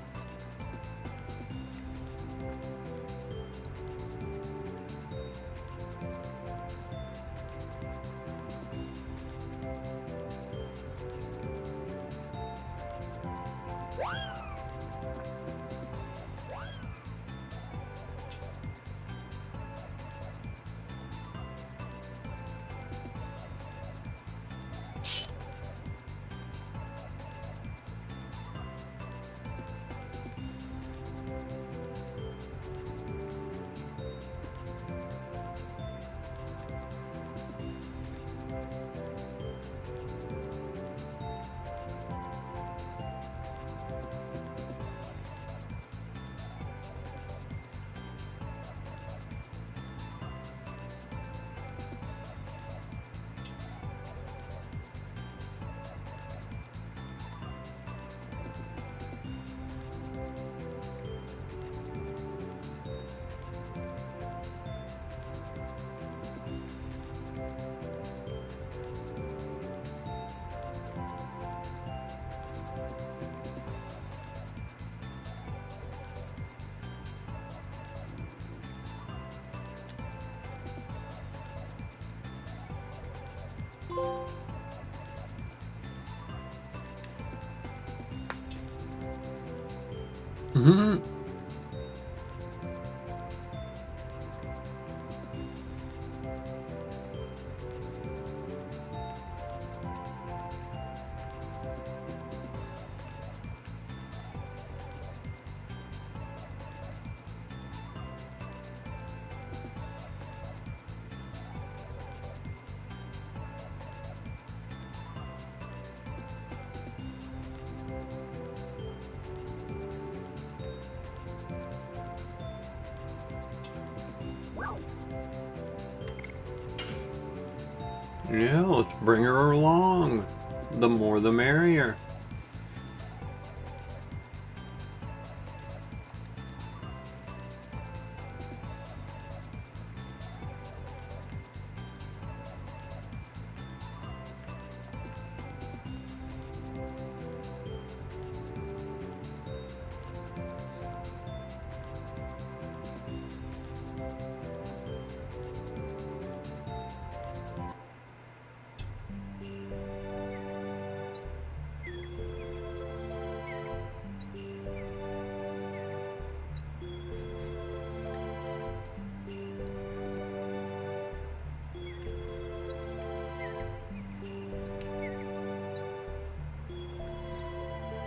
Yeah, let's bring her along. The more the merrier.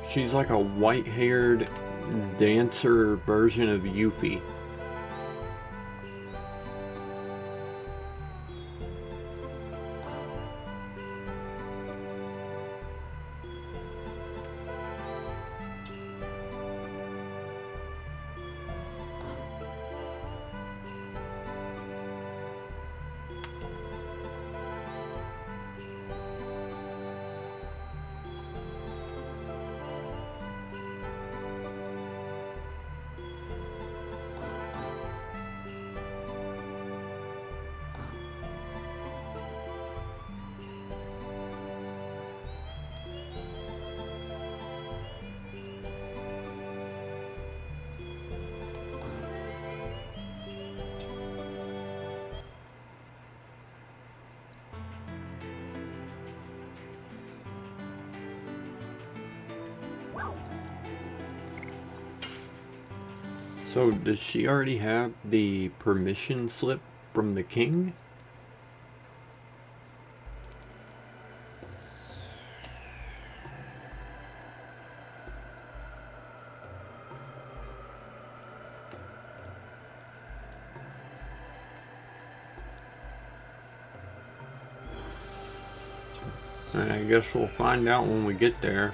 She's like a white-haired dancer version of Yuffie. So does she already have the permission slip from the king? I guess we'll find out when we get there.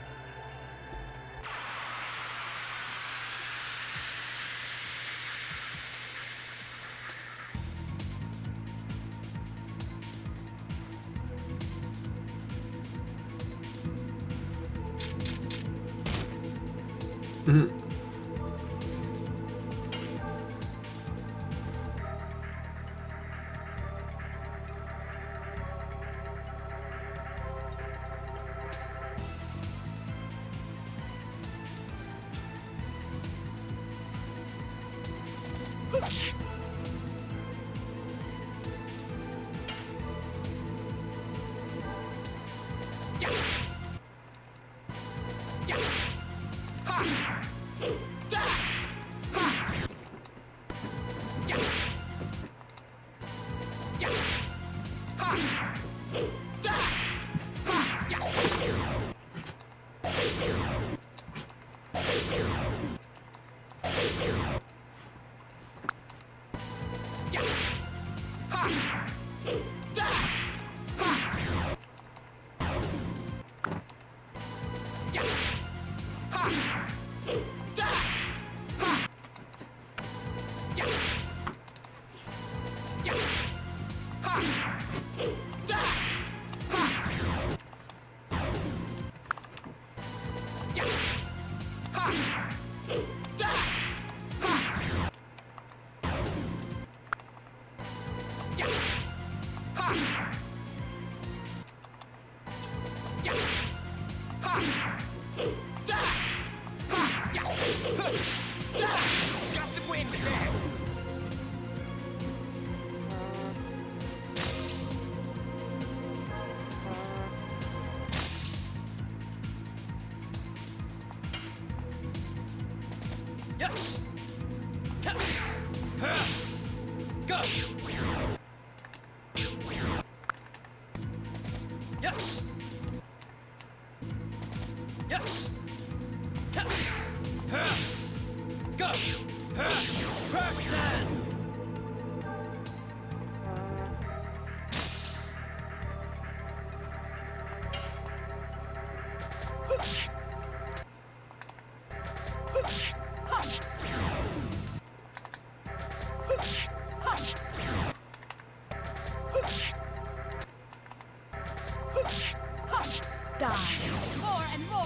Gust of wind next. Yes. Touch. Go. Yes. Yes. Touch. Go. Crack that.
Die. More and more.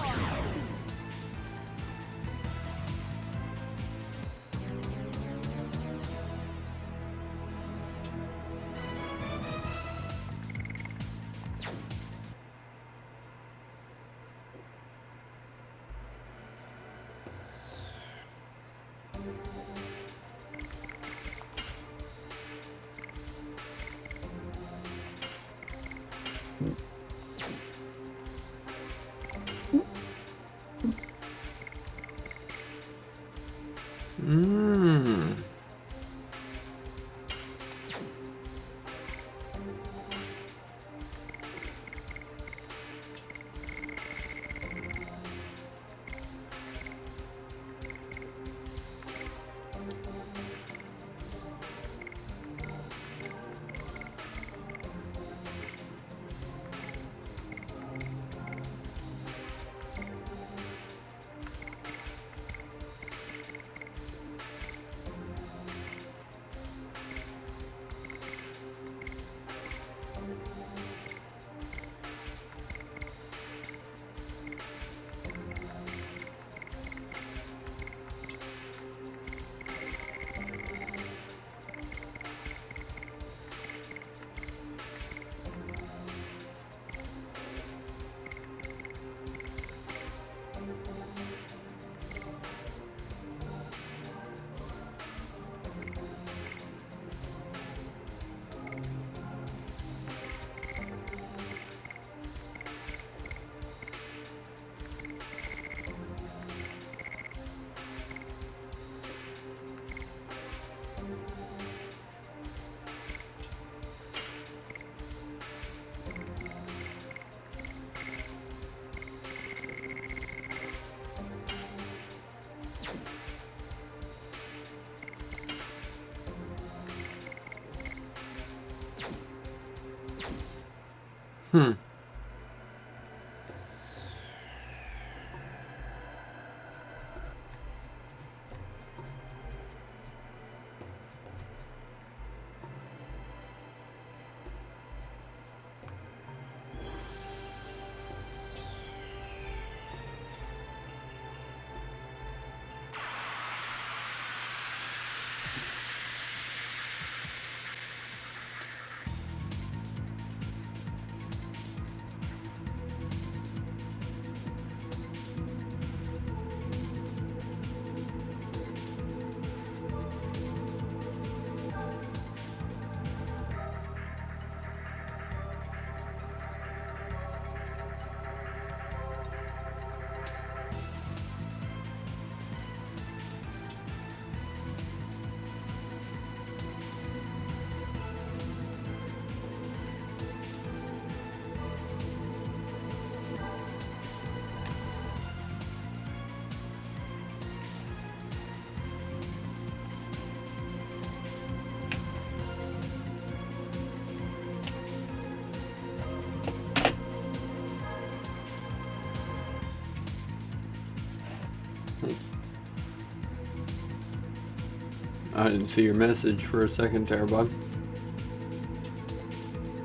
I didn't see your message for a second there, bud.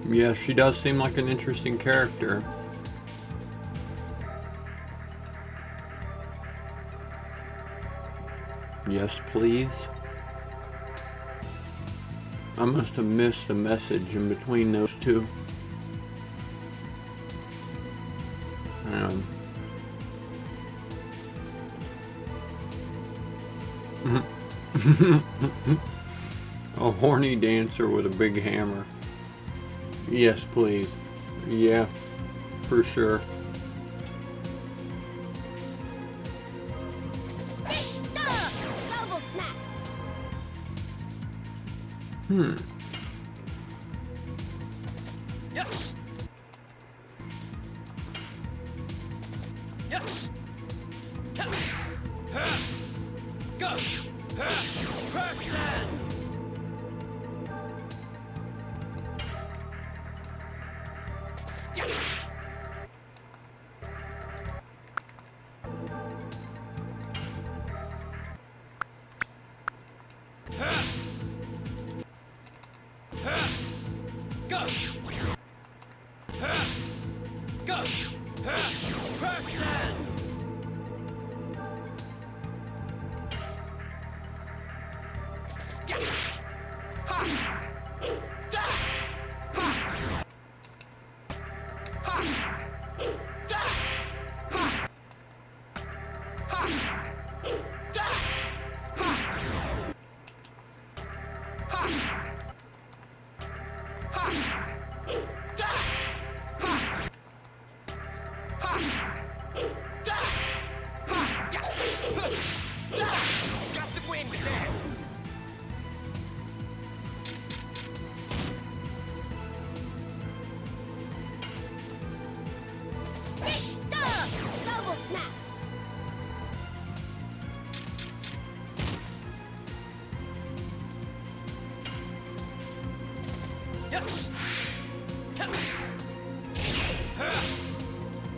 Yeah, she does seem like an interesting character. Yes, please. I must have missed a message in between those two. A horny dancer with a big hammer. Yes, please. Yeah, for sure.
Double snap.
Yes. Yes. Yes. Go. Crackdown. Go. Go. Crackdown. Gust of wind dance.
Double snap.
Yes. Yes.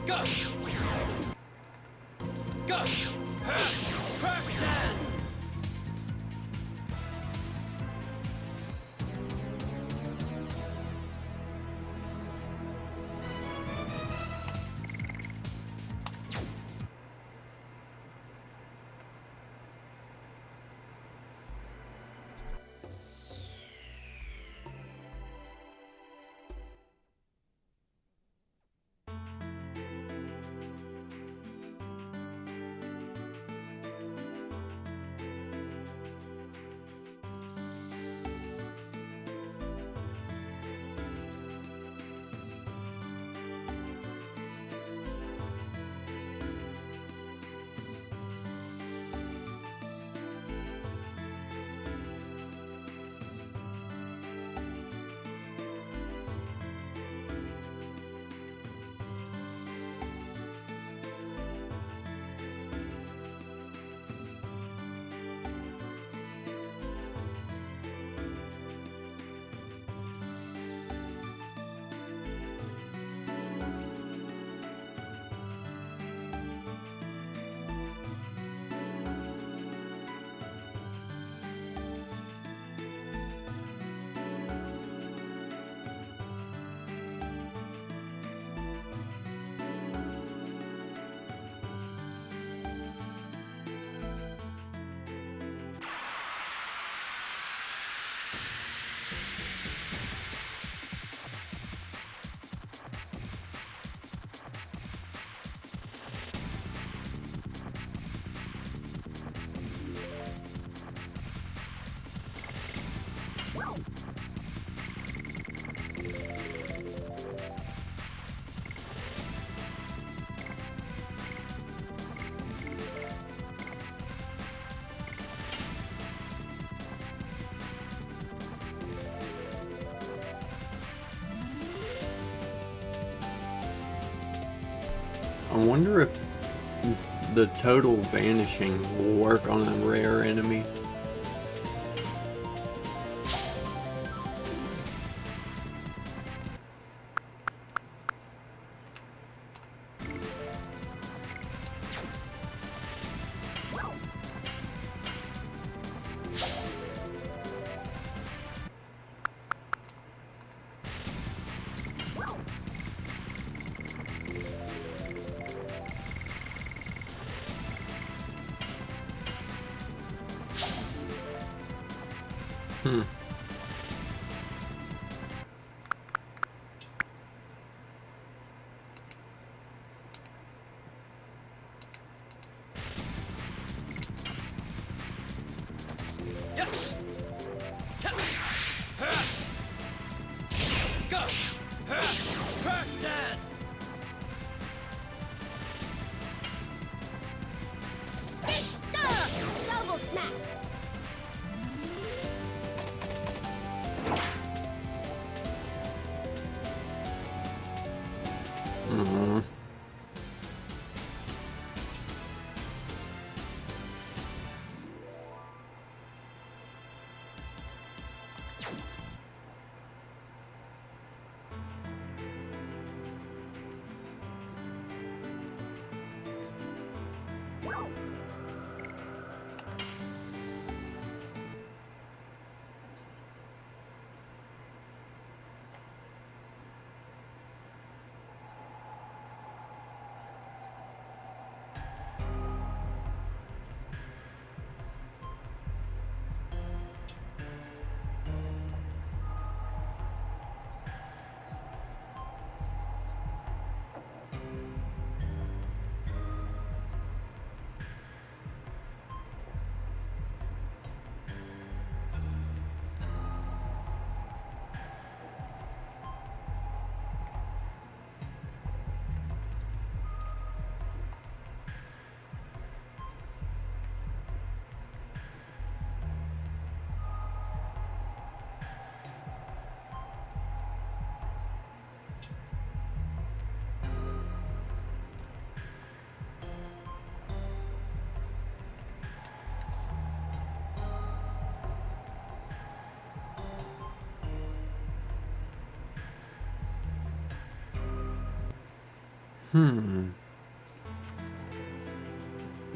Go. Go. Crackdown.
I wonder if the total vanishing will work on a rare enemy. Mhm.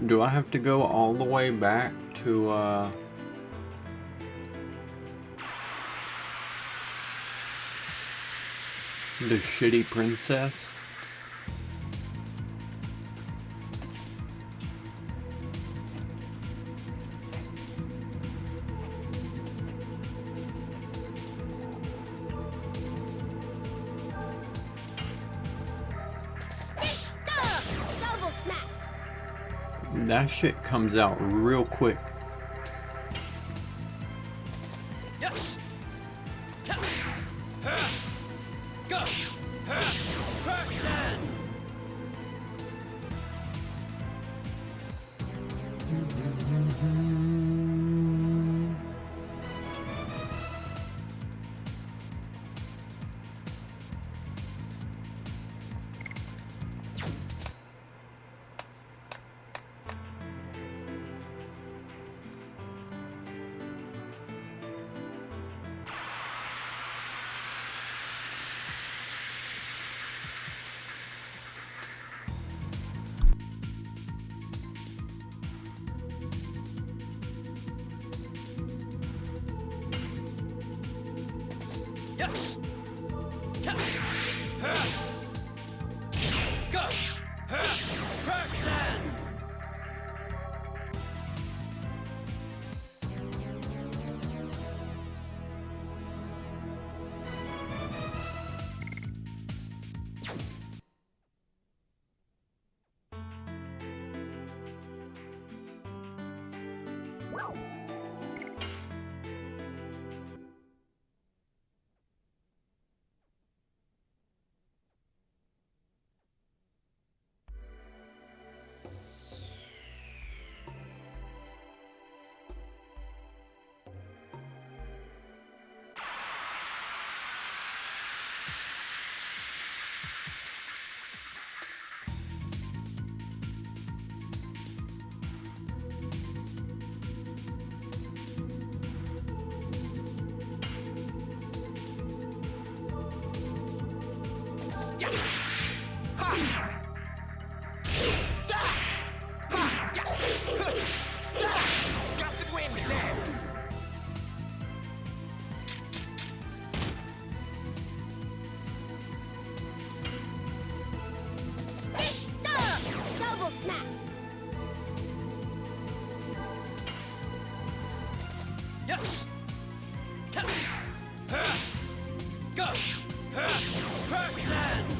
Do I have to go all the way back to, the shitty princess?
Double smack.
That shit comes out real quick.
Yes. Touch. Go. Crack dance. Yes. Touch. Go. Crack dance.
Gusted wind dance.
Double smack.
Yes. Touch. Go. Crack dance.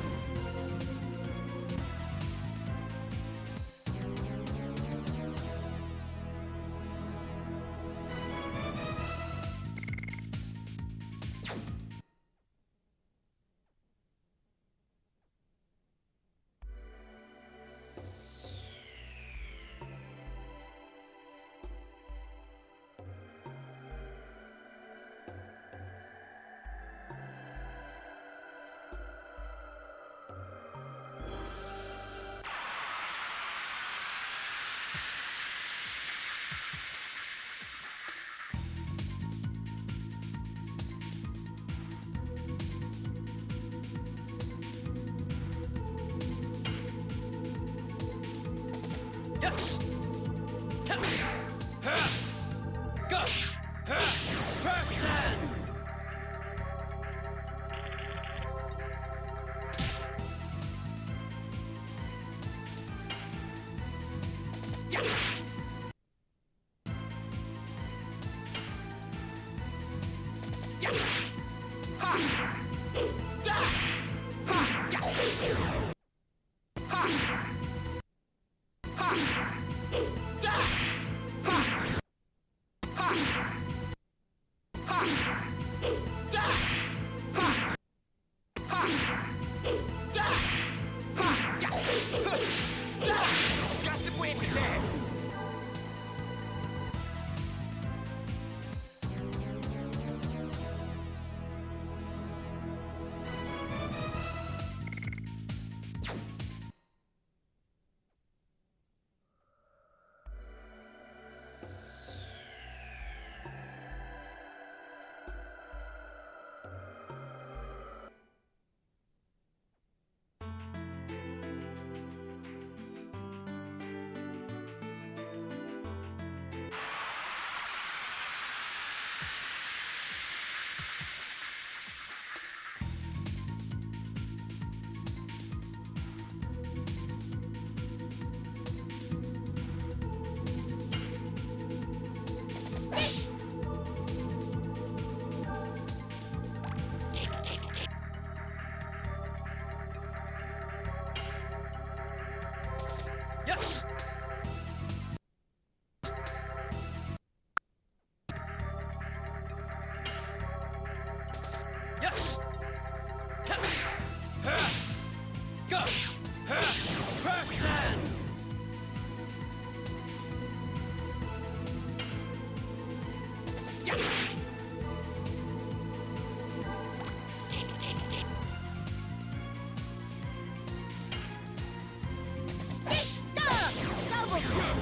Yes! Yes! Touch! Go! Crash dance!
Double smack.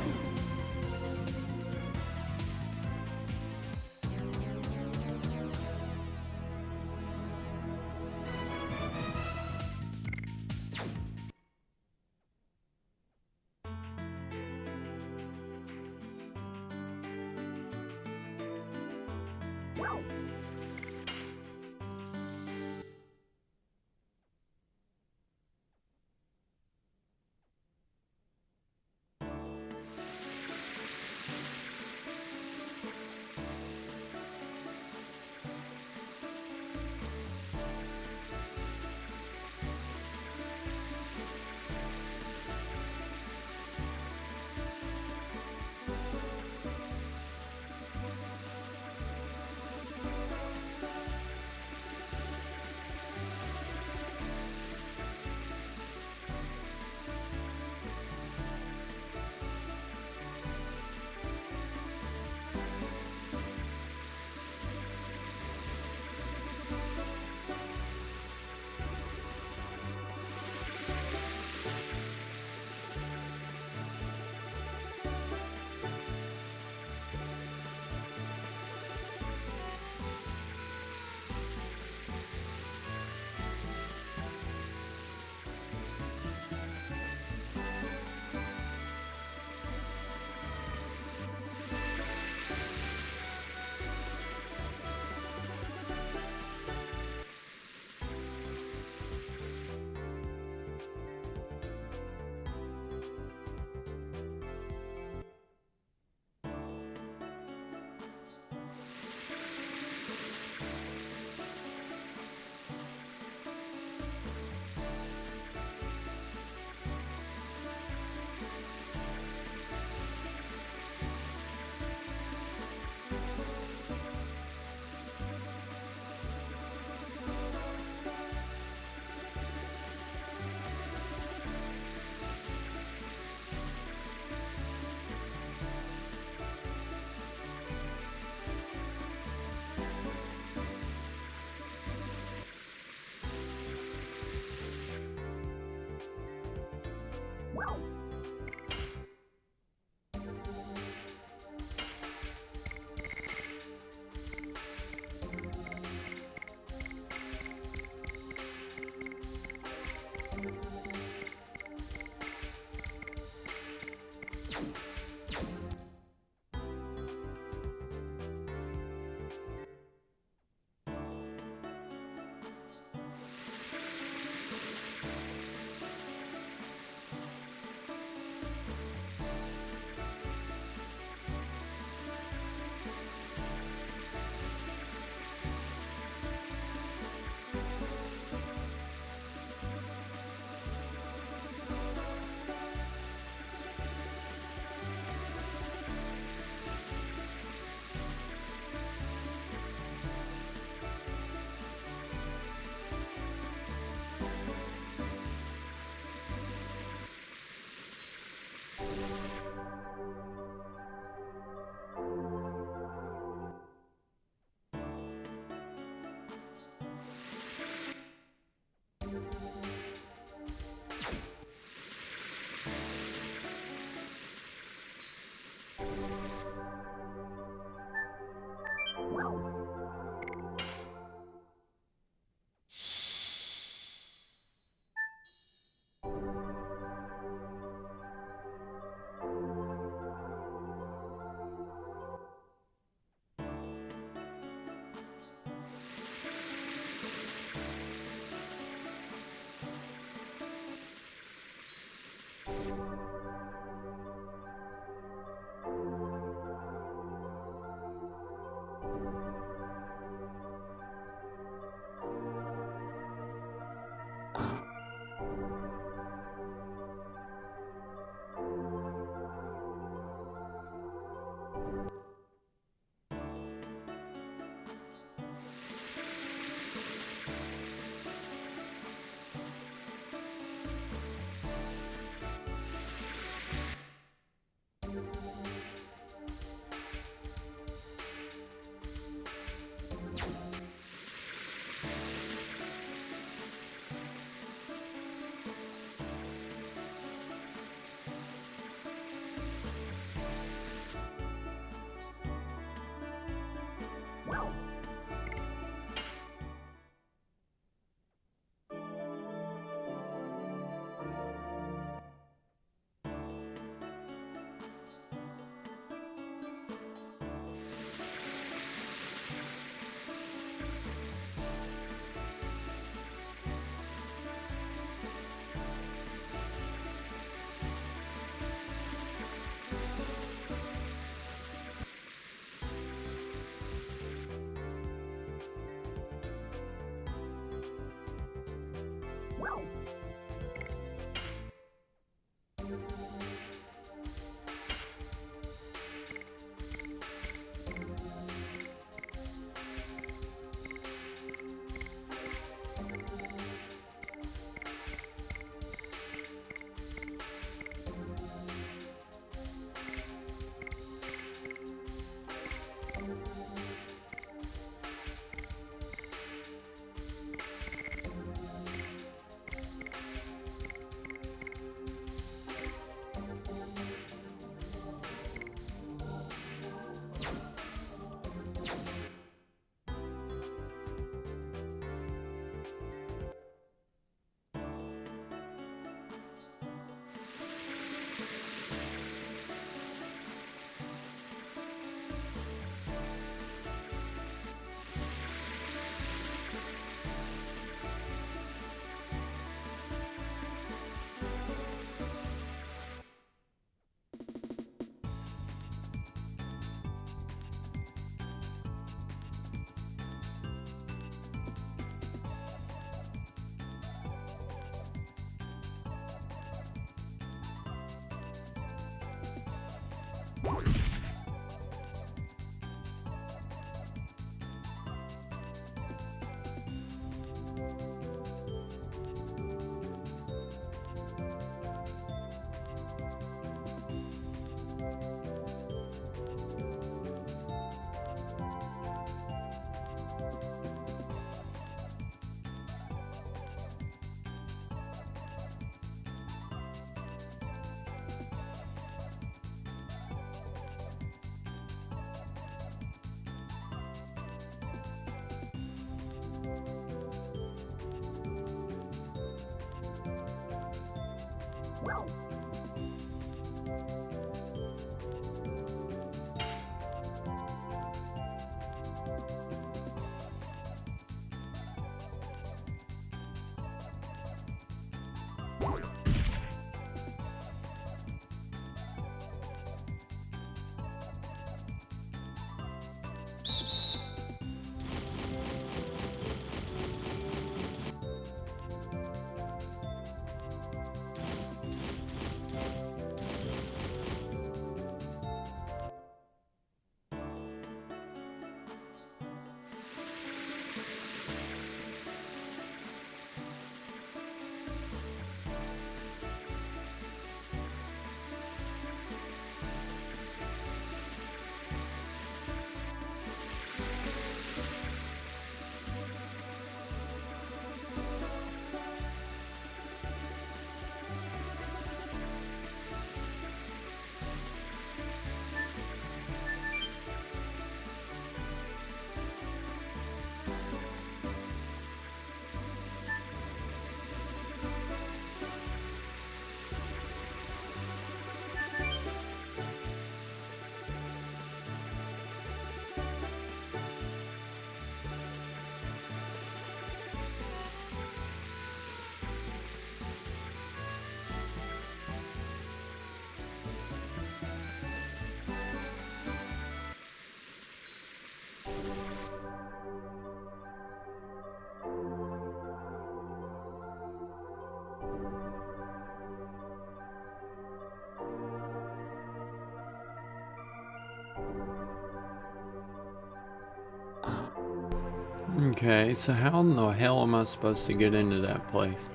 Okay, so how in the hell am I supposed to get into that place?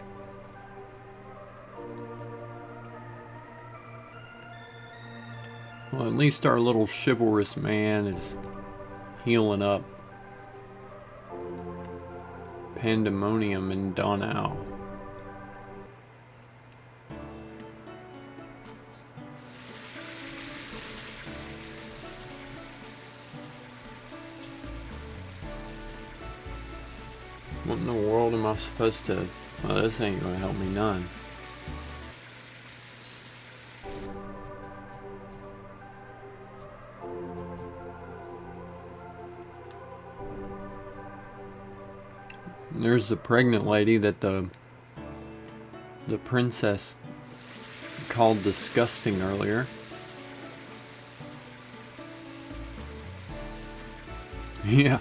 Well, at least our little chivalrous man is healing up pandemonium in Donau. What in the world am I supposed to... Well, this ain't gonna help me none. There's the pregnant lady that the princess called disgusting earlier. Yeah,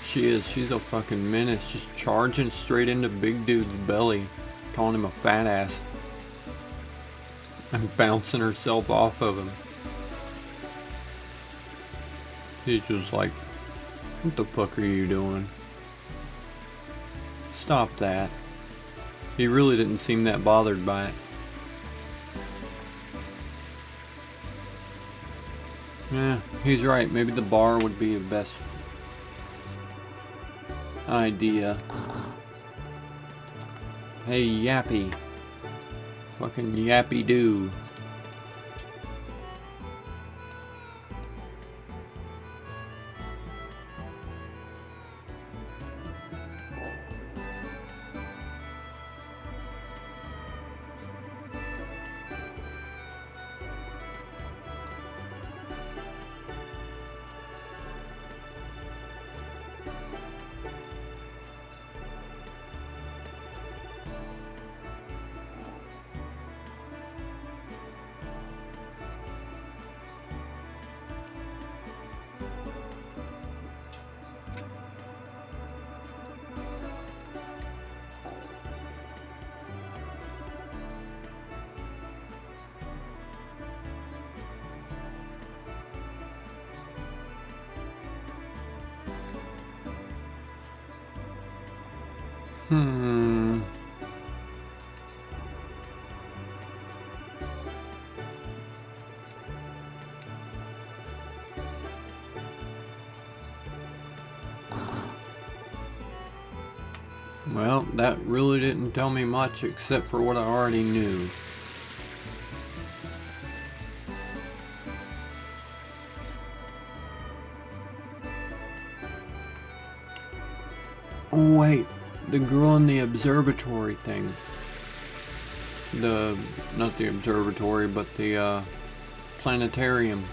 she is. She's a fucking menace, just charging straight into big dude's belly, calling him a fat ass, and bouncing herself off of him. He's just like, what the fuck are you doing? Stop that. He really didn't seem that bothered by it. Yeah, he's right. Maybe the bar would be the best idea. Hey, Yappy. Fucking Yappy Doo. Hmm. Well, that really didn't tell me much except for what I already knew. Oh wait, the girl in the observatory thing. Not the observatory, but the planetarium.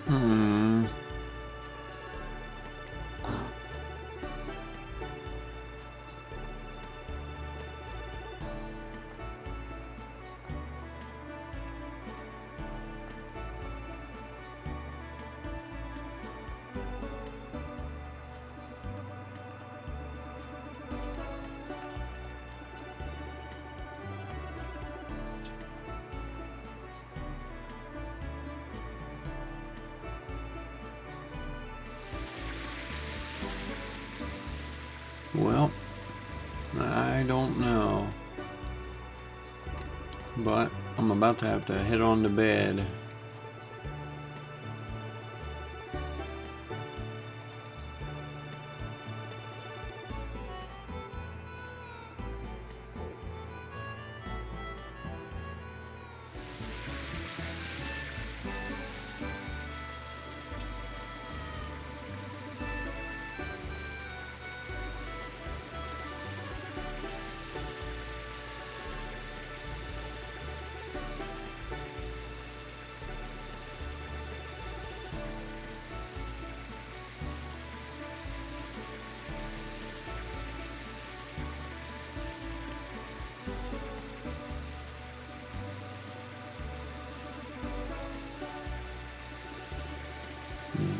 Hmm. Well, I don't know. But I'm about to have to head on to bed.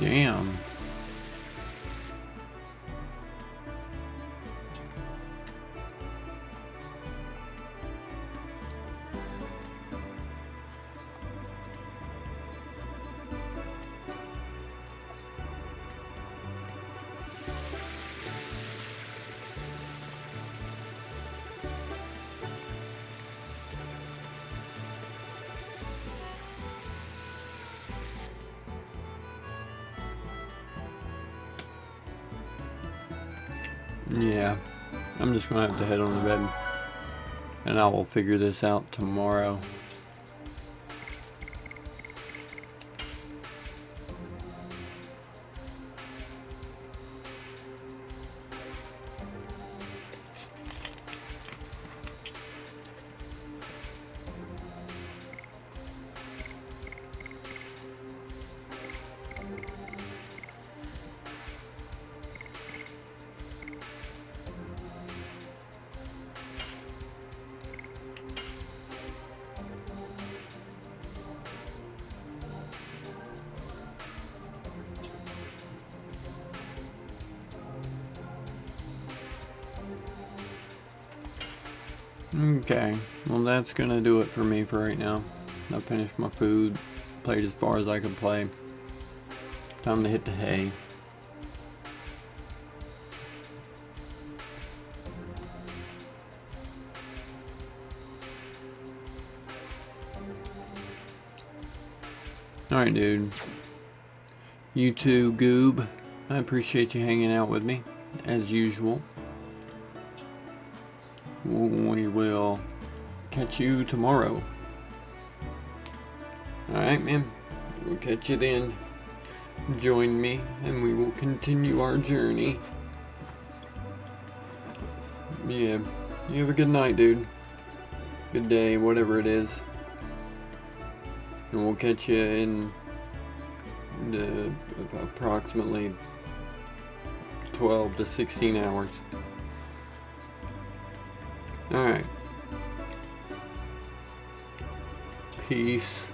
Damn. Yeah, I'm just gonna have to head on to bed, and I will figure this out tomorrow. Okay, well that's gonna do it for me for right now. I finished my food, played as far as I could play. Time to hit the hay. Alright, dude. You too, Goob. I appreciate you hanging out with me, as usual. we will catch you tomorrow. Alright, man. We'll catch you then. Join me and we will continue our journey. Yeah. You have a good night, dude. Good day, whatever it is. And we'll catch you in approximately 12 to 16 hours. Alright. Peace.